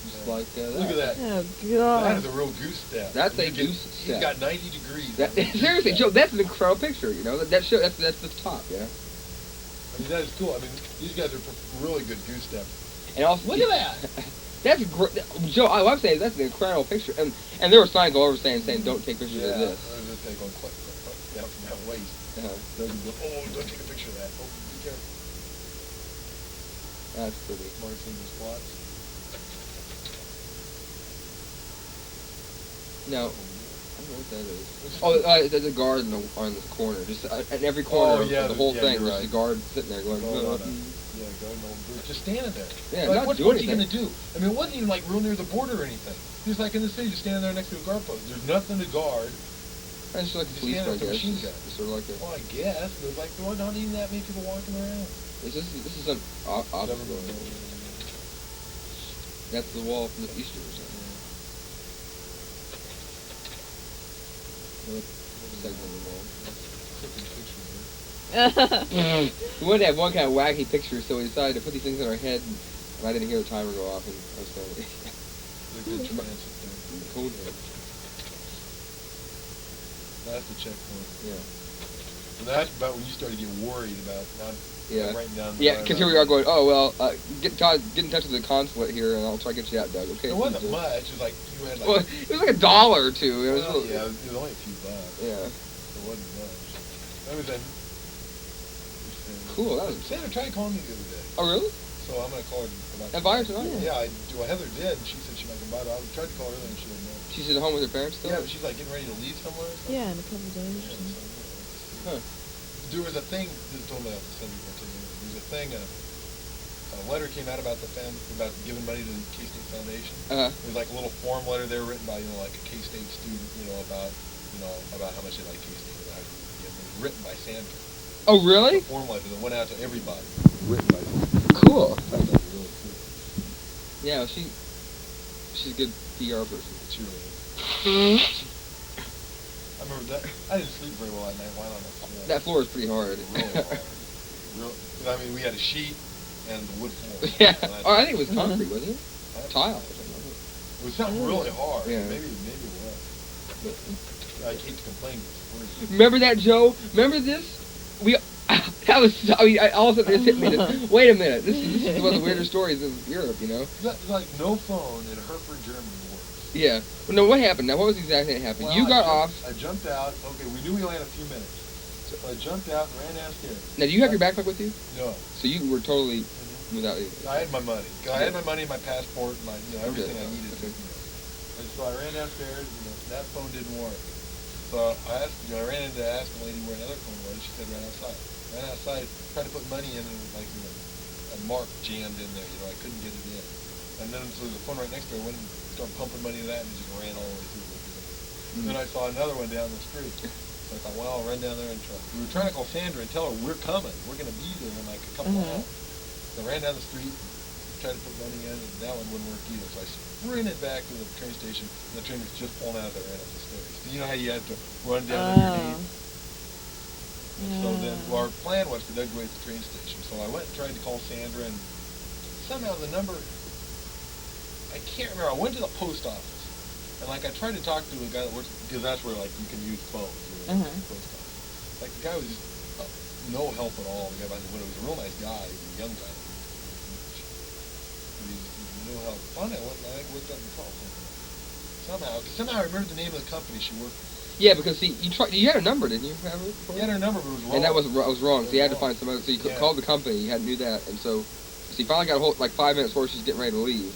Just like that. Look at that. Oh That god. is a real goose step. That's a goose He's step. got 90 degrees. Seriously, Joe, that's an incredible picture. That's the top. Yeah. I mean, that is cool. I mean, these guys are really good goose steppers. And also, Look at that. That's great, Joe. I'm saying that's an incredible picture, and there were signs all over saying don't take pictures of this. They're going click down from that waist. They'll go, don't take a picture of that. Oh, be careful. That's pretty. Marching the squats. No, I don't know what that is. Oh, there's a guard on the corner. Just at every corner of the whole thing, there's a guard sitting there going. Just standing there. Yeah, like, not what's doing he going to anything. do? I mean, it wasn't even like real near the border or anything. He was like in the city, just standing there next to a guard post. There's nothing to guard. That's just like a policeman, I guess. It's sort of like a... Well, I guess. There's like, not even that many people walking around. This is an obstacle. That's the wall from the Easter or something. Segment of the wall. We wanted to have one kind of wacky picture, so we decided to put these things in our head, and I didn't hear the timer go off, and I was going, The good transit thing. cool. That's the checkpoint. Yeah. And that's about when you started to get worried about not writing down the Yeah, because here we are going, oh, well, get in touch with the consulate here, and I'll try to get you out, Doug. Okay. It wasn't much. It was like, you had like... Well, it was like $1 or $2. It was Well, yeah, it was only a few bucks. Yeah. It wasn't much. That was then... Cool, that was... Sandra tried calling me the other day. Oh, really? So I'm going to call her about... Advise her, Yeah, Heather did, and she said she might come by, but I tried to call her earlier, and she didn't know. She's at home with her parents still? Yeah, but she's like getting ready to leave somewhere or something. Yeah, in a couple of days. Huh. There was a thing, this is totally off the subject, there was a thing, a letter came out about about giving money to the K-State Foundation. Uh-huh. It was like a little form letter there written by, like a K-State student, about how much they like K-State. It was written by Sandra. Oh, really? A form letter that went out to everybody. Written by Sandra. Cool. That was really cool. Yeah, well, she's a good PR person. She really is. I remember that. I didn't sleep very well that night lying on the floor. That floor is pretty hard. Really hard. I mean, we had a sheet and wood floor. Yeah. Oh, I think it was concrete, wasn't it? Tile or something. It was something really hard. Yeah. Maybe it was. But I hate to complain. Remember that, Joe? Remember this? That was. I mean, all of a sudden it hit me. Wait a minute. This is one of the weirder stories of Europe. Like no phone in Hereford, Germany works. Yeah. Well, no, what happened? Now, what was exactly that happened? Well, You got off. I jumped out. Okay, we knew we only had a few minutes. So I jumped out and ran downstairs. Now, do you have your backpack with you? No. So you were totally without it. I had my money. I had my money, my passport, my everything I needed. Okay. And so I ran downstairs, and that phone didn't work. So I asked, I ran in to ask the lady where another phone was. She said right outside. Ran outside, tried to put money in, and it was like a mark jammed in there. I couldn't get it in. And then so there's a phone right next to her. I went and started pumping money into that, and it just ran all the way through. Then I saw another one down the street. So I thought, well, I'll run down there and try. We were trying to call Sandra and tell her we're coming. We're going to be there in like a couple of hours. So I ran down the street, tried to put money in, and that one wouldn't work either. So I sprinted back to the train station, and the train was just pulling out there, ran up the stairs. So you know how you had to run down underneath? And so then our plan was for Doug to wait at the train station. So I went and tried to call Sandra, and somehow the number, I can't remember. I went to the post office. And I tried to talk to a guy that works, because that's where you can use phones. Post office. The guy was just no help at all. The guy, but it was a real nice guy, he was a young guy. He was no help. Finally, I worked up and called him. Somehow I remembered the name of the company she worked for. Yeah, because you had her number, didn't you? You had her number, but it was wrong. And that was wrong. So you had to find some other. So you called the company. You hadn't knew that, and so you finally got a hold 5 minutes before she's getting ready to leave.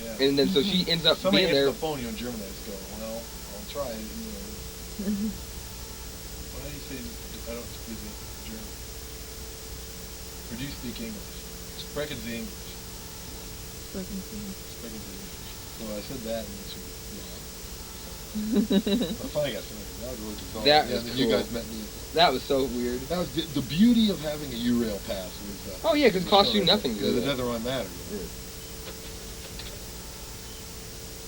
Yeah. And then so she ends up being there. Somebody the phone in German. I just go, well, I'll try it. What do you say? I don't speak German. Or do you speak English? Sprechen Sie English. Sprechen Sie English. So I said that, and she was, I finally got something. That was really bizarre. That was cool. You guys met me. That was so weird. That was the beauty of having a U-Rail pass. Was, oh yeah, because it cost you nothing. It doesn't really matter.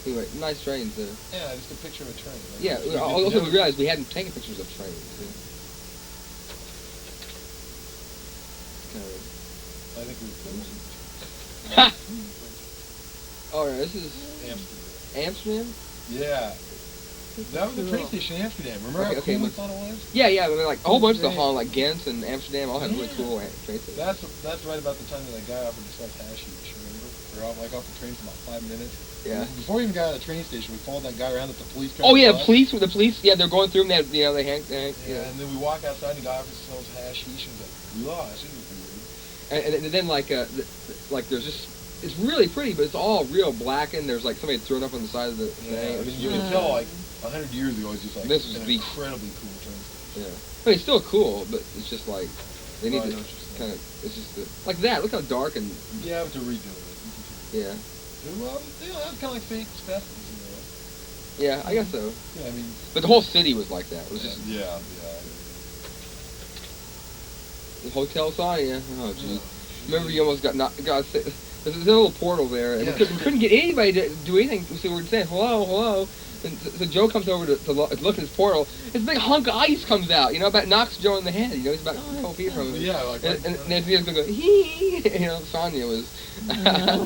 Anyway, nice trains there. Yeah, just a picture of a train. Yeah, also we realized we hadn't taken pictures of trains. I think we Alright, this is Amsterdam? Yeah. That was the train station in Amsterdam. Remember how cool we thought it was? Yeah, I mean, a whole bunch of the Holland, like Ghent and Amsterdam, all had really cool train stations. That's right about the time that a guy offered to sell hash each, remember? We were off the train for about 5 minutes. Yeah. Before we even got out of the train station, we followed that guy around at the police car. Oh yeah, the police, yeah, they're going through them, they hang, yeah. And then we walk outside and the guy offers to sell us hashish, and he's like, this is weird. And then there's just, it's really pretty, but it's all real blackened. There's somebody thrown up on the side of the thing. I mean, you can tell 100 years ago, it's just this was an incredibly cool train station. Yeah. I mean, it's still cool, but it's just they need to kind of, it's just like that. Look how dark and. Yeah, but to redo it. Yeah. Well, that's kind of like fake specimens, Yeah, I guess so. Yeah, I mean. But the whole city was like that. It was just. Yeah. The Hotel Sonia. Oh, geez. Remember you almost got There's a little portal there, and Yeah. we couldn't get anybody to do anything. So we were saying hello, hello, and so Joe comes over to look at this portal. This big hunk of ice comes out, about knocks Joe in the head. He's about a couple feet from him. Yeah, like and Nancy's gonna go hee. Sonya was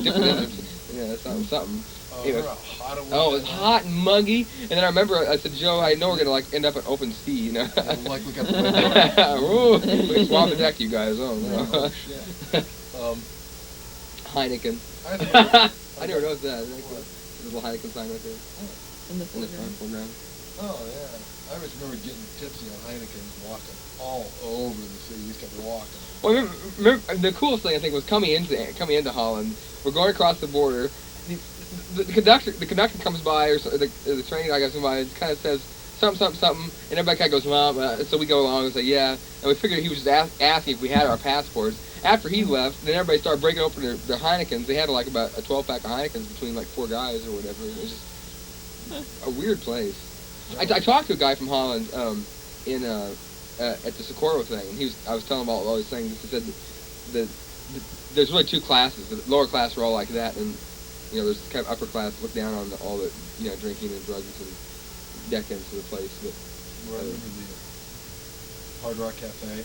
dipping in it. Yeah, something. Anyway. Remember how hot it was? Oh, it was hot and muggy. And then I remember I said, Joe, I know we're gonna end up at open sea, Like we got the window. Ooh, we swab the deck, you guys. Oh no. Oh, shit. Heineken. I think I never noticed that. There's a little Heineken sign right there In the in the front foreground. foreground. Oh yeah. I just remember getting tipsy on Heineken and walking all over the city. We just kept walking. Well, remember, the coolest thing I think was coming into Holland. We're going across the border. The conductor comes by, or the train guy comes by and kind of says something, and everybody kind of goes, so we go along and say, yeah. And we figured he was just asking if we had our passports. After he left, then everybody started breaking open their Heinekens. They had like about a 12-pack of Heinekens between like 4 guys or whatever. It was just a weird place. I talked to a guy from Holland at the Socorro thing, and I was telling him about all these things. He said there's really 2 classes. The lower class are all like that, and there's kind of upper class look down on all the drinking and drugs and decadence of the place. But I remember the Hard Rock Cafe.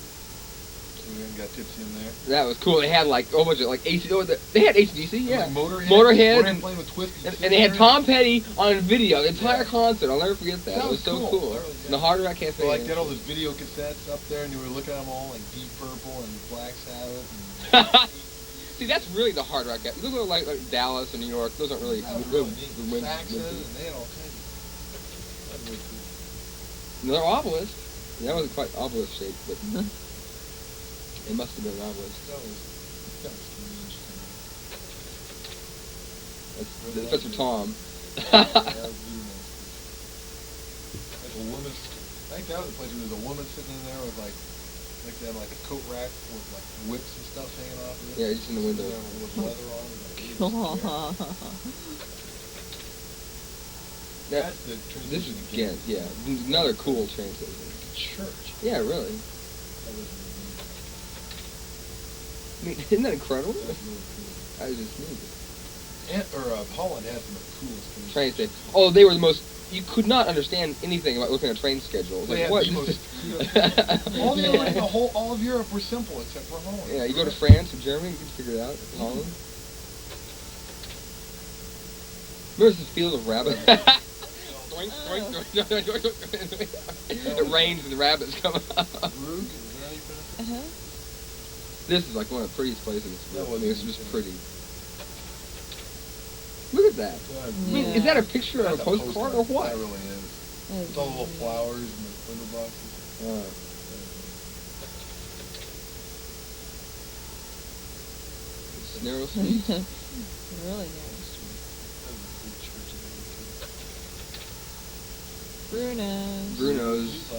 We went and got tipsy in there. That was cool. They had like a whole bunch of like AC. They had AC/DC, yeah. Like Motorhead playing with Twisted and they had Sister. Tom Petty on video. The entire concert. I'll never forget that. That It was so was cool. cool. That was, And the Hard Rock Cafe. So, like, they had all those video cassettes up there, and you were looking at them all, like Deep Purple and Black Sabbath. And See, that's really the Hard Rock Cafe. Those are like Dallas and New York. Those aren't really. that was really neat. Saxon, and they had all kinds of. That was really cool. Another obelisk. That wasn't quite obelisk shaped, but it must have been an obelisk. That was strange. That's for Tom. That was really nice. Like a woman. I think that was the place where there's a woman sitting in there with like they had like a coat rack with like whips and stuff hanging off of it. Yeah, just in the window. With leather on it. That's the This transition is again, yeah, another cool train station. Church. Yeah, really. That was really neat. I mean, isn't that incredible? That's really cool. I just knew it. Holland had some of the coolest Train station. Oh, they were the most. You could not understand anything about looking at a train schedule. They Like, had what? the most. all of Europe were simple except for Holland. Yeah, you go to France or Germany, you can figure it out. Holland. Remember this field of rabbits? Doink, doink, doink, doink, doink, doink. It rains and the rabbits come out. Rug, is that how you pronounce it? Uh-huh. This is like one of the prettiest places. That was It's just insane. pretty. Look at that. Yeah. I mean, is that a picture of a That's postcard or what? That really is. It's all the little flowers and the window boxes. It's narrow streets. Really nice. That was a cool church and everything. Bruno's. Bruno's.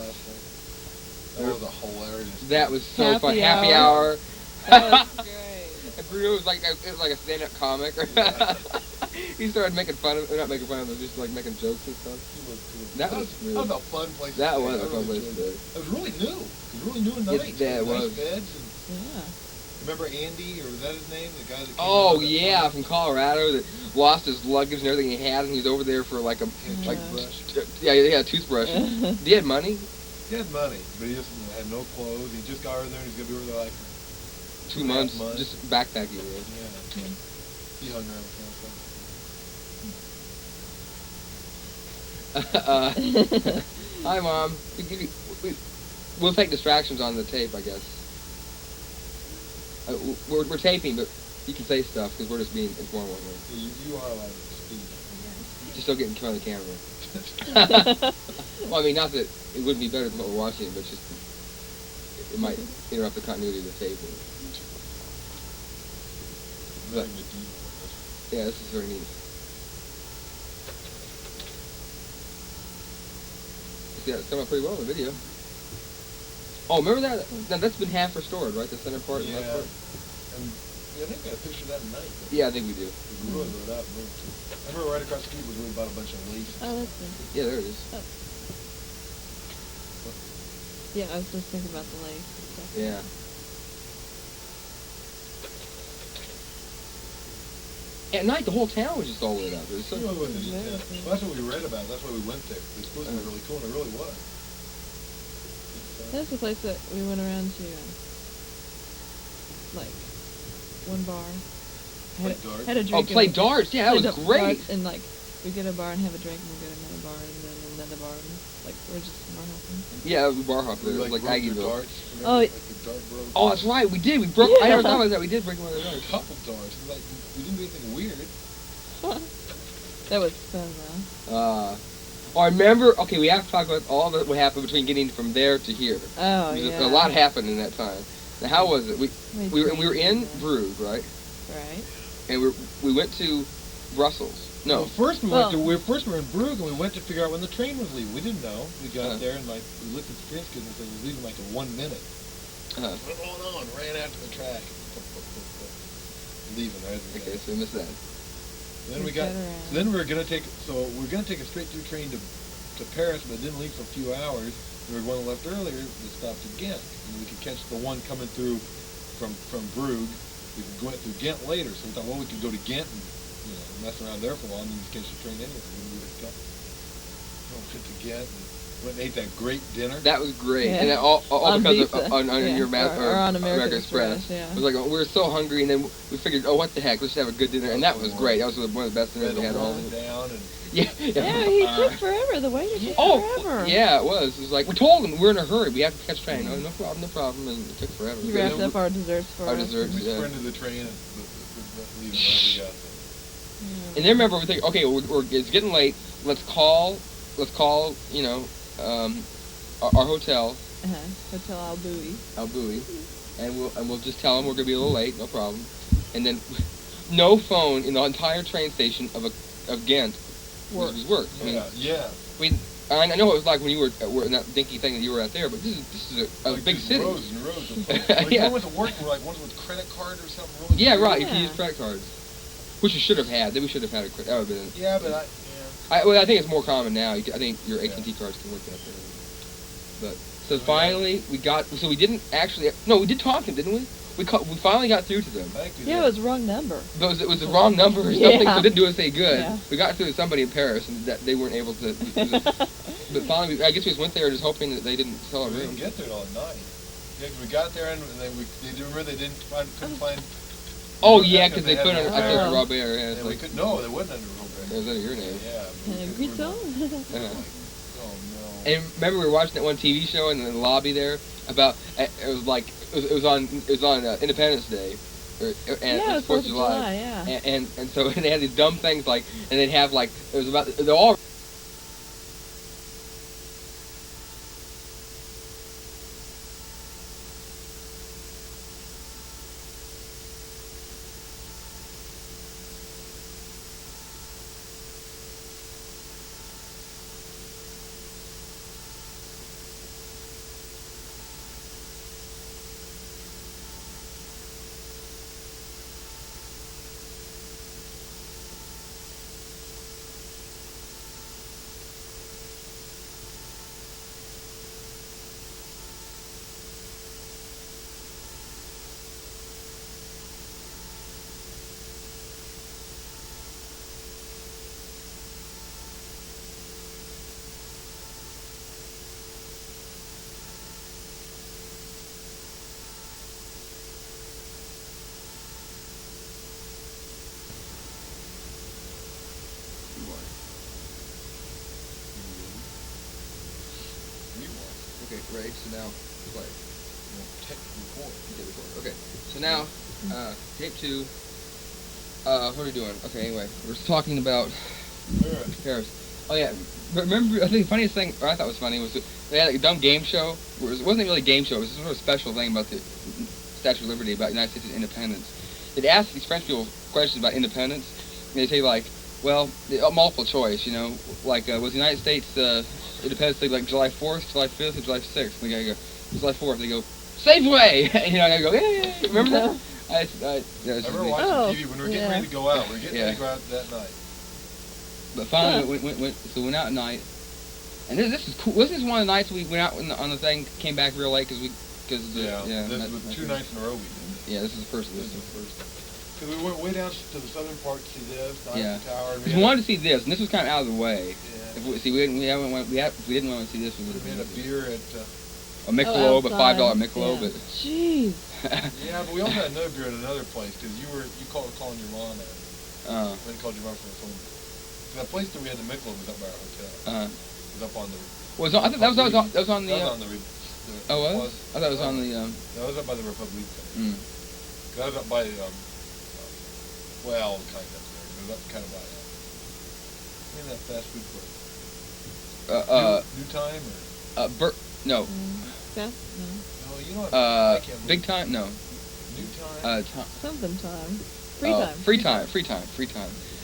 That was a hilarious. That was so Happy fun. Happy hour. hour. That was great. And Bruno was like a stand-up comic. He started making fun of, not making fun of him, just like making jokes and stuff. He was cool. That was really. That was a fun place. That to was stay. a fun place to enjoyed stay. It was really new. It was really new and nice. Yeah, it nice was. beds and Yeah. remember Andy, or was that his name? The guy that came Oh out of that yeah, farm? from Colorado that lost his luggage and everything he had, and he was over there for like a like Toothbrush. toothbrush. Did he have money? He had money, but he just had no clothes. He just got over there and he's gonna be over there like 2 2.5 months, months. just backpacking. Yeah. He hung around with Hi, Mom. We'll take distractions on the tape, I guess. We're taping, but you can say stuff because we're just being informal here. You are allowed to speak. Just don't get in front of the camera. Well, I mean, not that it wouldn't be better than what we're watching, but just it might interrupt the continuity of the tape. But, yeah, this is very neat. Yeah, it's coming out pretty well in the video. Oh, remember that? That's been half restored, right? The center part and Yeah. left part? And I think we got a picture of that tonight. Yeah, I think we do. We really wrote it out. I remember right across the street was where we bought a bunch of lace. Oh, that's good. Yeah, there it is. Oh. Yeah, I was just thinking about the lace and stuff. Yeah. at night the whole town was just all lit up. It was so Well, that's what we read about. That's why we went there. It was supposed to be really cool, and it really was. That's the place that we went around to, like, one bar. Played darts. Had a drink. play darts. Yeah, that was great. And, like, we go to a bar and have a drink, and we go to another bar, and then another bar, and, like, we're just bar hopping. Yeah, we bar hopped there, like broke their Aggieville. darts. Oh, Like the dart broke. Oh, that's right. We did. We broke. I never thought about that. We did break one of A the darts. couple darts. Like, we didn't do anything weird. That was fun, though. I remember. Okay, we have to talk about all that what happened between getting from there to here. Oh, Because yeah. a lot happened in that time. Now, how was it? We were in Brugge, right? Right. And we went to Brussels. No. Well, first we Well- were in Brugge, and we went to figure out when the train was leaving. We didn't know. We got there and like we looked at the train schedule and said it was leaving like in 1 minute. Uh-huh. Went on, ran out to the track. Leaving right. Okay, so we missed that. Then we got. So then we were gonna take. So we were gonna take a straight through train to Paris, but it didn't leave for a few hours. We were going left earlier. We stopped at Ghent, and we could catch the one coming through from Brugge. We could go through Ghent later. So we thought, well, we could go to Ghent and mess around there for a while, and then just catch the train anyway. We would come. We went to Ghent and went and ate that great dinner. That was great, Yeah. and that all On because Visa. of, on Yeah. your Or on American Express. Express, yeah. It was like we were so hungry, and then we figured, oh, what the heck, let's just have a good dinner, and that was great. That was one of the best dinners we had all. Down and Yeah. Yeah, he took forever. The waiter took forever. Yeah, it was. It was like we told him we're in a hurry. We have to catch train. Oh, no problem, no problem, and it took forever. He wrapped up our desserts for Our us. desserts. we Yeah. sprinted the train and leaving right we got there. Yeah. And then remember we think, okay, it's getting late. Let's call, our hotel, Hotel Al Bowie. Al Bowie, and we'll just tell them we're gonna be a little late, no problem. And then no phone in the entire train station of Ghent was worked. I mean, Yeah. I know it was like when you were in that dinky thing that you were out there, but this is a Like big just city. Rows and rows of like Yeah. one was at work, like one with credit card or something. Really Yeah, weird. right. You Yeah. can use credit cards, which you should have had. Then we should have had a credit. That would have been. Yeah, but I think it's more common now. I think your AT&T cards can work out there. But so finally we got. So we didn't actually. No, we did talk to them, didn't we? We finally got through to them. I think we Yeah, did. it was wrong number. But it was the wrong number or something, Yeah. so it didn't do us any good. Yeah. We got through to somebody in Paris, and that they weren't able to. But finally, I guess we just went there just hoping that they didn't sell a We room. didn't get there till at 9. Yeah, 'cause we got there and then remember they couldn't find. Oh yeah, because they put it had under Oh. Robert. Yeah, it's And we like, could no, they wasn't under it was under your name. Yeah. Gritton. Uh-huh. Oh no. And remember we were watching that one TV show in the lobby there about it was on Independence Day, and Yeah, it was 4th of July. yeah. And so they had these dumb things like, and they'd have like it was about they're all. Okay, great. So now play. Okay, so now tape 2. What are we doing? Okay, anyway, we're talking about Paris. Oh yeah, remember? I think the funniest thing, or I thought was funny, was that they had like a dumb game show. Where it wasn't really a game show. It was a sort of special thing about the Statue of Liberty, about United States independence. They'd ask these French people questions about independence, and they'd say like, well, multiple choice, like was the United States Independence Day like July 4th, July 5th, or July 6th? And they go, July 4th. They go, Safeway! And I go, yeah. Remember that? I remember watching TV when we were getting ready to go out. We were getting ready to go out that night. But finally, we went out at night. And this is cool. Wasn't this one of the nights we went out on the thing, came back real late? This was 2 nights in a row we did it. Yeah, this is the first of This this. is the first. Because we went way down to the southern part to see this, the Yeah. Eiffel Tower. Because we wanted to see this, and this was kind of out of the way. Yeah. If we didn't want to see this, we would We had a have beer at... a Michelob, a $5 outside. Michelob, Yeah. but Jeez. yeah, but we also had another beer at another place, because you calling your mom at it. When you called your mom for the phone. So that place that we had the Michelob was up by our hotel. It was up on the... I thought that was on the... That was on the... Oh, was? I thought it was on the... That was up by the Republic. That was up by... well, kind of there. It was up kind of by... in that fast food place. New Time or... no. Yeah? No. No, you know what? I can't Big Time? No. New Time? Something time. Free time. Free time.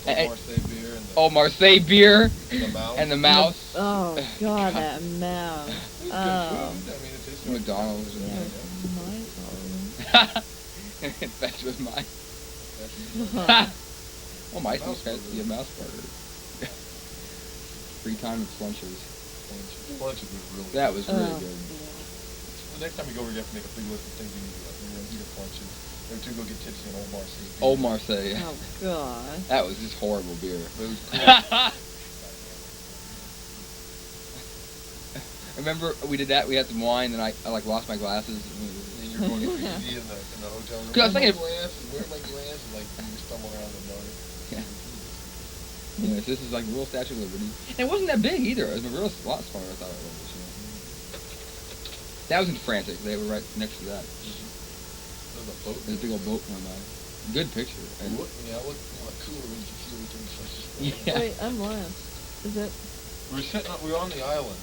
Marseille beer and the... Oh, Marseille beer. The mouse. And the mouse. Oh, God, that mouse. It's good Oh. food. I mean, it tastes like McDonald's. Yeah, Yeah. it's my fault. That was mine. Oh, my Mouse got burger. the mouse burger. Free time and lunches. Lunch was really That was really Oh. good. The next time you go over, you have to make a big list of things you need to do. Like, we're going to eat at lunches. Or to go get tipsy in Old Marseille. Old Marseille. Oh, God. That was just horrible beer. But it was cool. Remember we did that. We had some wine, and I like lost my glasses. And you're going crazy in the hotel room. 'Cause I was thinking- Where are my glasses? Like, you stumble around in the dark. Yeah. Anyways, this is like the real Statue of Liberty, and it wasn't that big either. It was a lot smaller than I thought it was. You know? That was in Frantic. They were right next to that. There's a boat. There's a big old boat going by. Good picture. And Yeah, it looked a lot cooler when you could see everything. Yeah. Wait, I'm lost. Is it? We were on the island.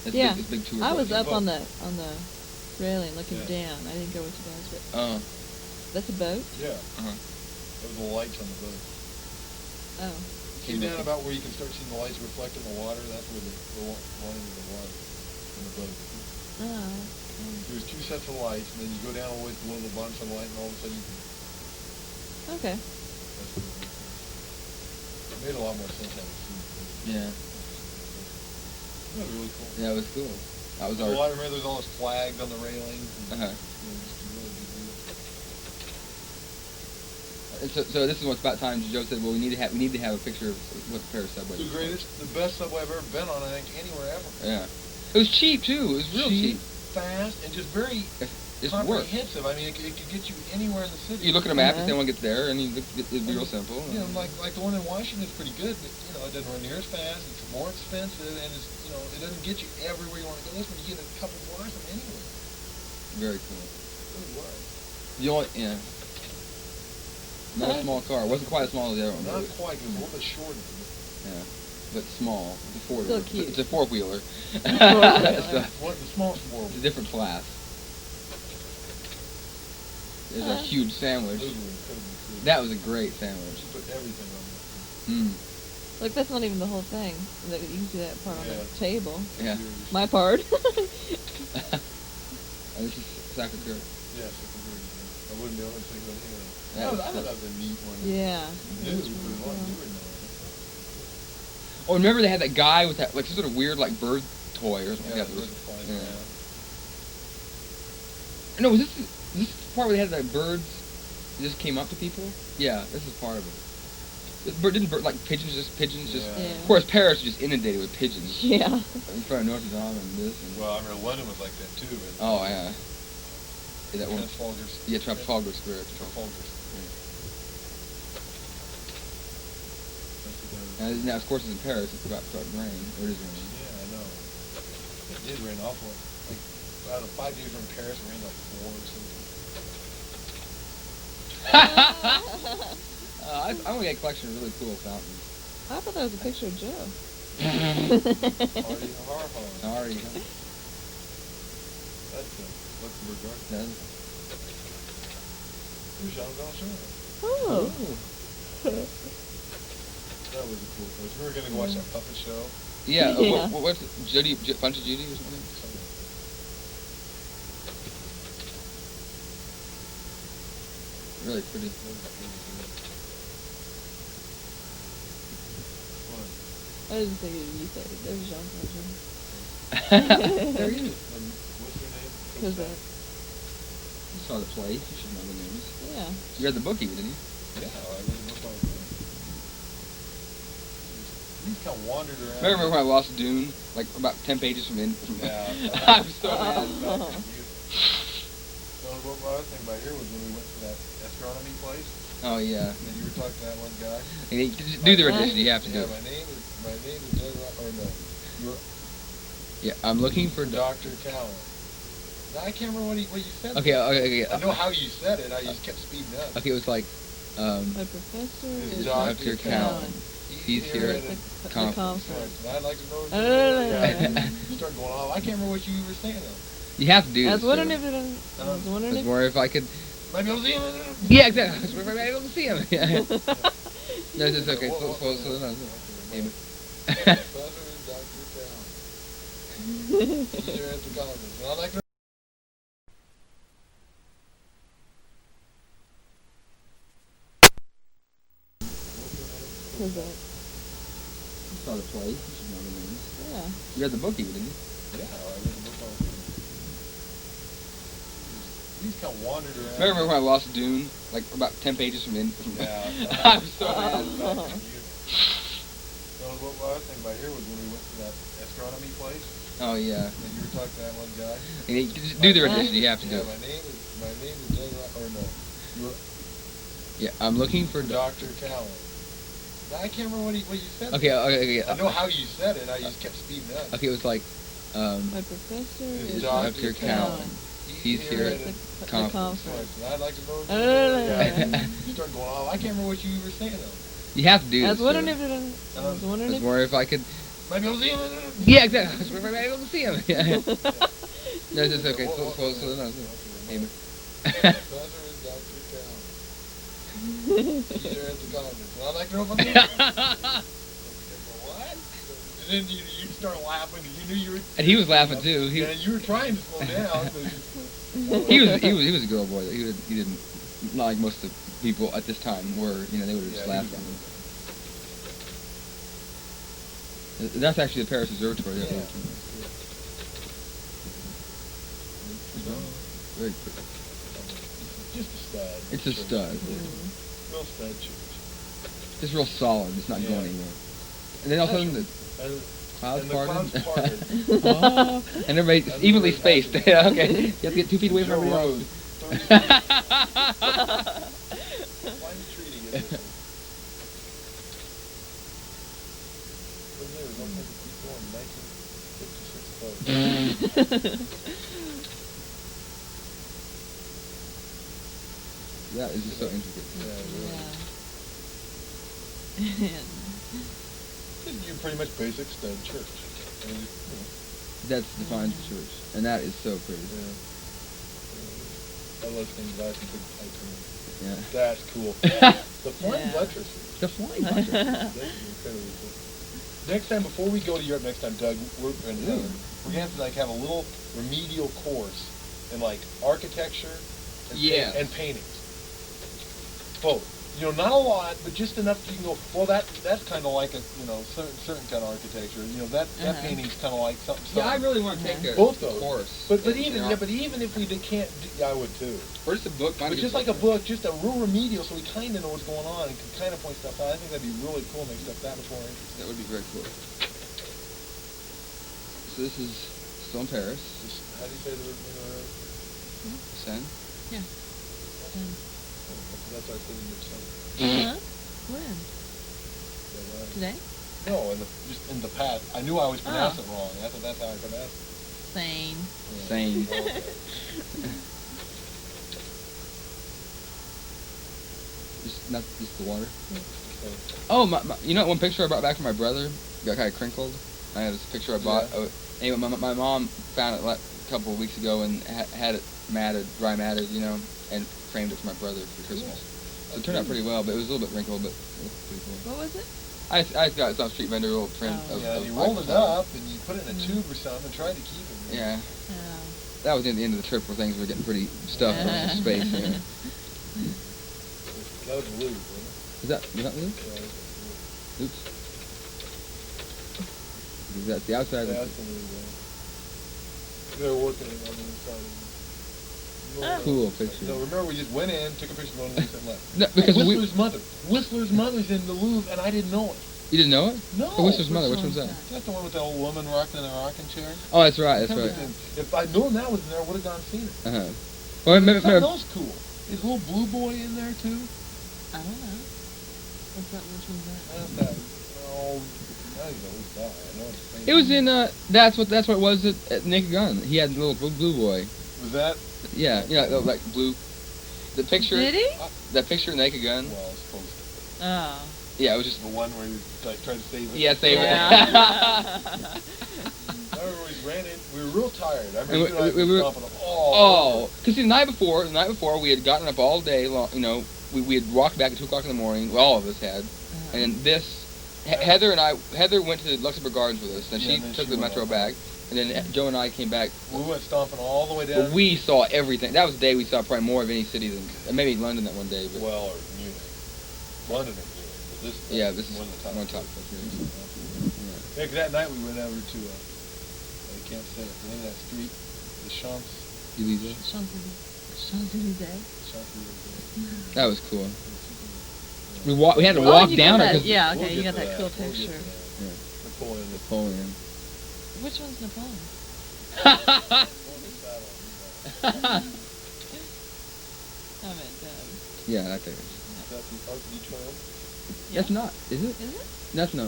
it's Yeah. big, it's big tour. I was boat. up on the railing looking Yeah. down. I didn't go with you guys, but that's a boat? Yeah. Uh-huh. There was the lights on the boat. Oh. See down about where you can start seeing the lights reflect in the water? That's where the line of the water in the boat. Oh. There's two sets of lights, and then you go down all the way below the bottom of the light, and all of a sudden you can... Okay. That's what it made a lot more sense having seen it. Yeah. That was really cool. Yeah, it was cool. That was Well, our. I remember there's all those flags on the railings. And, Uh-huh. just a really good deal. And so this is what's about time. Joe said, "Well, we need to have a picture of what the Paris subway." The looks greatest, the best subway I've ever been on, I think, anywhere ever. like. Yeah. It was cheap too. It was real cheap. Fast, and just very It's work. comprehensive. I mean, it could get you anywhere in the city. You look at a map, Uh-huh. and say, "I want to get there," and it'd be real simple. You know, like the one in Washington is pretty good, but it doesn't run near as fast. It's more expensive, and it doesn't get you everywhere you want to go. This one, you get a couple blocks from anywhere. Very cool. It really was. Yeah. Not a small car. It wasn't quite as small as the other one. Not but- quite, it was a little bit shorter. Yeah. But small. It's a four. Still cute. It's a four-wheeler. But So, the smallest world. it's a different class. There's a huge sandwich. Those were incredibly cool. That was a great sandwich. She put everything on there. Look, that's not even the whole thing. You can see that part on Yeah. the table. Yeah. My part. And this is Sacre-Cœur. Yes, it was very good. I wouldn't be able to think of anything. That I was thought cool. that was a neat one. Yeah. It was a lot newer than Oh, remember they had that guy with that, like, some sort of weird, like, bird toy or something Yeah, like that. bird flying Yeah. around. No, was this the part where they had like birds that just came up to people? Yeah, this is part of it. Like pigeons, just. Yeah. Yeah. Of course, Paris was just inundated with pigeons. Yeah. In front of Notre Dame and this. And, Well, I remember London was like that too. oh, yeah. Yeah, that one. Trafalgar. Yeah, Trafalgar Square. Trafalgar. And now, of course, it's in Paris. It's about to start to rain. Or it is raining. Yeah, I know. It did rain awful. Like, out of 5 days in Paris, it rained like 4 or something. I'm going to get a collection of really cool fountains. I thought that was a picture of Joe. Already horrifying. Sorry. That's Luxembourg Garden. No. Here's Jean Valjean. Oh. That was a cool place. We were going to go watch that puppet show. Yeah. Yeah. What's Judy? Bunch of Judy or something? Really pretty. I didn't think you said it. There's Jean Valjean. There he is. What's her name? Who's that? You saw the play. You should know the names. Yeah. You read the book even, didn't you? Yeah, I read the book all the time. We just kind of wandered around. Remember when I lost Dune? Like about 10 pages from in. Yeah. I'm so mad. So what I was thinking about here was when we went to that astronomy place, Oh yeah. and you were talking to that one guy. Do the rendition. You have to do Yeah, it. my name is Doug, or no, you're Yeah, I'm looking for Dr. Callan. Now, I can't remember what you said. Okay. I know how you said it. I just kept speeding up. Okay, it was like, My professor is Dr. Dr. Callan. He's here at the the conference. conference. And I'd like to know. You start going off. I can't remember what you were saying though. You have to do I this. was wondering too. if I was I wondering was if wondering if I could. Maybe I'll see him. Yeah, exactly. I was wondering if I could see him. Yeah. No, it's just okay. Slow down. Amen. Professor is Dr. Callan. He's here at the conference. And I'd like to. Who's that? You saw the play. You should know the names. Yeah. You read the book even, didn't you? Yeah, I read the book all the time. We just kind of wandered around. Remember when I lost Dune? Like about 10 pages from in. Yeah. I'm so mad. So what I was thinking about here was when we went to that astronomy place, Oh yeah. and you were talking to that one guy. Do the rendition. You have to do Yeah, it. my name is Doug, or no, you're Yeah, I'm looking for Dr. Callan. Now, I can't remember what you said. Okay. I know how you said it. I just kept speeding up. Okay, it was like, My professor is Dr. Callan. He's here at the the conference. And I'd like to know. You start going off. I can't remember what you were saying though. You have to do I this. was wondering too. if I was I wondering was wondering if I could. Maybe I'll see him. Yeah, exactly. I was wondering if I could see him. Yeah. No, it's just okay. Slow down. Amen. Professor is Dr. Callan. He's here at the conference. And I'd like to know if what? And then you start laughing because you knew you were. And he was laughing too. Yeah, you were trying to slow down. He was a girl boy. He didn't, not like most of the people at this time were. You know, they would have just laughed at him. That's actually the Paris Observatory. Yeah. Very pretty. Just a stud. It's a stud. Real stud church. Just real solid. It's not going anywhere. And then all of a sudden the clouds and the parted. clouds parted. Oh, and everybody evenly spaced. Yeah, okay. You have to get 2 feet away from everybody else. Fine treaty is this? When there was 100 people in 1956 votes. That is just so intricate. Yeah, really. Yeah. You're pretty much basic stud church. I mean, That defines the church, and that is so pretty. yeah. I love things like the big icon. Yeah. That's cool. The flying Yeah. buttresses. The flying buttress. That's incredibly cool. Next time, before we go to Europe next time, Doug, we're gonna have to like have a little remedial course in like architecture and, Yes. and paintings. Both. You know, not a lot, but just enough you can go, well, that's kind of like a, certain kind of architecture. You know, that painting's kind of like something. Yeah, I really want to take a both those. course. But even if we can't, I would too. Or just a book. But just like a book, just a real remedial, so we kind of know what's going on and can kind of point stuff out. I think that'd be really cool, make stuff that much more interesting. That would be very cool. So this is still in Paris. How do you say the word? Seine. Yeah. That's our thing in the Huh? When? Today? No, just in the past. I knew I was pronouncing it wrong. That's how I pronounced it. Sane. Yeah. Seine. Oh, okay. Just the water. Okay. Oh, you know that one picture I brought back from my brother? Got kind of crinkled. I had this picture I bought. Yeah. Anyway, my mom found it a couple of weeks ago and had it matted, dry matted, and framed it for my brother for Christmas. So it turned out pretty well, but it was a little bit wrinkled, but it looked pretty cool. What was it? I got some street vendor little print of. Yeah, of you rolled it Michael's. up and you put it in a tube or something and tried to keep it. Yeah. Yeah. That was the end of the trip where things were getting pretty stuffed in space. Yeah. That was Lou, wasn't it? Was that Lou? Yeah, that was Oops. Because that's the outside. Lou. Yeah, that's the Lou, yeah. They were working on the inside of it. Cool picture. No, remember we just went in, took a picture of Mona Lisa and left. No, because Whistler's mother's in the Louvre, and I didn't know it. You didn't know it? No. Oh, Whistler's mother. Which one's that? That's the one with that old woman rocking in a rocking chair. Oh, that's right. That's right. If I'd known that was in there, I would have gone and seen it. Well, Something else cool. Is a little blue boy in there too? I don't know. What's that? Which one's that? That's that. Oh, I don't know who's that. I know it's it was in that's what it was at Naked Gun. He had a little blue boy. Was that? Yeah, like blue. The picture. Did he? That picture of Naked Gun. Well, supposed to. Oh. Yeah, it was just The one where you like tried to save it. Yeah, save it. Yeah. I remember we ran in. We were real tired. I And remember we were stomping up. because the night before we had gotten up all day long. We had walked back at 2:00 in the morning. Well, all of us had, and then Heather went to Luxembourg Gardens with us, and Yeah, she and then took she the went metro off. back, and then Joe and I came back. We went stomping all the way down. But we saw everything. That was the day we saw probably more of any city than maybe London that one day. But Well, or Munich. London or Munich. But this one of the top. one top. Yeah, 'cause that night we went over to, I can't say it, the name of that street, the Elisa. Champs-Élysées. Champs-Élysées. That was cool. We had to walk you down got it. that, yeah, okay, We'll you get got to that cool We'll get to picture. that. Napoleon. Which one's Napoleon? I meant, Yeah, that there. Is that the Arc de Triomphe? That's not, is it? is it? That's no.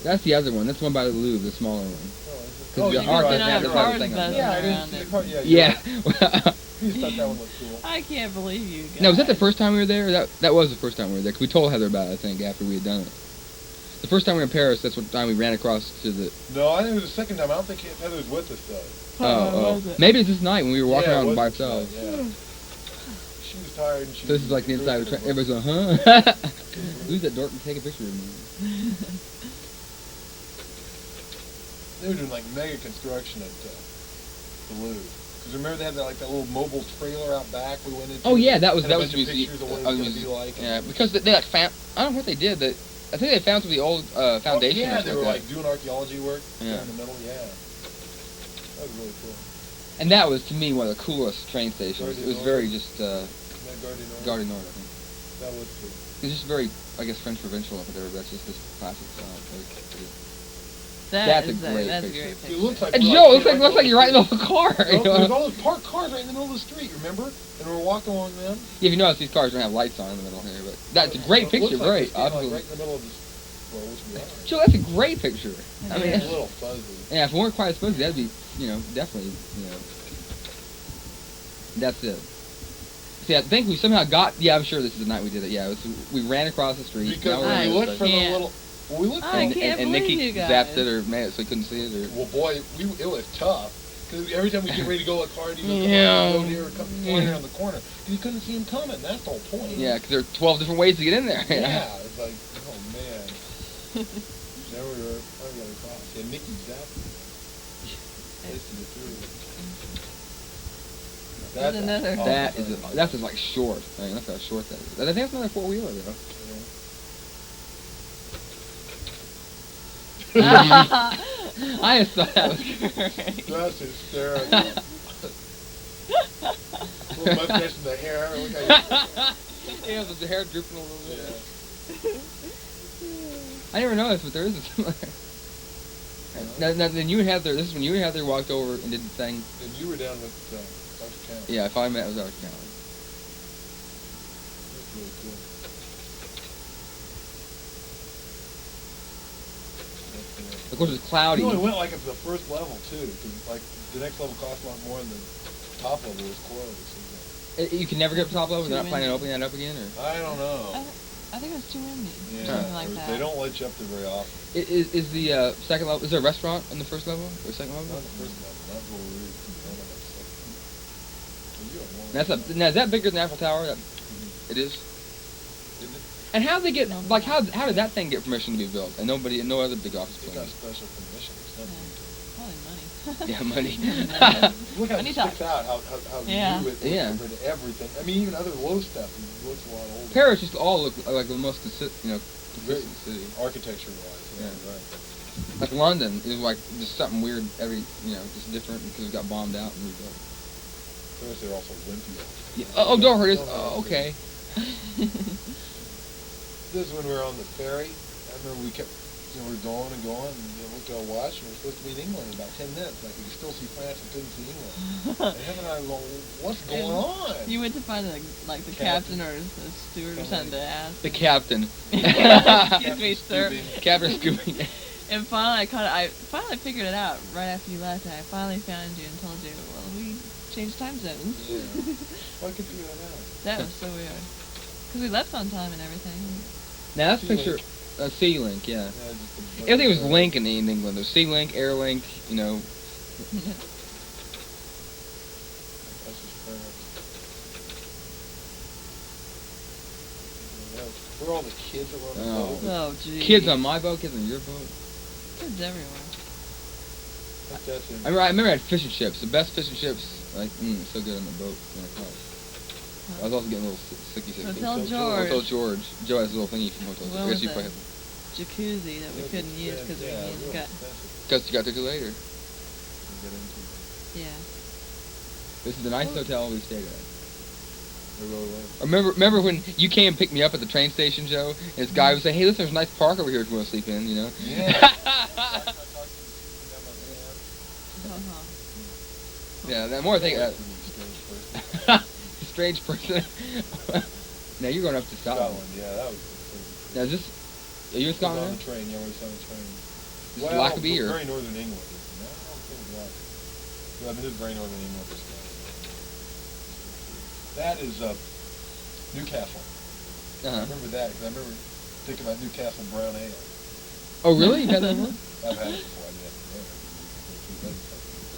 That's the other one. That's the one by the Louvre, the smaller one. Oh, is it? 'Cause the you're Arc right. They don't have that's cars the thing on buzzing Yeah, I didn't around see the it. car. Yeah, Yeah. You just thought that one looked cool. I can't believe you guys. Now, was that the first time we were there? Or that was the first time we were there. 'Cause we told Heather about it, I think, after we had done it. The first time we were in Paris, that's what time we ran across to the... No, I think it was the second time. I don't think Heather was with us though. Oh. Maybe it's this night when we were walking Yeah, it around was by this night, ourselves. yeah. She was tired and she So this is like the was inside of the looking train. at her Everybody's going, huh? Who's that dork to take a picture of me? They were doing like mega construction at the Louvre. Because remember they had that little mobile trailer out back we went into? Oh yeah, that was Had a the bunch of museum. pictures of what it was going to be like. Yeah, because they like found. I don't know what they did. I think they found some of the old foundation. Oh, yeah, or they something were like like doing archaeology work Yeah. there in the middle. Yeah, that was really cool. that. And that was to me one of the coolest train stations. It was very just Isn't that Gare du Nord, I think. That was cool. It's just very, I guess, French provincial or whatever. That's just this classic style. That's a great that's picture. a great picture. It looks like And we're Joe, like, looks like you're right in the middle of a car. You know? There's all those parked cars right in the middle of the street, remember? And we're walking along them. Yeah, if you notice, these cars don't have lights on in the middle here, but that's a great It looks picture. like Great, we're standing, absolutely. like, right in the middle of this. Well, which we are. Joe, that's a great picture. I mean, It's a little fuzzy. yeah, if we weren't quite as fuzzy, that'd be, definitely, that's it. See, I think we somehow got, I'm sure this is the night we did it, yeah, we ran across the street. Because now we're when in we the looked other for side. the little... Well, we looked for I the... can't and believe Nikki you guys. zapped it or made it so we couldn't see it, or... Well, boy, it was tough. Because every time we get ready to go, a car would Yeah. go here or come flying around the corner. Because you couldn't see him coming. That's the whole point. Yeah, because there are 12 different ways to get in there. Yeah, it's like, oh, man. There we were. Oh, yeah, we crossed. Yeah, Nikki zapped it. Nice to get through. There's another. That's just like short. I mean, that's how short that is. I think that's another four-wheeler, though. I just thought that was great. That's hysterical. Little mustache in the hair. Look how Yeah, the hair drooping a little bit. Yeah. I never noticed, but there is a similar. Now, then you and Heather. This is when you and Heather walked over and did the thing. And you were down with Dr. Count. Yeah, if I met, it was our count. That's really cool. Of course, it's cloudy. We only went like up to the first level too, because like the next level cost a lot more than the top level was closed. You can never get up to top level. They're not Too planning on windy. opening that up again, or I don't know. I think it was too windy. Yeah, Something like that. they don't let you up there very often. is the second level? Is there a restaurant on the first level or second level? Not the first level. Not where we were. Now is that bigger than the Eiffel Tower? It is. Is it? And how they get how did that thing get permission to be built? And no other big office It got buildings. special permission. It's not Probably money. Yeah, money. Look how Money it sticks talks. out, how Yeah. new it looks Yeah. compared to everything. I mean, even other low stuff looks a lot older. Paris just all look like the most consistent city. Architecture-wise, yeah, Yeah. right. Like London is like just something weird just different because it got bombed out and rebuilt. First, they're also wimpy. Yeah. Oh, don't hurt us. Oh, okay. This is when we were on the ferry. I remember we kept, we were going and going, and looked at our watch, and we were supposed to be in England in about 10 minutes. Like, we could still see France and couldn't see England. And Heather and I were going, what's going on? You went to find, the captain or the steward or something to ask. The captain. Excuse me, sir. Captain Scooby. And finally, I finally figured it out right after you left, and I finally found you and told you, well, we changed time zones. Yeah. Why could you do that now? That was so weird. Because we left on time and everything. Now that's a picture. C-Link, yeah. Everything was Link in England. There's C-Link, Airlink, That's just France. Where are all the kids that were on the boat? Oh, geez. Kids on my boat, kids on your boat. Kids everywhere. I remember I had fish and chips. The best fish and chips. Like, so good on the boat when I caught. I was also getting a little sicky. Hotel George. Hotel George. Joe has a little thingy from Hotel George. Well, jacuzzi that we couldn't use because we got. Because you got there too later. Yeah. This is the nice hotel we stayed at. Really Remember when you came and picked me up at the train station, Joe? And this guy would say, "Hey, listen, there's a nice park over here if you want to sleep in," Yeah. Yeah, the more I think strange person. Now you're going up to Scotland. Yeah, that was. Now is this? Are you in Scotland? On the train, yeah, we was on the train. Is it Blackaby or? Very northern England. No, I don't think Blackaby. I mean, this is very northern England. That is Newcastle. I remember that because I remember thinking about Newcastle brown ale. Oh, really? You've had that one? I've had it before.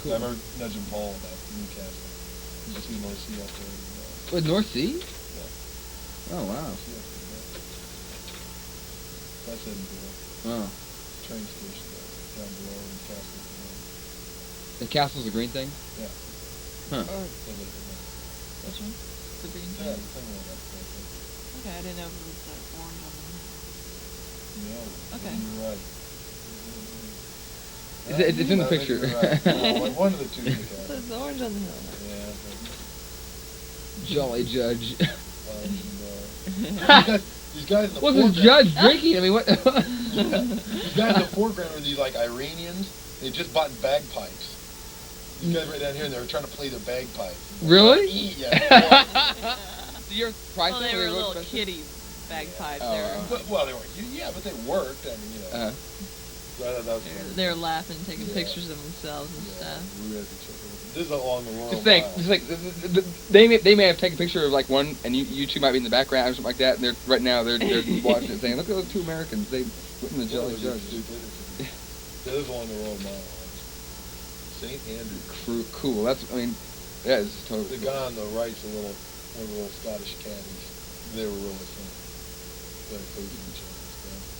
Cool. I remember nudging Paul about Newcastle. You see the North Sea out there. What, North Sea? Yeah. Oh, wow. That's Edinburgh. Oh. Train station down below Newcastle. The castle's a green thing? Yeah. Huh. Which one? The green thing? Yeah, something like that. Okay, I didn't know if it was orange on the hill. No. Okay. You're right. It's in the picture. Right. One of the two. So it's orange on the hill. Yeah. Jolly Judge. These guys in the What's foreground. this judge drinking? I mean, what? These guys in the foreground are these Iranians. They just bought bagpipes. These guys right down here, and they were trying to play their bagpipes. Really? Yeah. So you're pricing? Well, they were little kiddie bagpipes. Oh, they were. Yeah, but they worked. I mean, So I thought that was funny. They were laughing, taking pictures of themselves and stuff. This is along the Royal Just think, they may have taken a picture of like one, and you two might be in the background or something like that, and they're watching it, saying, "Look at those two Americans. They went in the Jolly Judge." This is along the Royal Mile. St. Andrew. Cool. That is totally. The guy on the right's one of the little Scottish caddies. They were really funny. Very close to each other.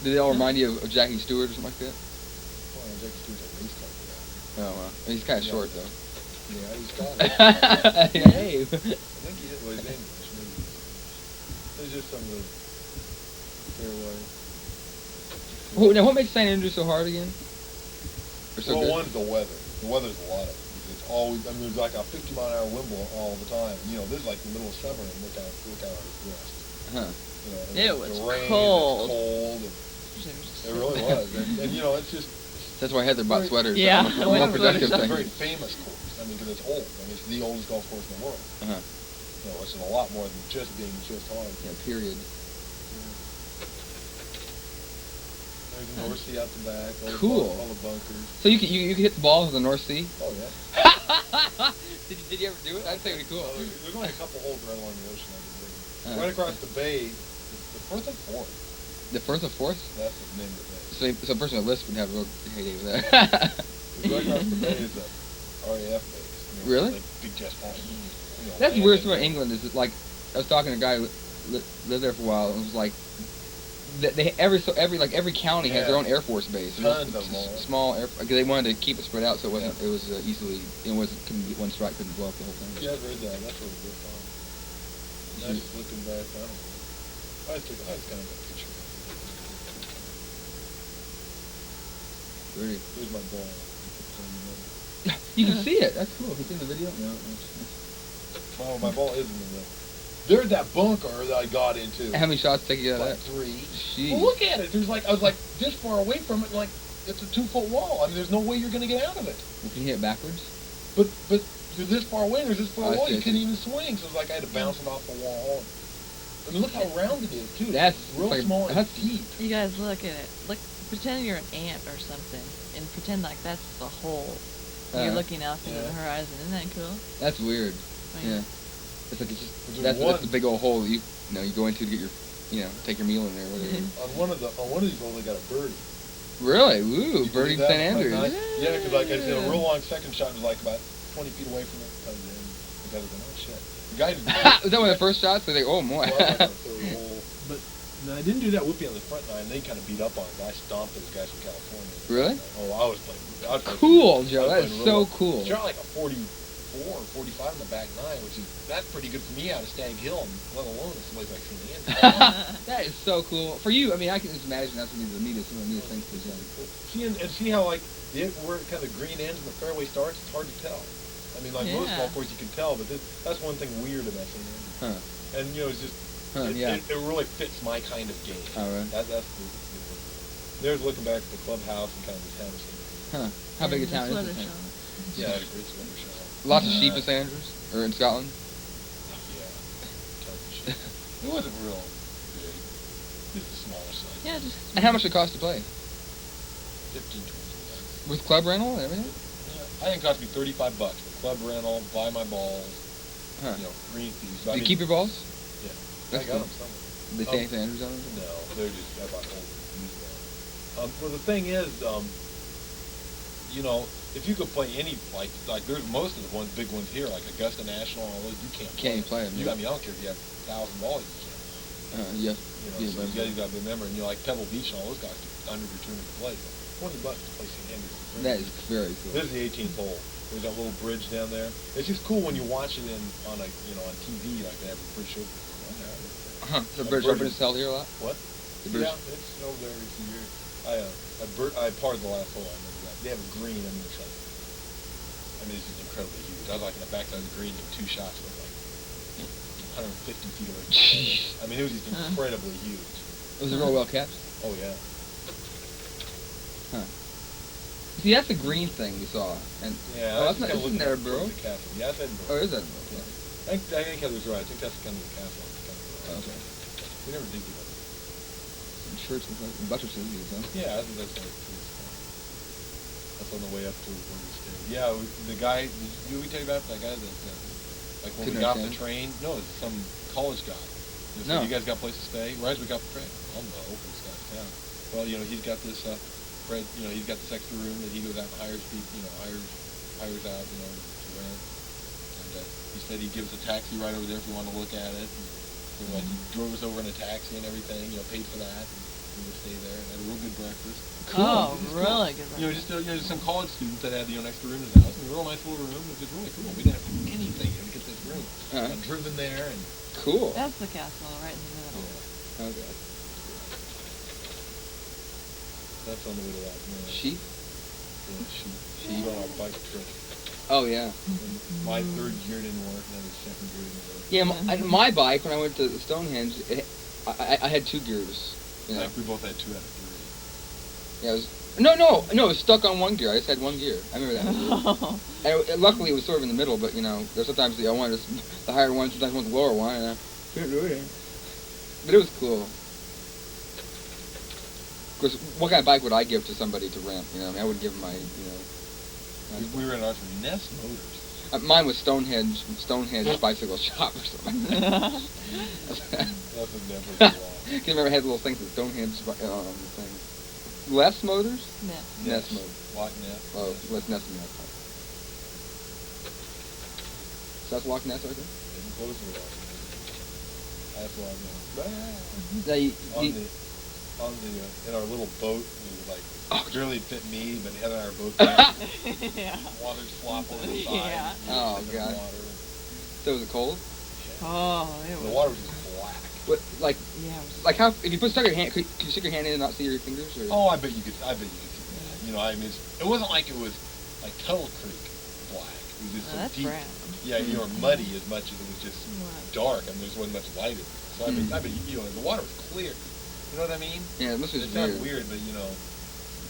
Did they all remind you of Jackie Stewart or something like that? Well, Jackie Stewart's a race car guy. Oh, wow. He's kind of short, though. Yeah, he's Scottish. Hey. I think he is. Well, he's English. Maybe. There's just some of the fairway. Now, what makes St. Andrews so hard again? Or so good? One's the weather. The weather's a lot of it. It's always, there's like a 50-mile-an-hour wind blow all the time. This is like the middle of summer, and look out west. It Huh. was the rain, cold. It really was. And it's just... That's why Heather bought sweaters. Yeah. A more productive It's a thing. very famous course. I mean, because it's old. I mean, it's the oldest golf course in the world. It's a lot more than just being hard. Yeah, period. There's the North Sea out the back. Cool. All the bunkers. So you can hit the balls in the North Sea? Oh, yeah. Did you ever do it? I'd say it'd be cool. There's only a couple holes right along the ocean. Right across the bay, the Firth of Forth. The Firth of Forth? That's the name of the bay. So a person with lists would have a real heyday with that. Right across the bay is the RAF base. Really? Like big jet plane. That's the weirdest thing about England is that, like, I was talking to a guy who lived there for a while, and it was like, every county has their own Air Force base. Tons of them. Small air, because they wanted to keep it spread out so it wasn't. It was easily. Couldn't get one strike, couldn't blow up the whole thing. Yeah, I've heard that. That's what we're on. Nice looking back on it. I was kind of a picture. Pretty. Here's my ball. You can see it. That's cool. Have you seen the video? No. My ball is in the middle. There's that bunker that I got into. How many shots take you out of Like that? 3. Jeez. Well, look at it. I was like this far away from it, like it's a 2-foot wall. I mean, there's no way you're gonna get out of it. Well, can you hit it backwards? But you're this far away, and there's this far I wall. see, You I couldn't see. even swing. So it's like I had to bounce it off the wall. I mean, look how round it is too. That's It's real like- small and that's- deep. You guys look at it. Look, pretend you're an ant or something, and pretend like that's the hole. You're looking out into the horizon. Isn't that cool? That's weird. Oh, Yeah. It's like There's that's the big old hole that you go into to get your take your meal in there. Whatever. On one of these holes, I got a birdie. Really? Ooh, You birdie believe that? St. Andrews. Yeah, because like I said, a real long second shot was like about 20 feet away from it. And the guy was going, oh shit. The guy Was that one of the first shots? They think, oh boy. But no, I didn't do that whoopee on the front nine. They kind of beat up on it. I stomped those guys from California. Really? Oh, I was playing. Cool, Joe. That is so cool. Shot like a 44 or 45 in the back nine, which is that's pretty good for me out of Stag Hill, let alone if somebody's like St. Andrews. That is so cool. For you, I mean, I can just imagine that's one of the neatest things for Joe. See how like where kind of the green ends and the fairway starts. It's hard to tell. I mean, like most golf courses you can tell, but that's one thing weird about St. Andrews. Huh. And it's just it really fits my kind of game. Oh, right. That's the there's looking back at the clubhouse and kind of the town of St. Andrews. Huh. How big a town is it? Yeah, it's a great sweater shop. Lots of sheep in St. Andrews? Or in Scotland? Yeah. Tons of shit. It wasn't real big. Just a smaller site. Yeah, just. And how much it cost to play? 15, 20 bucks. With club rental and everything? Yeah. I think it cost me $35 for club rental, buy my balls, green fees. Do you keep your balls? Yeah. That's I got cool. them somewhere. They stay in St. Andrews on them? No, they're just, I bought old used ones. Well, the thing is, if you could play any, like there's most of the big ones here, like Augusta National, all those, you can't play. Can't even play them. I mean, I don't care if you have 1,000 balls, you can't. Yeah. So you got to remember, and like Pebble Beach and all those guys, $100 or $200 to play. $20 to play St. Andrews. That is very cool. This is the 18th hole. There's that little bridge down there. It's just cool when you watch it on TV, like they have a bridge open. So the bridge open is held here a lot? What? The bridge. Yeah, it's over there every few years. I parred the last hole. I remember that. They have a green. It's just incredibly huge. I was like in the backside of the green, and 2 shots was like 150 feet away. I mean, it was just incredibly huge. Was it real well kept? Oh yeah. Huh. See, that's the green thing we saw. And yeah, that's not. Isn't there a Edinburgh? Yeah, that's Edinburgh. Oh, it is Edinburgh. Yeah. I think Heather's right. I think that's kind of the castle. Okay. We never did do that. Church and buttresses, huh? Yeah, I think that's right. That's on the way up to where we stayed. Yeah, the guy. Did we tell you about that guy that like when we got off the train? No, it's some college guy. No. You guys got a place to stay? Right as we got off the train. Oh no, this guy's town. Well, he's got this. Fred, he's got this extra room that he goes out and hires people. Hires out. To rent. And he said he'd give us a taxi right over there if we want to look at it. And, he drove us over in a taxi and everything. Paid for that. And we would stay there and had a real good breakfast. Cool. Oh, really good breakfast. Just some college students that had an extra room in the house. And a real nice little room. It was just really cool. We didn't have to do anything to get this room. I've driven there and. Cool. That's the castle right in the middle. Yeah. Okay. That's on the way to that. Sheep? Yeah, sheep on our bike trip. Oh, yeah. And my third gear didn't work, and then the second gear didn't work. Yeah, my bike, when I went to Stonehenge, I had 2 gears. I think we both had 2 out of 3. Yeah, it was... No, it was stuck on 1 gear. I just had 1 gear. I remember that. And luckily, it was sort of in the middle, but, there's sometimes I wanted the higher one, sometimes I wanted the lower one, and I couldn't do it. But it was cool. Of course, what kind of bike would I give to somebody to rent? I wouldn't give them my, We were in ours from Nest Motors. Mine was Stonehenge Bicycle Shop or something. That's a never long. I can remember I had little things at Stonehenge thing. Nest Motors? Nest Motors. Loch Ness. Oh, let's Nest Motors. So that's Loch Ness right there? Getting closer to Loch Ness. That's Loch Ness. Now, in our little boat, it was barely fit me, but Heather and I are both yeah. water's flop over the side. Yeah. Oh, God. So was it cold? Yeah. Oh, it was. The water was just black. What, like, yeah, it was. like how, if you stuck your hand, could you stick your hand in and not see your fingers? Or? Oh, I bet you could see that. It wasn't like it was like Tuttle Creek black. It was just so That's deep. brown. Yeah, you know, muddy as much as it was just Right. dark. I mean, there wasn't much light in it. So I mean, you know, the water was clear. You know what I mean? Yeah, it must be It weird. sounds weird, but you know,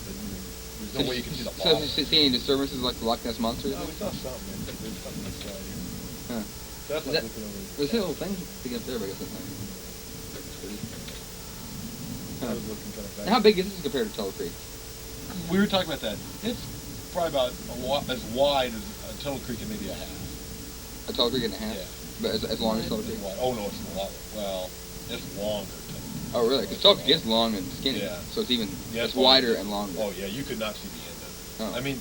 there's no way you can see the So bottom. did you see any disturbances like the Loch Ness Monster? No, we saw something. Man. There's something inside here. Huh. So that's Is like that- looking over. There's a little thing sticking up there, but I guess it's not. I was looking kind of back. And how big is this compared to Tullow Creek? We were talking about that. It's probably about as wide as Tuttle Creek and maybe a half. A Tullow Creek and a half? Yeah. But as long as Tullow Creek? It's wide. Oh no, it's a lot. Well, it's longer. Oh, really? Because Tullow Creek is long and skinny. Yeah. So it's even, Yeah, it's wider and longer. Oh yeah, you could not see the end of it. Oh. I mean,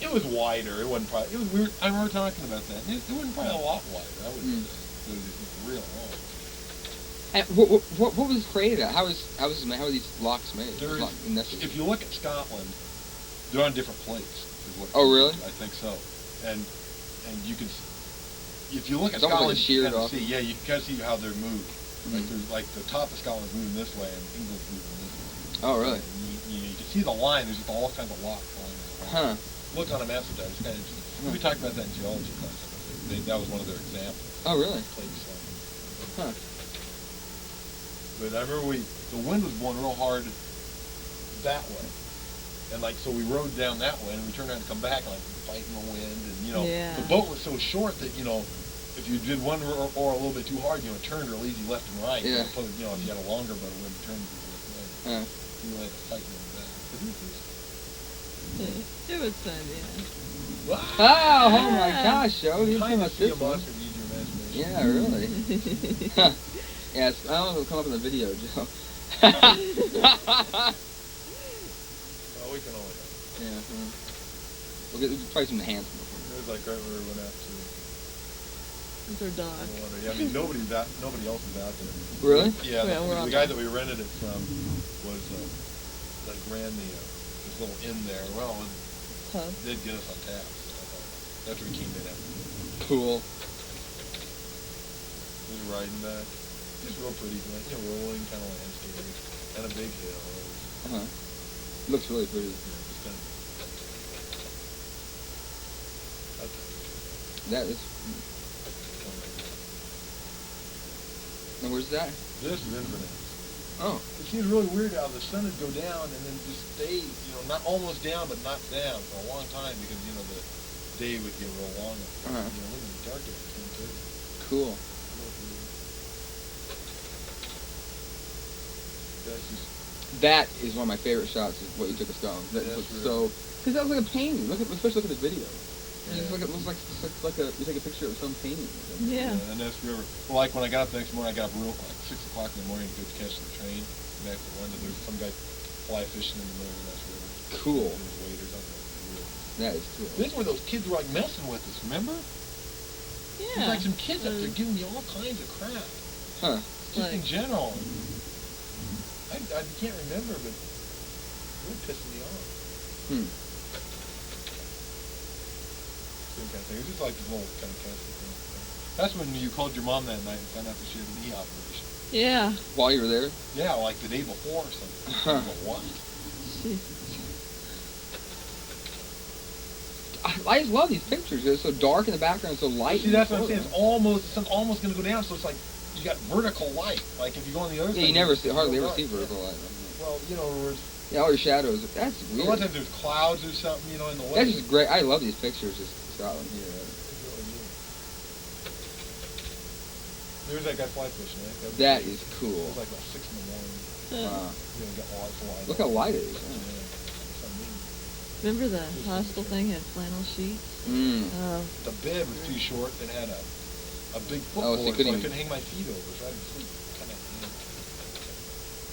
it was wider. It wasn't probably. It was weird. I remember talking about that. It wasn't probably a lot wider. I wouldn't say. It was just real long. And what was created at? How is this made? How are these locks made? It's There's, not necessary. if you look at Scotland, they're on different plates. Is what Oh, really? I think so. And you can, if you look at It's almost like Scotland, sheared you can off. see. Yeah, you can kind of see how they're moved. Like Mhm. there's like the top of Scotland's moving this way, and England's moving this way. Oh, really? And you can see the line. There's just all kinds of locks Huh. going on. Look on a map sometimes. It's kind of interesting. We talked about that in geology class. That was one of their examples. Oh, really? Plates. Huh. But I remember the wind was blowing real hard that way. And like, so we rode down that way and we turned around to come back and like fighting the wind. And you know, Yeah. the boat was so short that, you know, if you did one or a little bit too hard, you know, it turned real easy left and right. Yeah. You know, if you had a longer boat, it wouldn't turn right. You had to fight with that. But It was fun, yeah. Oh my gosh, Joe. You're talking Kind of about see a this one. monster to use your imagination. Yeah, really. Huh. Yes, I don't know if it'll come up in the video, Joe. Well, we can only hope. Yeah. We'll probably some enhancement. It was like right where we went out to It's our dog. the water. Yeah, I mean, nobody else was out there. Really? Yeah, Yeah, we're the on guy top. that we rented it from was like ran this little inn there. Well, and Pub. did get us on tap. So after we came in, Cool. we were riding back. Just real pretty, like, you know, rolling kind of landscape and a big hill. Uh-huh. Looks really pretty. Just kind of. That is. And where's that? This is Inverness. Oh. It seems really weird how the sun would go down and then just stay, you know, not almost down, but not down for a long time because, you know, the day would get real long. Uh-huh. You know, it would be dark at the same too. Cool. That's just, That is one of my favorite shots. Is what you took of Scotland. That That's looks really- so. Because that was like a painting. Especially look at the video. Yeah. It looks like you take a picture of some painting. Yeah. and that's river. Well, like when I got up the next morning, I got up real like 6 o'clock in the morning to go catch the train back to London. There's some guy fly fishing in the middle of the Ness River. Cool. In his weight or something. That is cool. This is where those kids were like messing with us. Remember? Yeah. There's like some kids up there giving me all kinds of crap. Huh. Just in Like- general. I can't remember, but it really pissed me off. Hmm. Same kind of thing. It was just like this little kind of casting thing. That's when you called your mom that night and found out that she had a knee operation. Yeah. While you were there? Yeah, like the day before or something. Huh. I was like, what? I just love these pictures. They're so dark in the background, so light. See, that's what I'm saying. The sun's almost going to go down, so it's like you got vertical light. Like if you go on the other side. Yeah, you never see, it's hardly real ever see dark. vertical light. Well, you know, Yeah, all your shadows. That's a weird. lot of times there's clouds or something, you know, in the way. That's just great. I love these pictures. Just Scotland here. It's really neat. There's that guy fly fishing, right? That is It cool. was like about 6 in the morning. Wow. You know, got lights light. Look how light it is. Yeah. Yeah. That's what I mean. Remember the hostel thing had flannel sheets? Mm. Oh. The bed was too short and had a big Oh, so footboard, you so couldn't I even- couldn't hang my feet over, so I had to sleep kind of.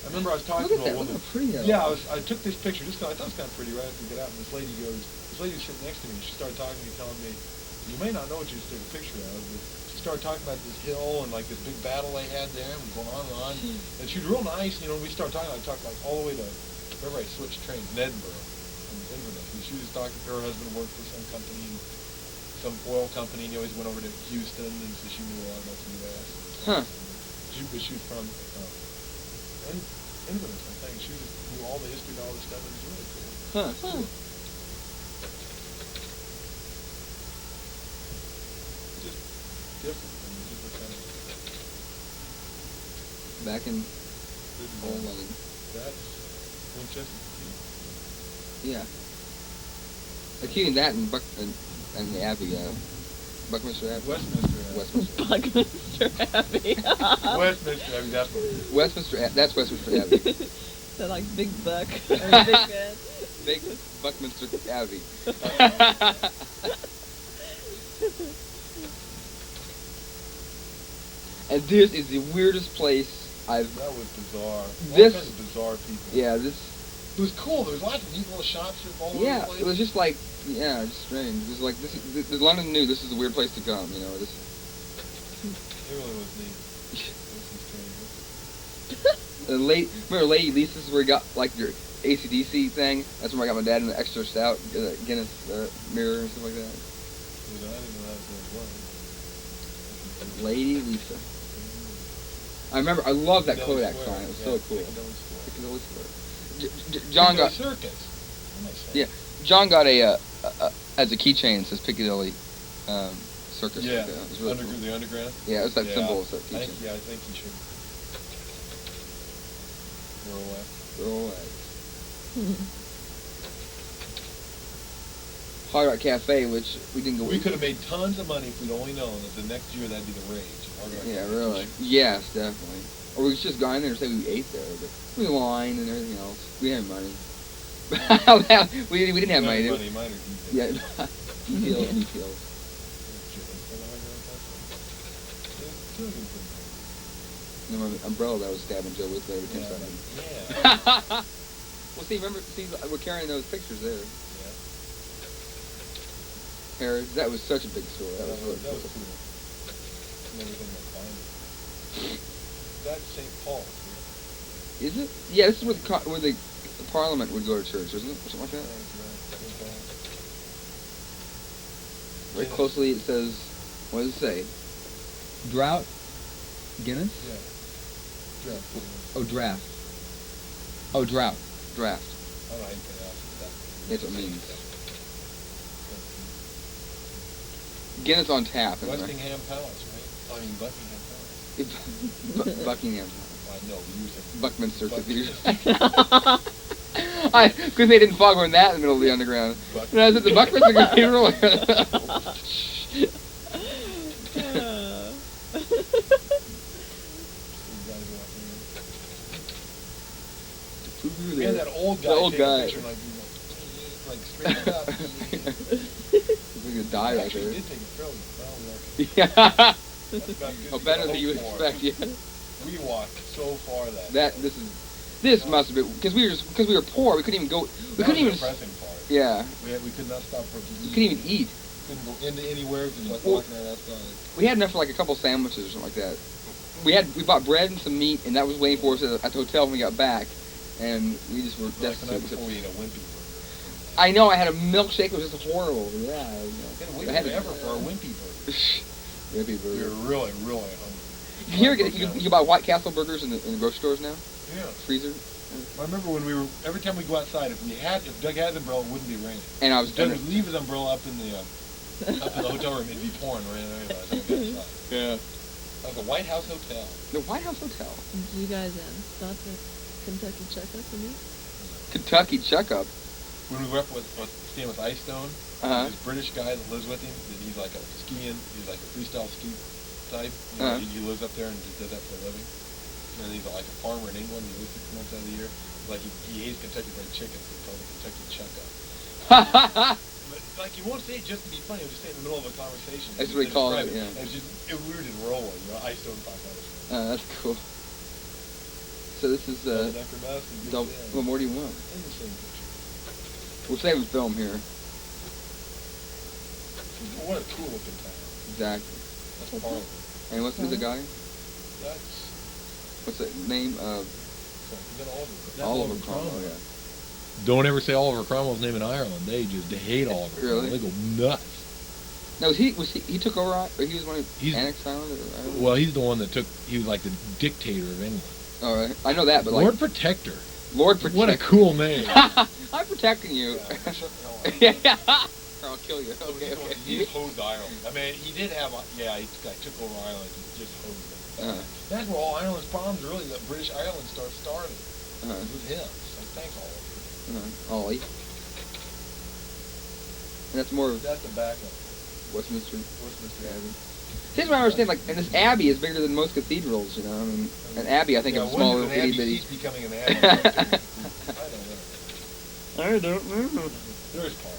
I remember I was talking Look at to a that. Look woman. how pretty that Yeah, is. I took this picture just 'cause I thought it was kind of pretty right after we got out, and this lady was sitting next to me, and she started talking to me, telling me, you may not know what you just took a picture of, but she started talking about this hill and like this big battle they had there, and going on and on. And she was real nice, you know, we started talking, I talked like all the way to, remember I switched trains, in Edinburgh, from Inverness, and she was talking, her husband worked for some company, some oil company, and he always went over to Houston, and so she knew a lot about the U.S. Huh. But she was from Inverness, I think. She knew all the history and all this stuff, and it was really cool. Huh. Huh. different. I mean, these were kind of Back in good old design. London. That's Winchester. Yeah. Like keeping that and and the Abbey, Buckminster Abbey. Westminster Abbey. Westminster. Buckminster Abbey. Westminster Abbey, that's what it is. That's Westminster Abbey. So like Big Buck or Big Ben. Big Buckminster Abbey. And this is the weirdest place I've. That was bizarre. This- All kinds of bizarre people. Yeah, this. It was cool. There was lots of neat little shops all over Yeah, the place. it was just like, yeah, it's strange. It was like the London knew this is a weird place to come. You know, this. It really was neat. This is Remember Lady Lisa's where you got like your AC/DC thing? That's where I got my dad in the extra stout Guinness mirror and stuff like that. I didn't know that was what it was. Lady Lisa. I remember, I loved that Piccadilly Kodak Square, sign. It was yeah, so cool. Piccadilly Square. Piccadilly Square. John got. Circus. What am I saying? Yeah, John got a as a keychain. It says Piccadilly Circus. Yeah, Like that. It was really cool. the underground. Yeah, it's that Yeah. symbol. It's that I keychain. think, I think you should. Throw away. Throw away. Hard Rock Cafe, which we didn't go. We could have made tons of money if we'd only known that the next year that'd be the rage. Hard Rock Yeah, Cafe. really. Yes, definitely. Or we could just go in there and say we ate there, but we line and everything else. We didn't have money. we didn't have money. Money, mine are details. Yeah, details. You know, my umbrella that I was stabbing Joe with there. Yeah. Well, see, we're carrying those pictures there. Yeah. Harris, that was such a big store. That was really That was cool. cool. Never been that fine. That's St. Paul. Is it? Yeah, this is where the Parliament would go to church, isn't it? Or something like that? Very closely it says, what does it say? Drought? Guinness? Yeah. Draft. Oh, draft. Oh, drought. Draft. I don't know how you pronounce that. That's what it means. Guinness on tap. Isn't Westingham Palace, right? I mean, Buckingham Palace. Buckingham. I know, we use it. Buckminster Buckminster. Cathedral. Because they didn't fog on that in the middle of the underground. And I was at the Buckminster Cathedral. We had that old guy. The old take a guy. picture, like straight up. We're gonna die right Actually, there. did take a fairly well record. Yeah. That's about good Oh, to better go than you would for. expect. Yeah. We walked so far that. This must have been because we were poor. We couldn't even go. We That couldn't was even. the depressing part. Yeah. We could not stop for. We couldn't even eat. Couldn't go into anywhere. Just like Well, walking out outside. We had enough for like a couple sandwiches or something like that. We bought bread and some meat, and that was waiting for us at the hotel when we got back. And we just were Like the night destitute. before we ate a wimpy burger. I know. I had a milkshake. It was just horrible. Yeah. I We know. I had ever for a wimpy burger. Wimpy We burger. were really, really hungry. You can buy White Castle burgers in the grocery stores now. Yeah. Freezer. I remember when every time we go outside, if Doug had an umbrella, it wouldn't be raining. And I was Doug would leave his umbrella up in the hotel room, it'd be pouring rain by the time we got outside. Yeah. That was the White House Hotel. The White House Hotel. Did you guys stop at Kentucky Checkup for me? Kentucky checkup. When we were up staying with Ice Stone, Uh-huh. this British guy that lives with him, that he's like he's like a freestyle ski type. You know, Uh-huh. he lives up there and just does that for a living. And he's like a farmer in England. He lives 6 months out of the year. Like he hates Kentucky Fried Chicken, so he calls it Kentucky Checkup. But like he won't say it just to be funny. He'll just say it in the middle of a conversation. That's what he calls it, yeah. And it's just we were just rolling. You know, Ice Stone popped out. That's cool. So this is Dr. Mouse and what more do you want? in the same picture. We'll save the film here. What a cool looking town. Exactly. That's Parliament. And what's the other guy? That's What's the name? you got Oliver. Oliver Cromwell. Yeah. Don't ever say Oliver Cromwell's name in Ireland. They hate Oliver. Really? They go nuts. Now he took over, or he was one who He's- annexed Ireland? Or Ireland? Well, he's the one that he was like the dictator of England. All right, I know that, but Lord like Protector. Lord Protector. What a cool name. I'm protecting you. Yeah. Yeah. Carl I'll kill you. Okay, okay. He just hosed Ireland. I mean, he did have, he took over Ireland and just hosed it. That's where all Ireland's problems really, that British Ireland started. It was with him. So thanks, Ollie. Ollie. And that's more of That's the backup. Westminster Abbey. Here's what I understand, like, and this abbey is bigger than most cathedrals, you know. I mean, an abbey, I think, is a small little itty bitty. Becoming an abbey. I don't know. There is part.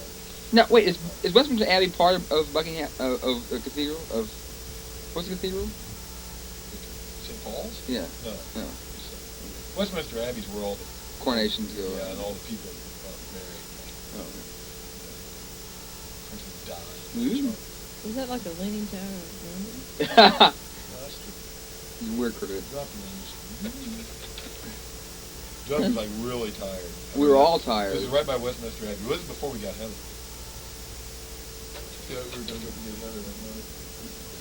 Now, wait, is Westminster Abbey part of Buckingham, of the cathedral? What's the cathedral? St. Paul's? Yeah. No. Westminster Abbey's where all the coronations go. Yeah, and all the people are married. Ooh. Is that like the Leaning Tower of London? No, that's true. We're crooked. Doug was like really tired. We were all tired. This is right by Westminster Abbey. It was before we got Heather. Yeah, we were going to go get Heather that night.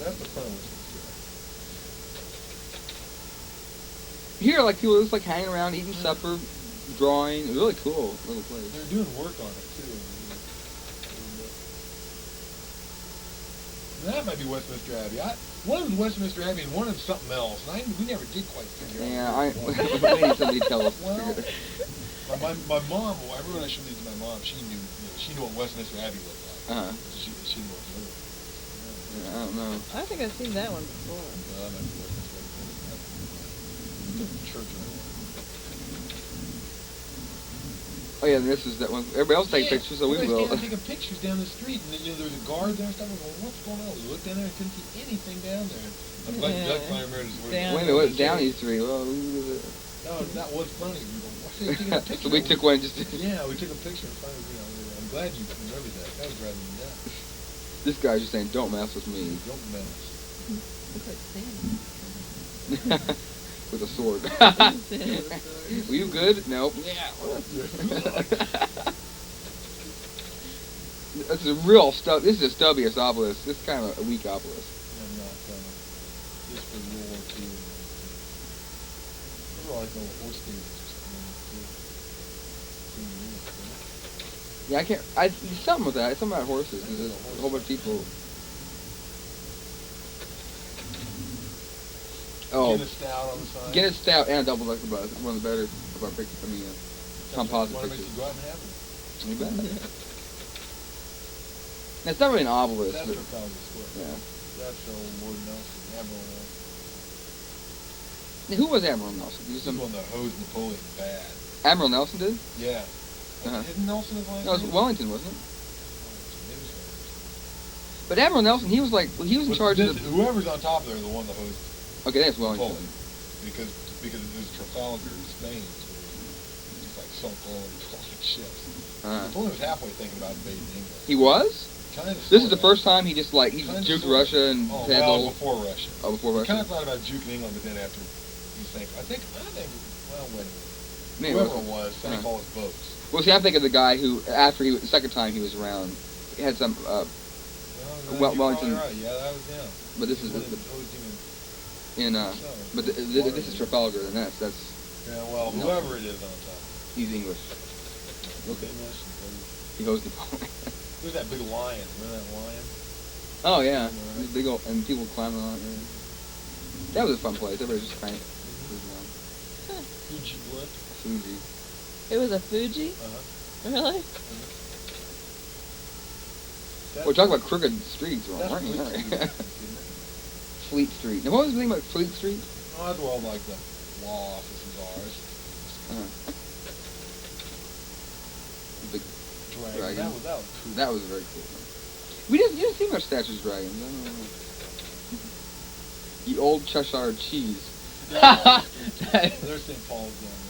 That's the front of Westminster Abbey. Here, like, people just like hanging around, eating supper, drawing. Really cool little place. They're doing work on it too. That might be Westminster Abbey. One was Westminster Abbey and one was something else. And we never did quite figure out. Yeah, we need somebody to tell us. Well, my mom, every when I showed these to my mom, she knew what Westminster Abbey looked like. She knew what it looked like. Yeah, I don't know. I think I've seen that one before. No, that might be Westminster Abbey. The church in there. Oh yeah, and this is that one. Everybody else take pictures, so we will. Taking pictures down the street, and there was a guard there and stuff. I was going, what's going on? We looked down there and couldn't see anything down there. I'm glad Doug finally remembered his words. Wait a minute, what's Downey Street? Well, no, that was funny. We were taking a picture. So we took one just. Yeah, we took a picture and finally, I'm glad you remembered that. That was driving me nuts. This guy's just saying, don't mess with me. Don't mess. Looks like Santa. With a sword. Santa with a sword. Were you good? Nope. Yeah. This is a real stub. This is a stubbiest obelisk. This is kind of a weak obelisk. I'm not just for World War II. Those are like little horse stables or something. Yeah, I can't. There's something with that. It's something about horses. There's a whole bunch of people. Oh. Guinness Stout on the side. Guinness Stout and a double decker bus. It's one of the better of our pictures. I mean, composite Why don't pictures. you go out and have it? You bet. It's not really an obelisk. That's But, Trafalgar Square. yeah. That's Lord Nelson, Admiral Nelson. Now, who was Admiral Nelson? He was He's the one that hosed Napoleon bad. Admiral Nelson did? Yeah. Uh-huh. Isn't Nelson his last No, it was name? Wellington, wasn't it? Maybe it's Wellington. But Admiral Nelson, he was like, he was in charge of the. Whoever's on top there, the one that hosed Okay, that's Wellington. Napoleon. Because it was Trafalgar, Spain, so he's like sunk all of his ships. Napoleon was halfway thinking about invading England. He was? Kind of. This is the first time he just like, he juked Russia and had the whole. Before Russia. Oh, before He Russia. kind of thought about juking England, but then after he's thinking, well, wait a minute. Man, Whoever it was, sank all his boats. Well, see, I'm thinking of the guy who, after the second time he was around, he had some, Wellington. Right. Yeah, that was him. But this is but this is Trafalgar, and that's yeah, well, no. whoever it is on top. He's English. Okay. He goes Napoleon. There's that big lion. Remember that lion? Oh yeah, Right. big old, and people climbing on it. Yeah. That was a fun place. Everybody just cranked. Fuji Bliss. Fuji. It was a Fuji? Really? We're talking about crooked streets, aren't we? Fleet Street. Fleet Street. Now, what was the name of Fleet Street? Oh, that's where all like the law offices are. The Dragon. dragon. That was cool. That was very cool. You didn't see much statues of dragons. I don't know. You old Cheshire cheese. There's St. Paul's down there.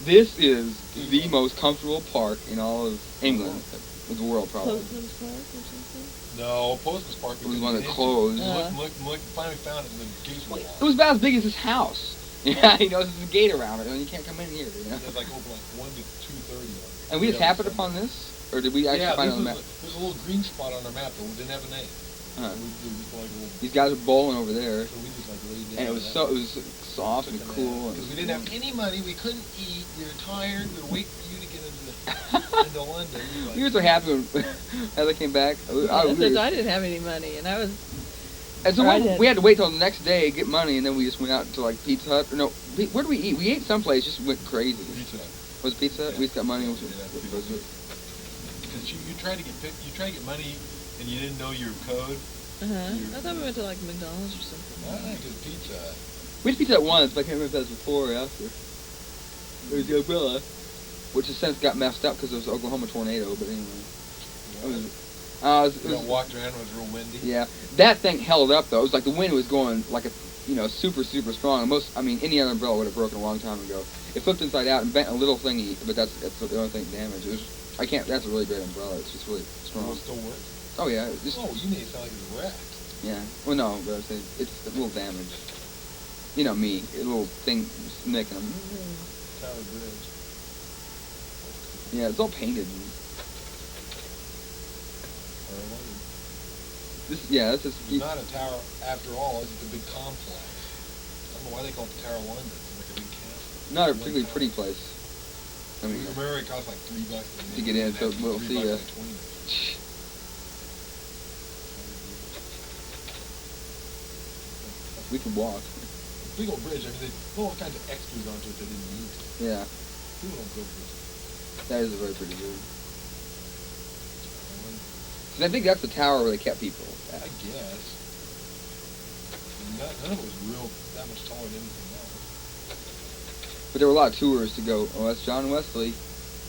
This is the most comfortable park in all of England, of the world probably. Postman's Park or something? No, Postman's Park. It was one that closed. Look, finally found it in the gates were It was about as big as this house. Yeah, there's a gate around it, and you can't come in here. You know? It was like open like 1 to 2:30. And we just happened upon this, or did we actually find it on the map? There's a little green spot on our map, but we didn't have a name. Uh-huh. We just like a little. These guys were bowling over there, So we just like laid down. and it was soft and cool. Because we didn't have any money, we couldn't eat. We were tired. We were waiting for you to get into London. We were so happy when Heather came back. I didn't have any money, and I was. And so we had to wait till the next day to get money, and then we just went out to like Pizza Hut. No, where did we eat? We ate someplace, just went crazy. Pizza Hut. Was it Pizza Hut? Yeah. We just got money. Because you tried to get money, and you didn't know your code. I thought we went to like McDonald's or something. I think it was Pizza Hut. We had Pizza Hut once, but I can't remember if that was before or after. It was the umbrella, which has since got messed up because it was the Oklahoma tornado. But anyway, You walked around, it was real windy. Yeah, that thing held up though. It was like the wind was going like super strong. Any other umbrella would have broken a long time ago. It flipped inside out and bent a little thingy, but that's the only thing damaged. That's a really great umbrella. It's just really strong. It still works? Oh yeah. You made it sound like it was wrecked. Yeah. Well, no, but it's a little damaged. You know me, a little thing nicking them. Tower Bridge. Yeah, it's all painted. This It's not a tower after all. It's a big complex. I don't know why they call it the Tower of London. It's like a big castle. Not a particularly pretty place. I mean, remember it cost like $3 to get in, so we'll see ya. We could walk. Big old bridge. I mean, they put all kinds of extras onto it that didn't need to. Yeah. People don't go bridges. That is a very pretty bridge. And I think that's the tower where they kept people at. I guess. None of it was real that much taller than anything else. But there were a lot of tours to go. Oh, that's John Wesley.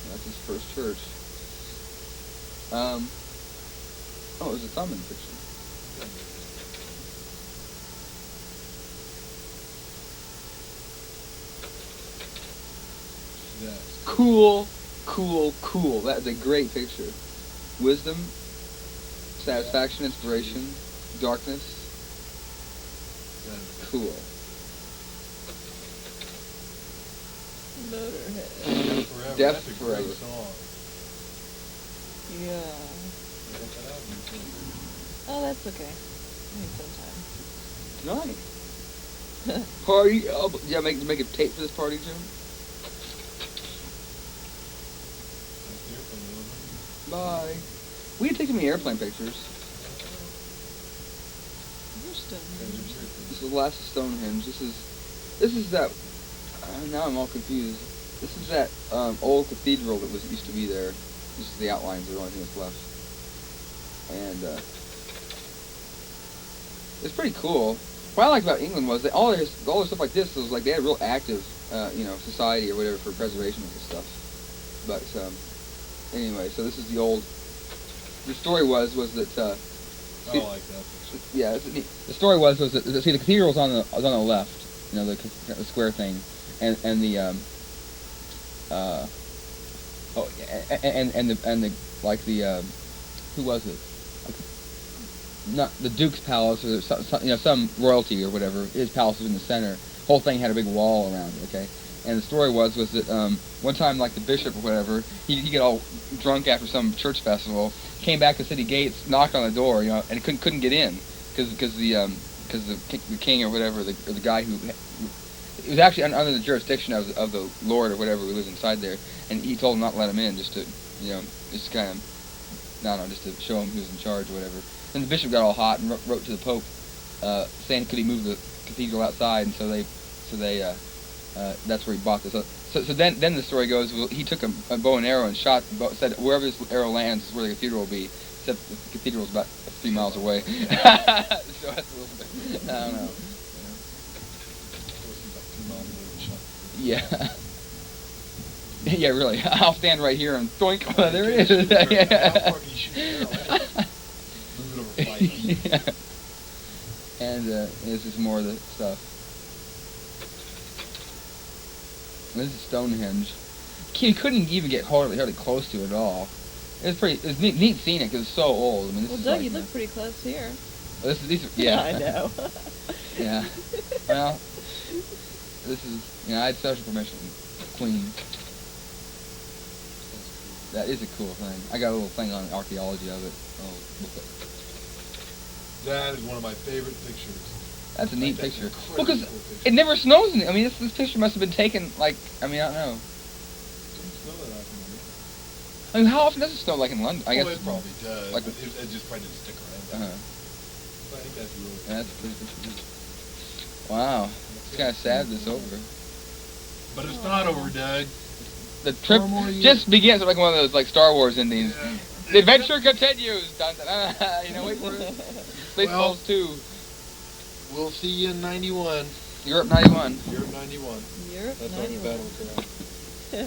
That's his first church. It was a thumbing picture. Yes. Cool. That's a great picture. Wisdom, satisfaction, inspiration, darkness. Cool. Motorhead. Death That's a Forever. great song. Yeah. Oh, that's okay. Maybe sometime. Nice. Party. Yeah, make a tape for this party, Jim. Bye. We didn't take too many airplane pictures. This is the last of Stonehenge. This is that. Now I'm all confused. This is that old cathedral that used to be there. This is the outlines. The only thing that's left. And it's pretty cool. What I liked about England was that all their stuff like this was like they had a real active, society or whatever for preservation of this stuff. But anyway, so this is the old. The story was that. I like that picture. Yeah, the story was that the cathedral was on the left, the square thing, and the who was it? Not the Duke's palace or some royalty or whatever. His palace was in the center. Whole thing had a big wall around it. Okay. And the story was that one time, like the bishop or whatever, he got all drunk after some church festival, came back to city gates, knocked on the door, and couldn't get in because the king or whatever, the guy who it was actually under the jurisdiction of the lord or whatever who lived inside there, and he told him not to let him in just to just kind of just to show him who was in charge or whatever. Then the bishop got all hot and wrote to the pope saying could he move the cathedral outside, and so they that's where he bought this. So then the story goes, well, he took a bow and arrow and shot the bow, said wherever this arrow lands is where the cathedral will be, except the cathedral's about 3 miles away. So that's a little bit, I don't know. Yeah. Yeah, really. I'll stand right here and doink. Oh, there it is. How far can you shoot an arrow? Move it over 5 feet. Yeah. And this is more of the stuff. This is Stonehenge. You couldn't even get hardly close to it at all. It was neat seeing it because it's so old. I mean, this is Doug, like, you look pretty close here. Well, yeah. I know. Yeah. Well, this is, I had special permission. Queen. That is a cool thing. I got a little thing on archaeology of it. Oh, booklet. That is one of my favorite pictures. That's a neat That's picture. an Well, incredibly because cool picture. it never snows. I mean, this picture must have been taken, like, I mean, I don't know. Didn't snow that often, did it? I mean, how often does it snow, like, in London? I guess. It probably does, like- but it just probably didn't stick around. Uh-huh. So I think that's really cool. Yeah, that's pretty good. Wow. It's kind of sad this over. But it's not over, Doug. The trip 4 more years. just begins like one of those, like, Star Wars endings. Yeah. The adventure continues. Dun, dun, dun, dun. You know, wait for it. Spaceballs 2. We'll see you in 91. Europe 91. Europe 91. Europe That's 91. our battle cry.